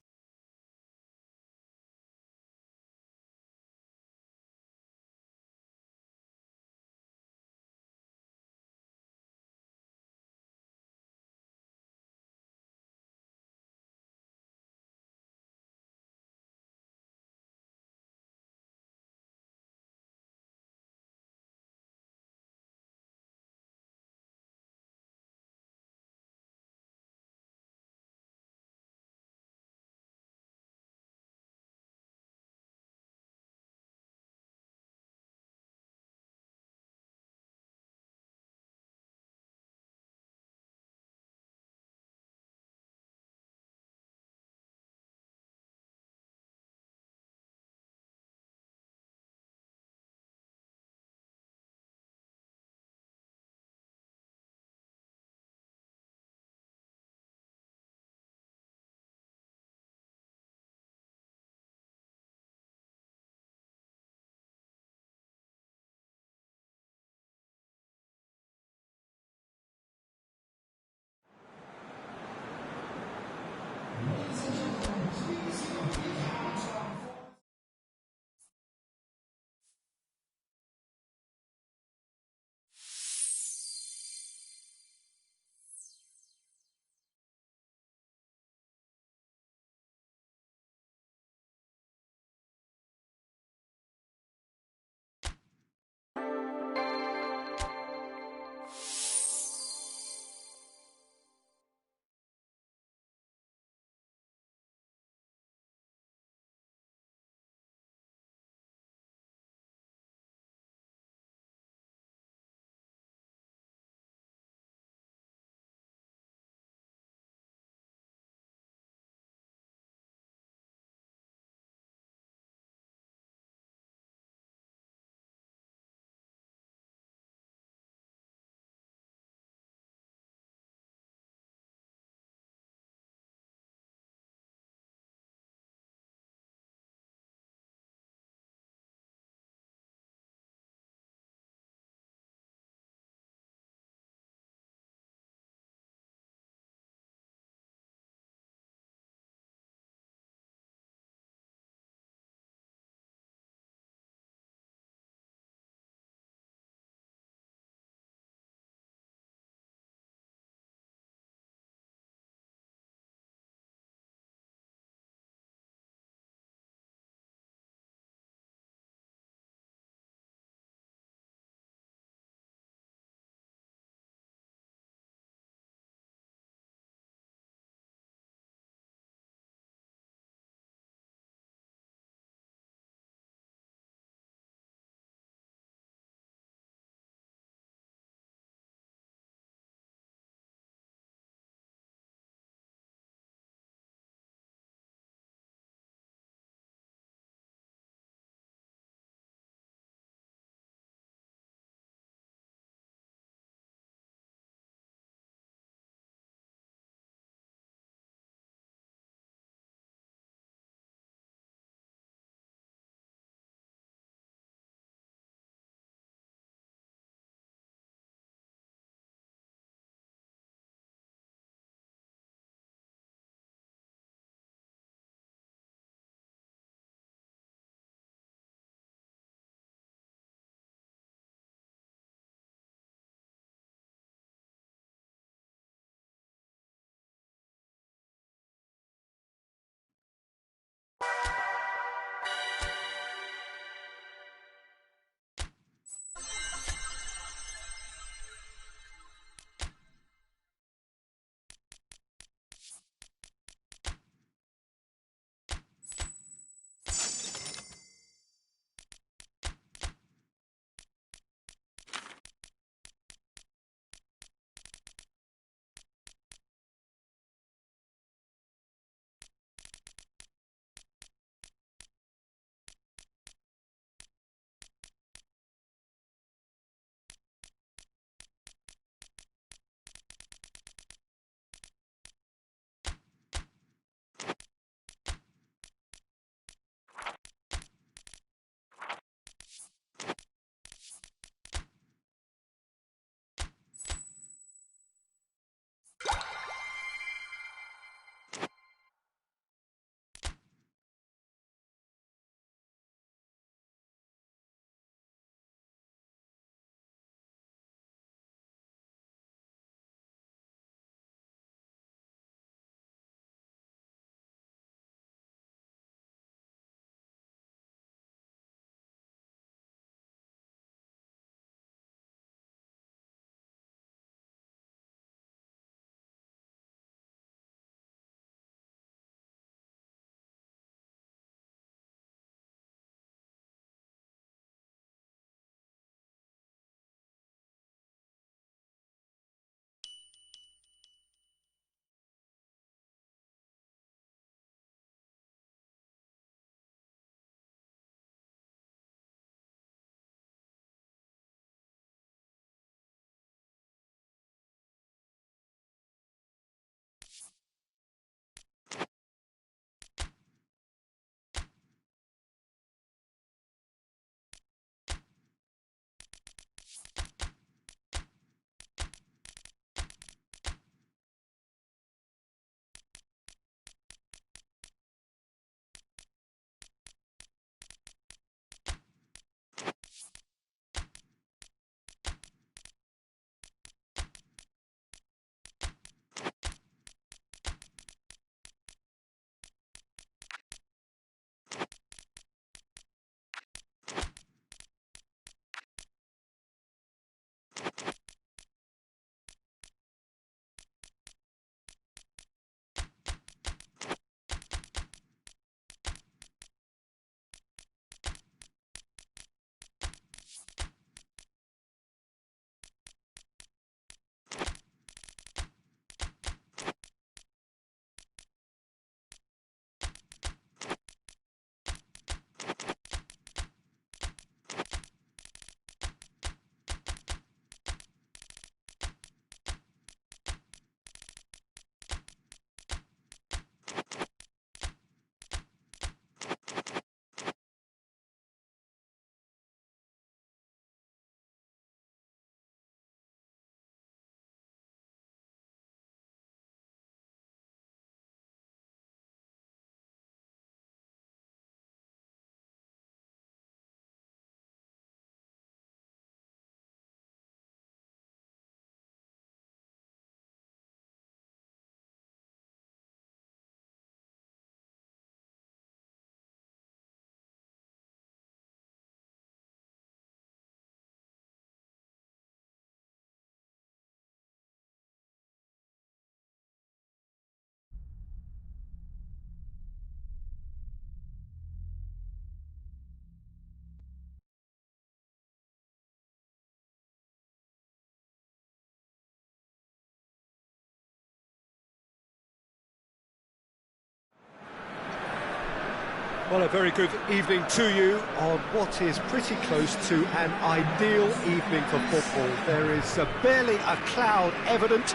Well, a very good evening to you on what is pretty close to an ideal evening for football. There is barely a cloud evident.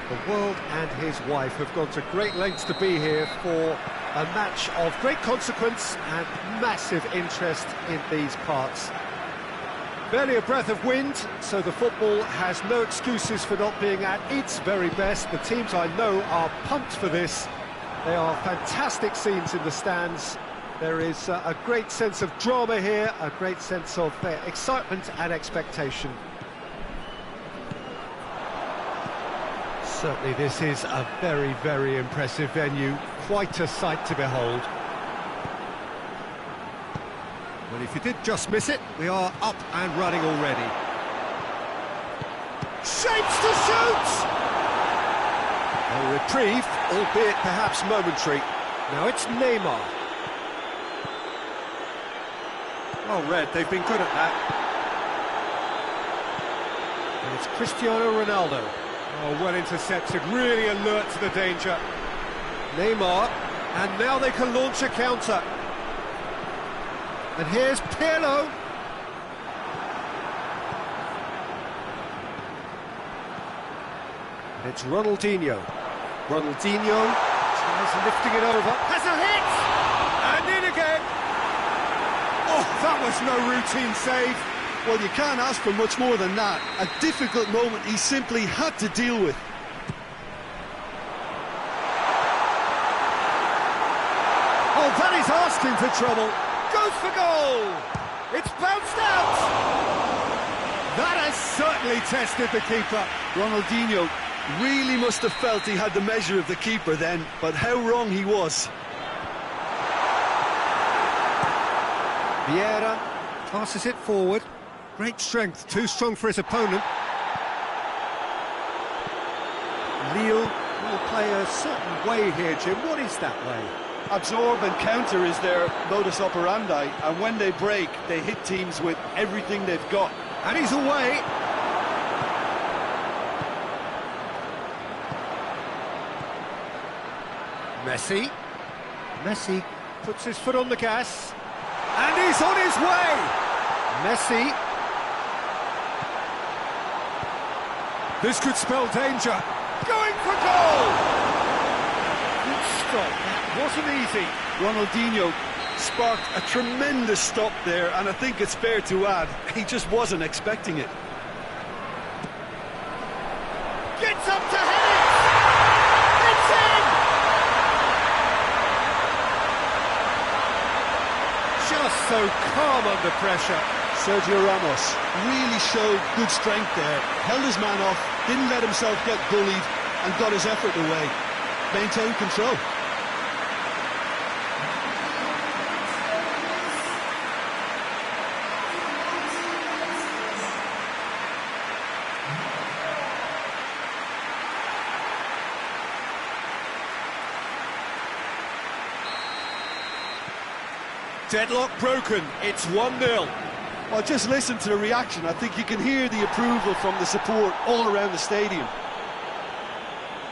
The world and his wife have gone to great lengths to be here for a match of great consequence and massive interest in these parts. Barely a breath of wind, so the football has no excuses for not being at its very best. The teams I know are pumped for this. They are fantastic scenes in the stands. There is a great sense of drama here, a great sense of excitement and expectation. Certainly this is a very, very impressive venue, quite a sight to behold. Well, if you did just miss it, we are up and running already. Shapes to shoot! A reprieve, albeit perhaps momentary. Now it's Neymar. Well read, they've been good at that. And it's Cristiano Ronaldo. Oh, well intercepted, really alert to the danger. Neymar, and now they can launch a counter. And here's Pirlo. And it's Ronaldinho. Ronaldinho tries lifting it over. Has a hit! And in again! Oh, that was no routine save. Well, you can't ask for much more than that. A difficult moment he simply had to deal with. Oh, that is asking for trouble. Goes for goal. It's bounced out. That has certainly tested the keeper. Ronaldinho really must have felt he had the measure of the keeper then, but how wrong he was. Vieira passes it forward. Great strength, too strong for his opponent. Lille will play a certain way here, Jim. What is that way? Absorb and counter is their modus operandi, and when they break, they hit teams with everything they've got. And he's away. Messi puts his foot on the gas. And he's on his way! Messi. This could spell danger. Going for goal! Good stop. That wasn't easy. Ronaldinho sparked a tremendous stop there, and I think it's fair to add, he just wasn't expecting it. Gets up to head it! It's in! Just so calm under pressure. Sergio Ramos really showed good strength there, held his man off, didn't let himself get bullied, and got his effort away. Maintained control. Deadlock broken, it's 1-0. Well, just listen to the reaction. I think you can hear the approval from the support all around the stadium.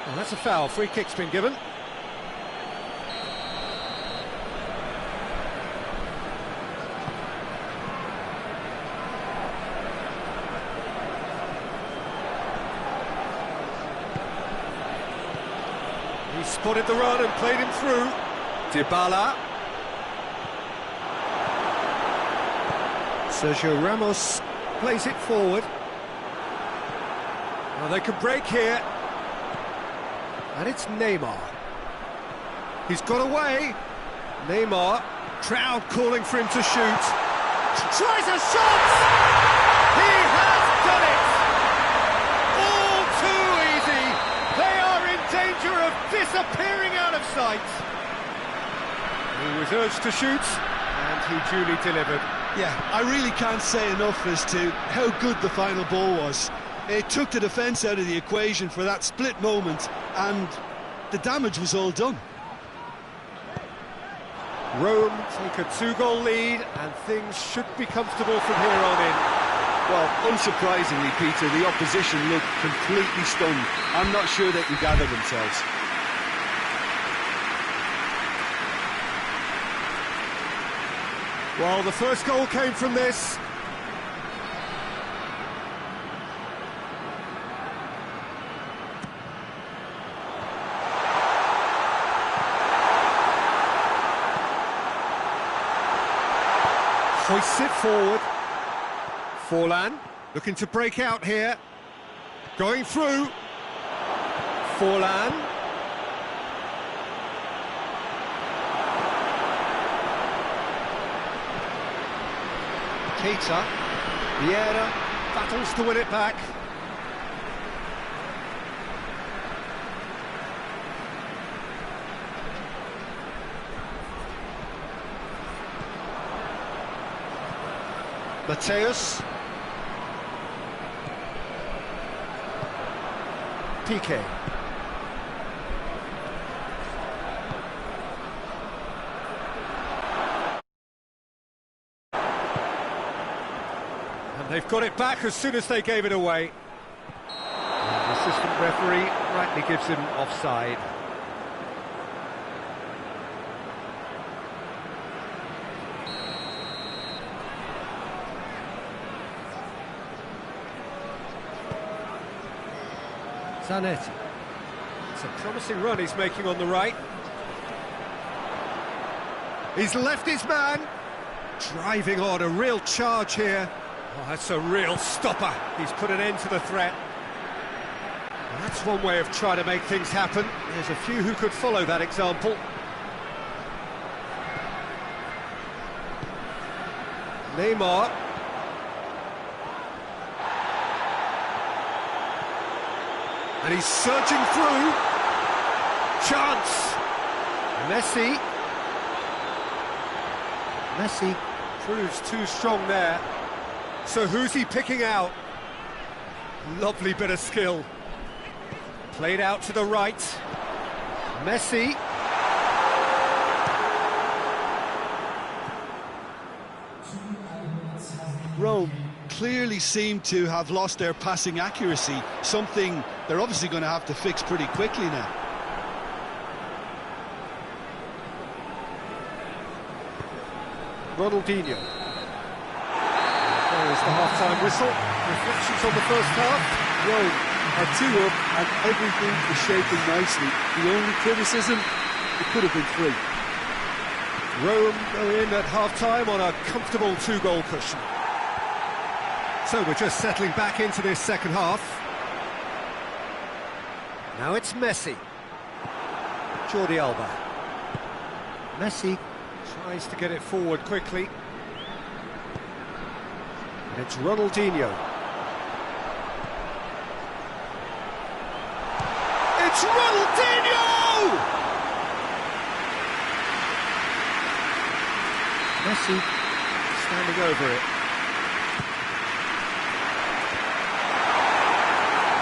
Well, that's a foul. Free kick's been given. He spotted the run and played him through. Dybala. Sergio Ramos plays it forward. Well, they can break here. And it's Neymar. He's got away. Neymar. Crowd calling for him to shoot. Tries a shot! He has done it! All too easy. They are in danger of disappearing out of sight. He was urged to shoot, and he duly delivered. Yeah, I really can't say enough as to how good the final ball was. It took the defence out of the equation for that split moment, and the damage was all done. Rome take a 2-goal lead, and things should be comfortable from here on in. Well, unsurprisingly, Peter, the opposition looked completely stunned. I'm not sure they can gather themselves. Well, the first goal came from this. Hoists it forward. Forlan looking to break out here. Going through. Forlan. Keita. Vieira battles to win it back. Mateus. Piqué. And they've got it back as soon as they gave it away. And the assistant referee rightly gives him offside. Zanetti. It's a promising run he's making on the right. He's left his man. Driving on, a real charge here. Oh, that's a real stopper. He's put an end to the threat. And that's one way of trying to make things happen. There's a few who could follow that example. Neymar. And he's surging through. Chance. Messi. Messi proves too strong there. So who's he picking out? Lovely bit of skill. Played out to the right. Messi. Rome clearly seem to have lost their passing accuracy, something they're obviously going to have to fix pretty quickly now. Ronaldinho. There is the half-time whistle. Reflections on the first half. Rome are 2 up and everything is shaping nicely. The only criticism, it could have been 3. Rome go in at half-time on a comfortable 2-goal cushion. So we're just settling back into this second half. Now it's Messi. Jordi Alba. Messi tries to get it forward quickly. And it's Ronaldinho. It's Ronaldinho! Messi standing over it.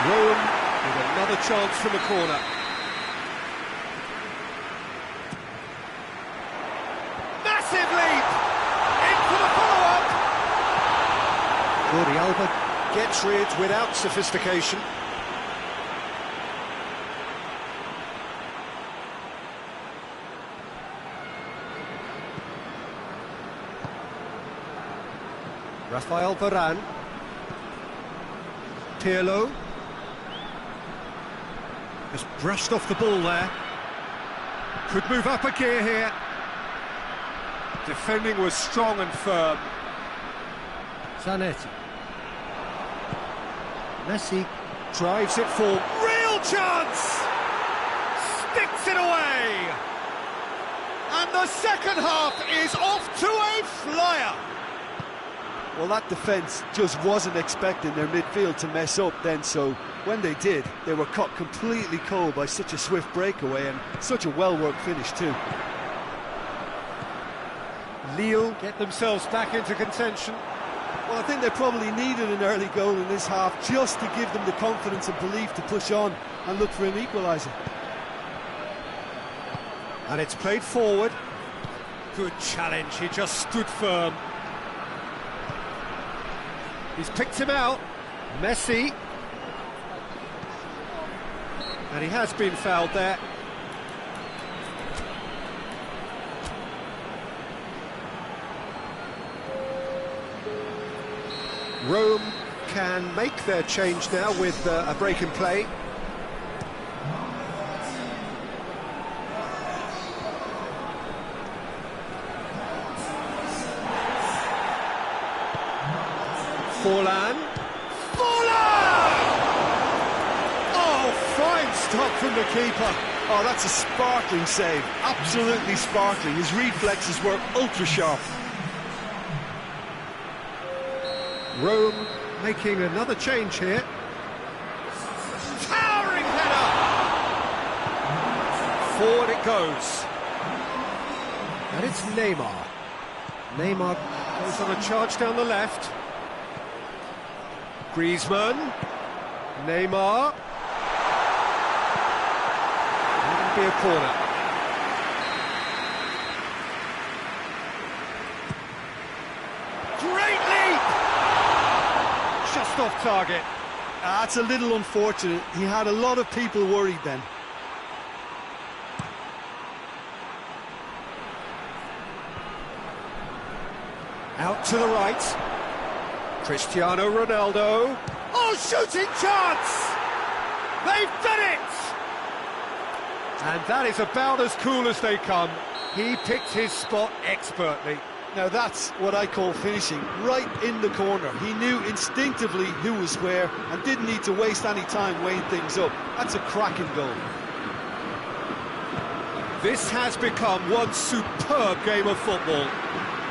Rome with another chance from the corner. Massive leap! In for the follow-up! Jordi Alba gets rid without sophistication. Rafael Varane. Pirlo. Has brushed off the ball there. Could move up a gear here. Defending was strong and firm. Zanetti. Messi drives it forward. Real chance! Sticks it away! And the second half is off to a flyer! Well, that defence just wasn't expecting their midfield to mess up then, so when they did, they were caught completely cold by such a swift breakaway and such a well-worked finish too. Lille get themselves back into contention. Well, I think they probably needed an early goal in this half just to give them the confidence and belief to push on and look for an equaliser. And it's played forward. Good challenge, he just stood firm. He's picked him out. Messi. And he has been fouled there. Rome can make their change now with a break in play. Forlan. Oh, fine stop from the keeper. Oh, that's a sparkling save. Absolutely sparkling. His reflexes were ultra sharp. Rome making another change here. Towering header! Forward it goes. And it's Neymar. Neymar goes on a charge down the left. Griezmann. Neymar. It'll be a corner. Great leap! Just off target. That's a little unfortunate. He had a lot of people worried then. Out to the right. Cristiano Ronaldo. Oh, shooting chance! They've done it! And that is about as cool as they come. He picked his spot expertly. Now that's what I call finishing, right in the corner. He knew instinctively who was where and didn't need to waste any time weighing things up. That's a cracking goal. This has become one superb game of football.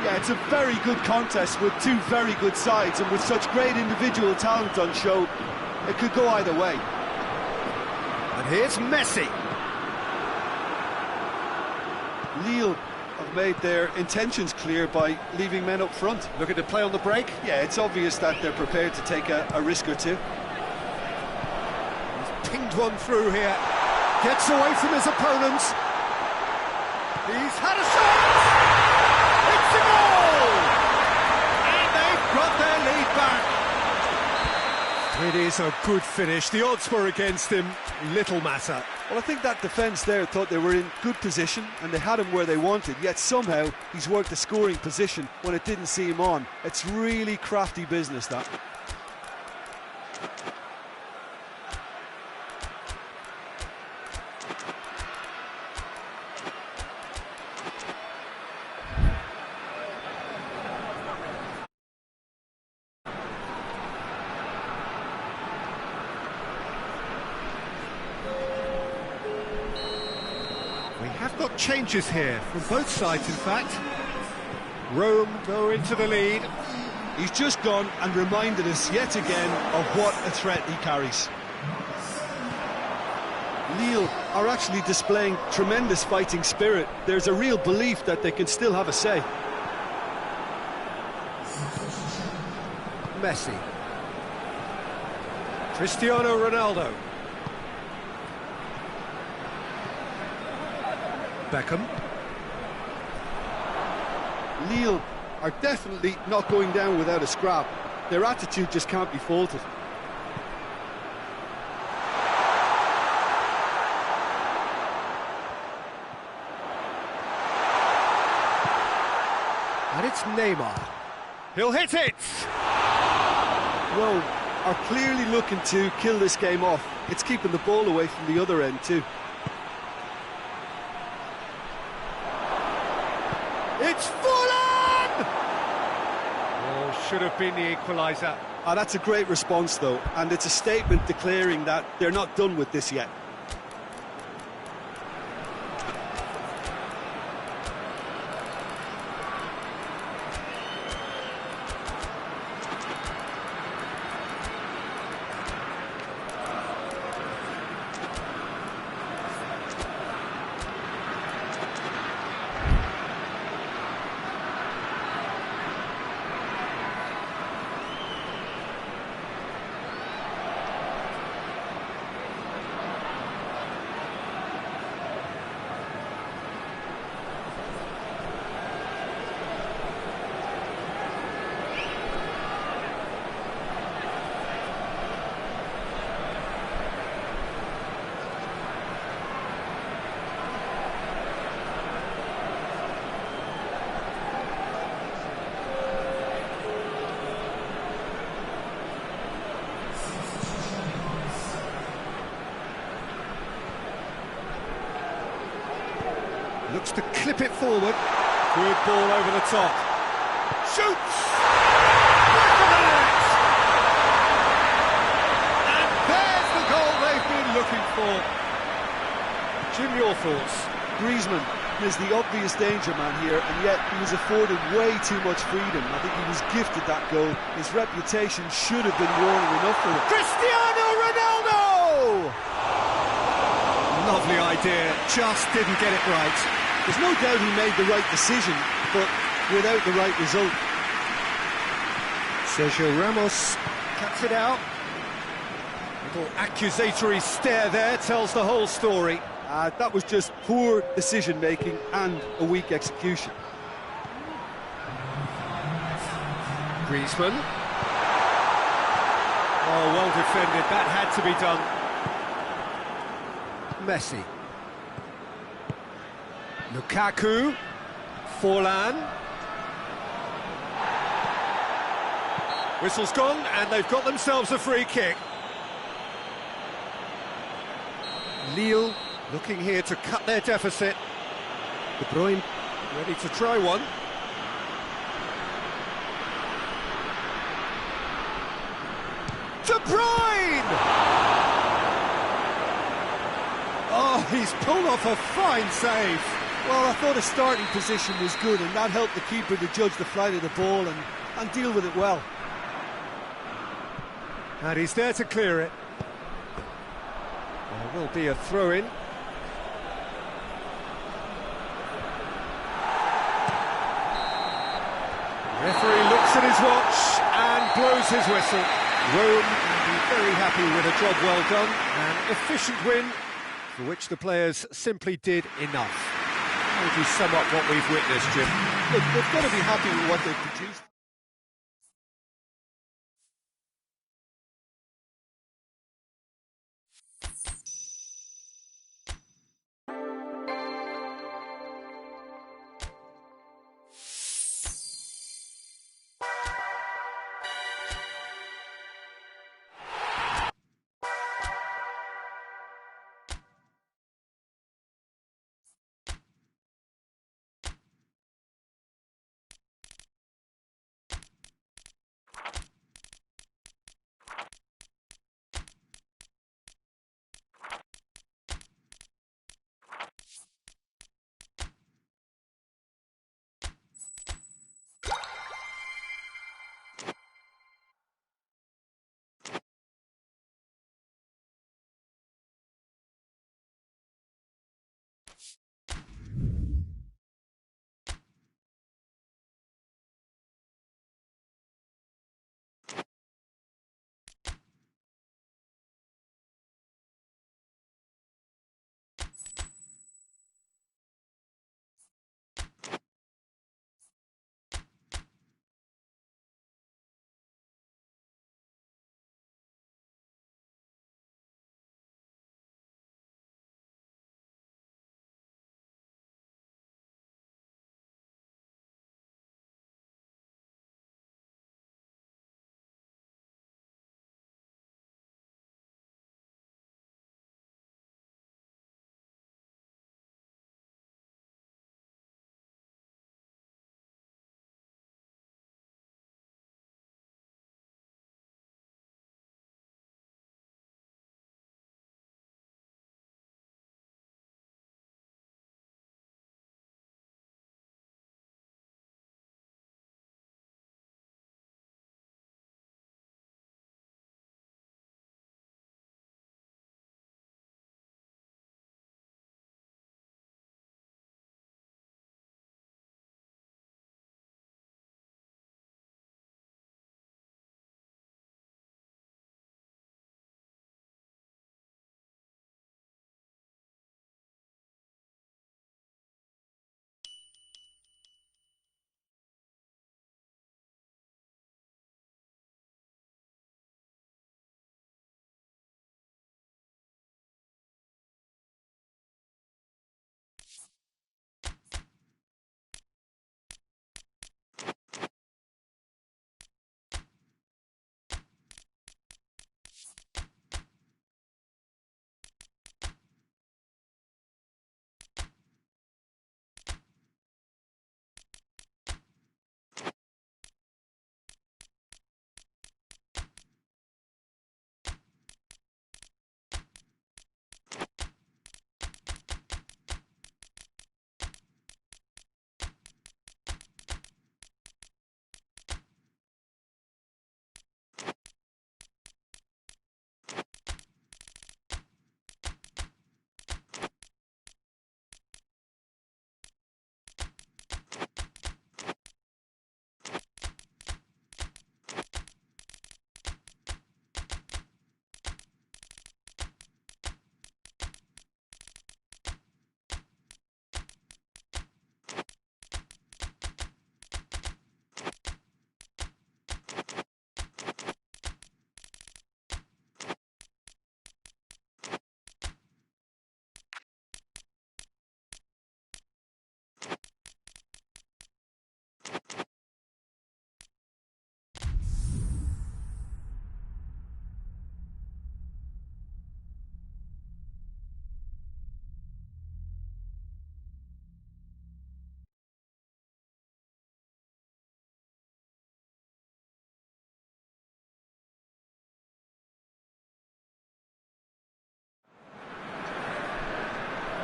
Yeah, it's a very good contest with two very good sides, and with such great individual talent on show, it could go either way. And here's Messi. Lille have made their intentions clear by leaving men up front. Looking to play on the break. Yeah, it's obvious that they're prepared to take a risk or two. He's pinged one through here. Gets away from his opponents. He's had a shot! It's a goal! And they've got their lead back. It is a good finish. The odds were against him. Little matter. Well, I think that defence there thought they were in good position and they had him where they wanted, yet somehow he's worked a scoring position when it didn't seem on. It's really crafty business, that. We have got changes here from both sides, in fact. Rome go into the lead. He's just gone and reminded us yet again of what a threat he carries. Lille are actually displaying tremendous fighting spirit. There's a real belief that they can still have a say. Messi. Cristiano Ronaldo. Beckham. Lille are definitely not going down without a scrap. Their attitude just can't be faulted. And it's Neymar. He'll hit it! Rome are clearly looking to kill this game off. It's keeping the ball away from the other end too. It's Forlan! Oh, should have been the equaliser. That's a great response though, and it's a statement declaring that they're not done with this yet. Looks to clip it forward. Good ball over the top. Shoots! Back of the net! And there's the goal they've been looking for. Jim, your thoughts? Griezmann is the obvious danger man here, and yet he was afforded way too much freedom. I think he was gifted that goal. His reputation should have been warning enough for it. Cristiano Ronaldo! Lovely idea, just didn't get it right. There's no doubt he made the right decision, but without the right result. Sergio Ramos cuts it out. Little accusatory stare there tells the whole story. That was just poor decision-making and a weak execution. Griezmann. Oh, well defended, that had to be done. Messi. Lukaku. Forlan. Whistle's gone, and they've got themselves a free kick. Lille looking here to cut their deficit. De Bruyne ready to try one. De Bruyne! Oh, he's pulled off a fine save. Well, I thought his starting position was good, and that helped the keeper to judge the flight of the ball and deal with it well. And he's there to clear it. There will be a throw-in. Referee looks at his watch and blows his whistle. Rome will be very happy with a job well done. An efficient win for which the players simply did enough. How would you sum up what we've witnessed, Jim? Look, they've got to be happy with what they've produced.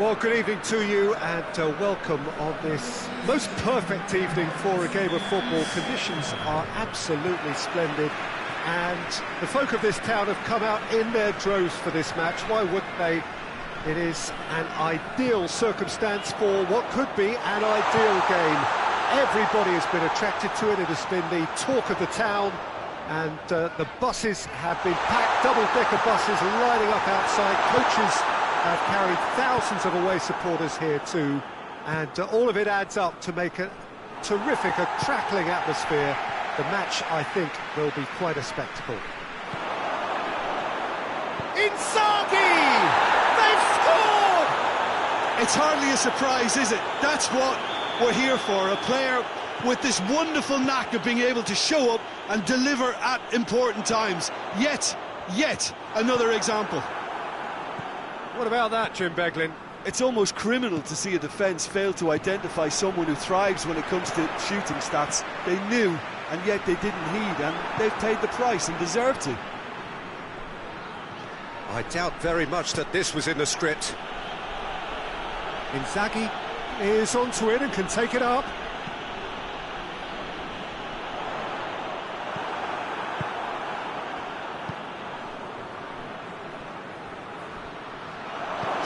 Well, good evening to you and welcome on this most perfect evening for a game of football. Conditions are absolutely splendid and the folk of this town have come out in their droves for this match. Why wouldn't they? It is an ideal circumstance for what could be an ideal game. Everybody has been attracted to it. It has been the talk of the town and the buses have been packed, double-decker buses lining up outside. Coaches have carried thousands of away supporters here too, and all of it adds up to make a terrific, a crackling atmosphere. The match, I think, will be quite a spectacle. Inzaghi! They've scored! It's hardly a surprise, is it? That's what we're here for, a player with this wonderful knack of being able to show up and deliver at important times. Yet another example. What about that, Jim Beglin? It's almost criminal to see a defence fail to identify someone who thrives when it comes to shooting stats. They knew, and yet they didn't heed, and they've paid the price and deserve to. I doubt very much that this was in the script. Inzaghi is onto it and can take it up.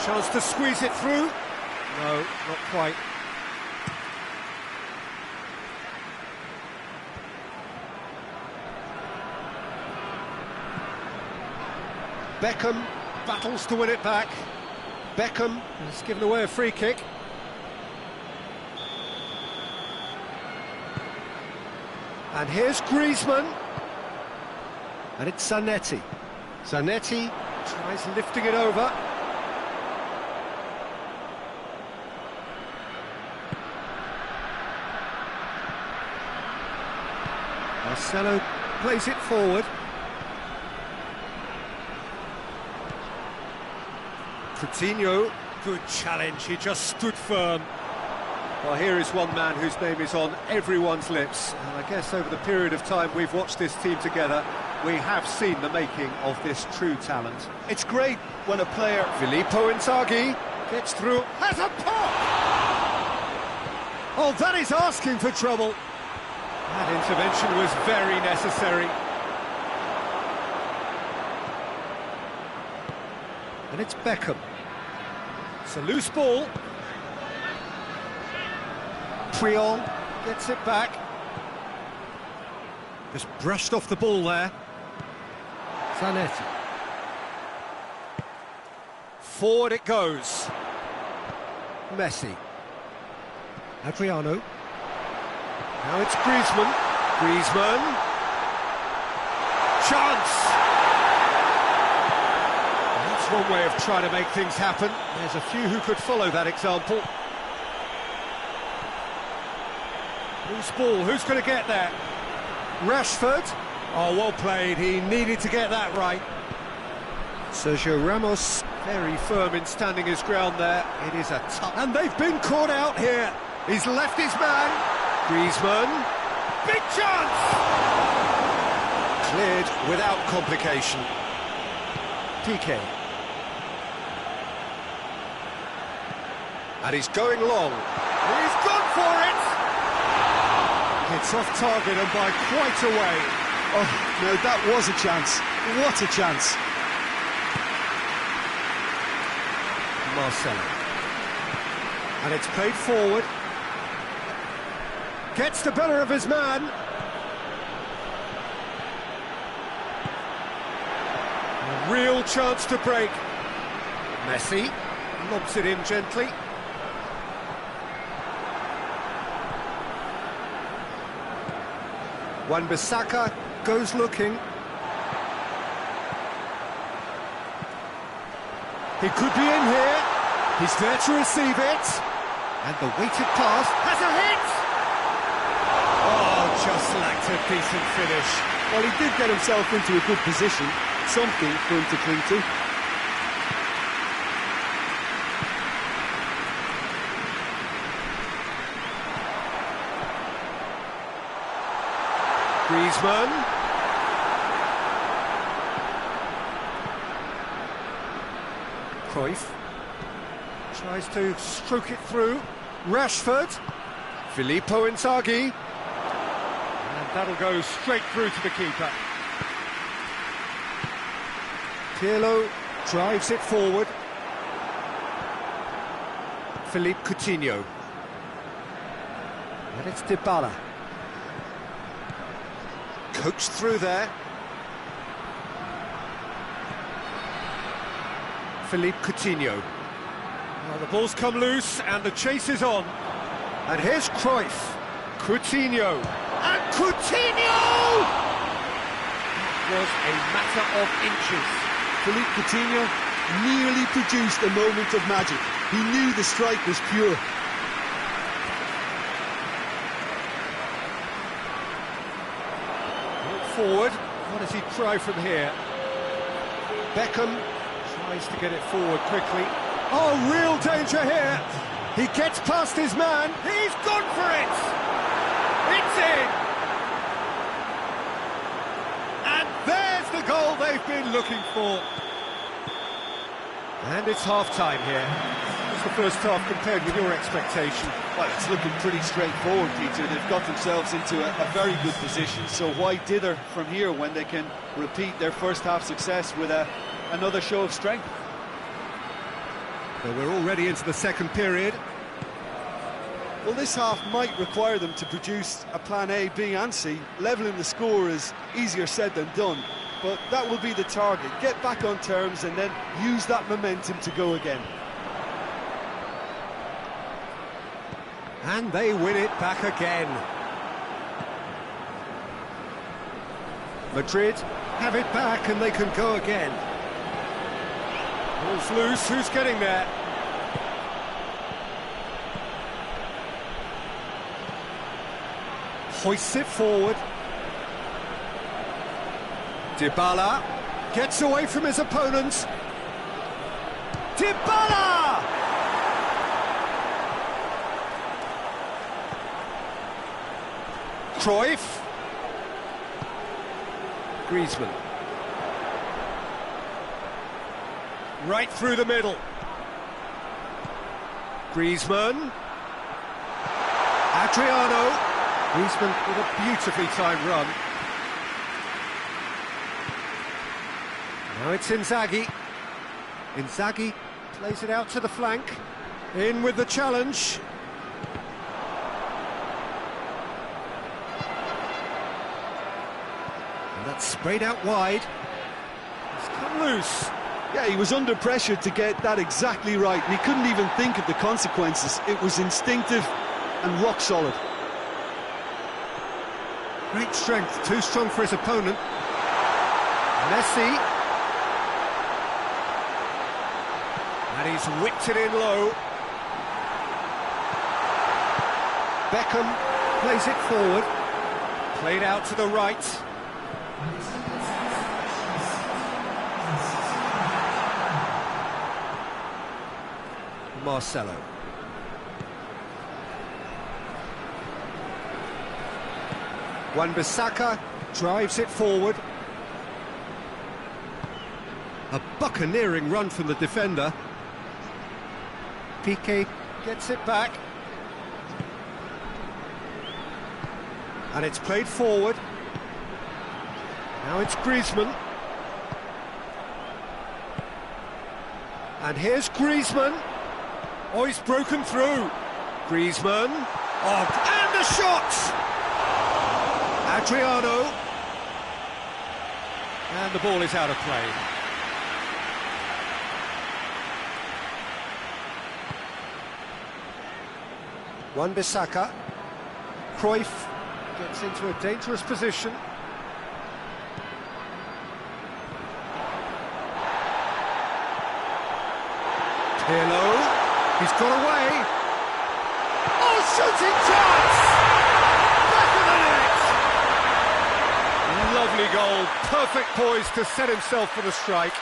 Chance to squeeze it through. No, not quite. Beckham battles to win it back. Beckham has given away a free kick. And here's Griezmann. And it's Zanetti. Zanetti tries lifting it over. Marcelo plays it forward. Coutinho, good challenge, he just stood firm. Well, here is one man whose name is on everyone's lips, and I guess over the period of time we've watched this team together, we have seen the making of this true talent. It's great when a player... Filippo Inzaghi gets through, has a pop! Oh, that is asking for trouble. That intervention was very necessary. And it's Beckham. It's a loose ball. Puyol gets it back. Just brushed off the ball there. Zanetti. Forward it goes. Messi. Adriano. Now it's Griezmann. Griezmann. Chance! That's one way of trying to make things happen. There's a few who could follow that example. Loose ball, who's going to get that? Rashford. Oh, well played, he needed to get that right. Sergio Ramos, very firm in standing his ground there. It is a tough... And they've been caught out here. He's left his man. Griezmann. Big chance! Cleared without complication. Piqué. And he's going long. He's gone for it! It's off target and by quite a way. Oh, no, that was a chance. What a chance. Marcelo. And it's played forward. Gets the better of his man. A real chance to break. Messi lobs it in gently. Wan-Bissaka goes looking. He could be in here. He's there to receive it. And the weighted pass has a hit! Oh, just lacked a decent finish. Well, he did get himself into a good position. Something for him to cling to. Griezmann. Cruyff. Tries to stroke it through. Rashford. Filippo Inzaghi. And that'll go straight through to the keeper. Pirlo drives it forward. Philippe Coutinho. And it's Dybala. Coached through there. Philippe Coutinho. Well, the ball's come loose and the chase is on. And here's Cruyff. Coutinho. And Coutinho! It was a matter of inches. Philippe Coutinho nearly produced a moment of magic. He knew the strike was pure. Forward. What does he try from here? Beckham tries to get it forward quickly. Oh, real danger here. He gets past his man. He's gone for it! It's in! And there's the goal they've been looking for. And it's half-time here. What's the first half compared with your expectation? Well, it's looking pretty straightforward, Peter. They've got themselves into a very good position, so why dither from here when they can repeat their first half success with another show of strength? Well, we're already into the second period. Well, this half might require them to produce a plan A, B and C. Levelling the score is easier said than done, but that will be the target. Get back on terms and then use that momentum to go again. And they win it back again. Madrid have it back and they can go again. Ball's loose, who's getting there? Hoists it forward. Dybala gets away from his opponents. Dybala! Cruyff. Griezmann. Right through the middle. Griezmann. Adriano. Griezmann with a beautifully timed run. Now it's Inzaghi. Inzaghi plays it out to the flank. In with the challenge. And that's sprayed out wide. It's come loose. Yeah, he was under pressure to get that exactly right, and he couldn't even think of the consequences. It was instinctive and rock solid. Great strength, too strong for his opponent. Messi. And he's whipped it in low. Beckham plays it forward. Played out to the right. Marcelo. Wan-Bissaka drives it forward. A buccaneering run from the defender. Piqué gets it back. And it's played forward. Now it's Griezmann. And here's Griezmann. Oh, he's broken through. Griezmann. Oh, and the shot! Adriano. And the ball is out of play. Wan-Bissaka. Cruyff gets into a dangerous position. Pirlo. He's got away. Oh, shooting chance! Back of the net! Lovely goal. Perfect poise to set himself for the strike.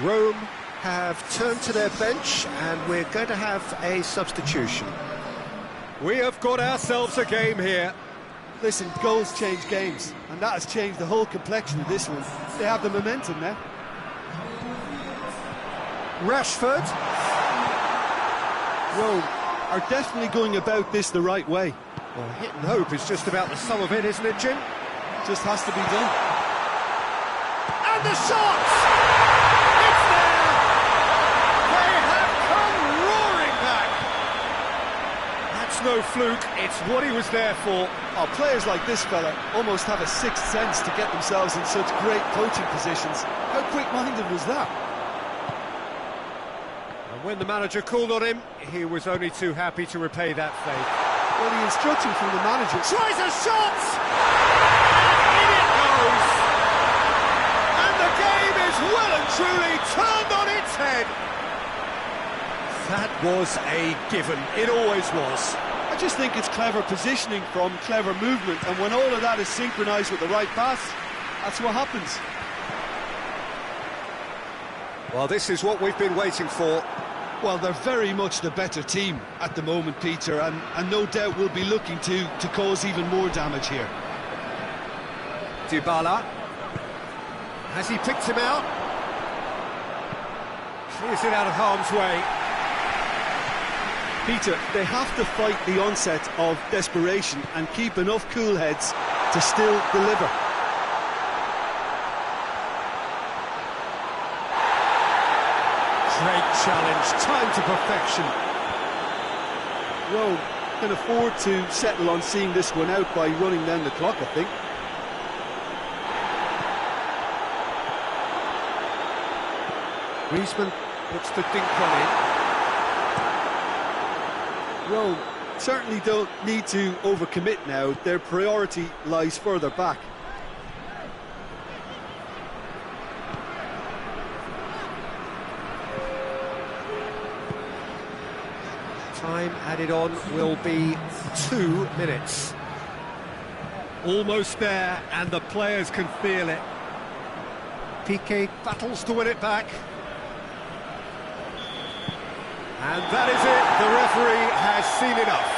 Rome have turned to their bench, and we're going to have a substitution. We have got ourselves a game here. Listen, goals change games, and that has changed the whole complexion of this one. They have the momentum now. Rashford. Rome are definitely going about this the right way. Well, hit and hope is just about the sum of it, isn't it, Jim? Just has to be done. And the shot! It's there! They have come roaring back! That's no fluke, it's what he was there for. Oh, players like this fella almost have a sixth sense to get themselves in such great coaching positions. How quick-minded was that? And when the manager called on him, he was only too happy to repay that faith. Well, the instruction from the manager... Tries a shot! And in it goes! And the game is well and truly turned on its head! That was a given. It always was. I just think it's clever positioning from clever movement, and when all of that is synchronised with the right pass, that's what happens. Well, this is what we've been waiting for. Well, they're very much the better team at the moment, Peter, and no doubt will be looking to cause even more damage here. Dybala. Has he picked him out? Clears it out of harm's way. Peter, they have to fight the onset of desperation and keep enough cool heads to still deliver. Great challenge, time to perfection. Rome can afford to settle on seeing this one out by running down the clock, I think. Griezmann puts the dink on in. Rome certainly don't need to overcommit now. Their priority lies further back. Time added on will be 2 minutes. Almost there, and the players can feel it. Piqué battles to win it back. And that is it, the referee has seen enough.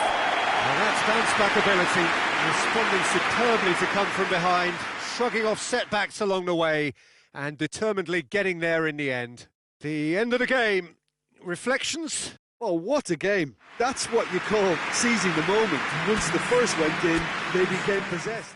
And that's bounce-back ability, responding superbly to come from behind, shrugging off setbacks along the way, and determinedly getting there in the end. The end of the game. Reflections? Oh, what a game. That's what you call seizing the moment. Once the first went in, they became possessed.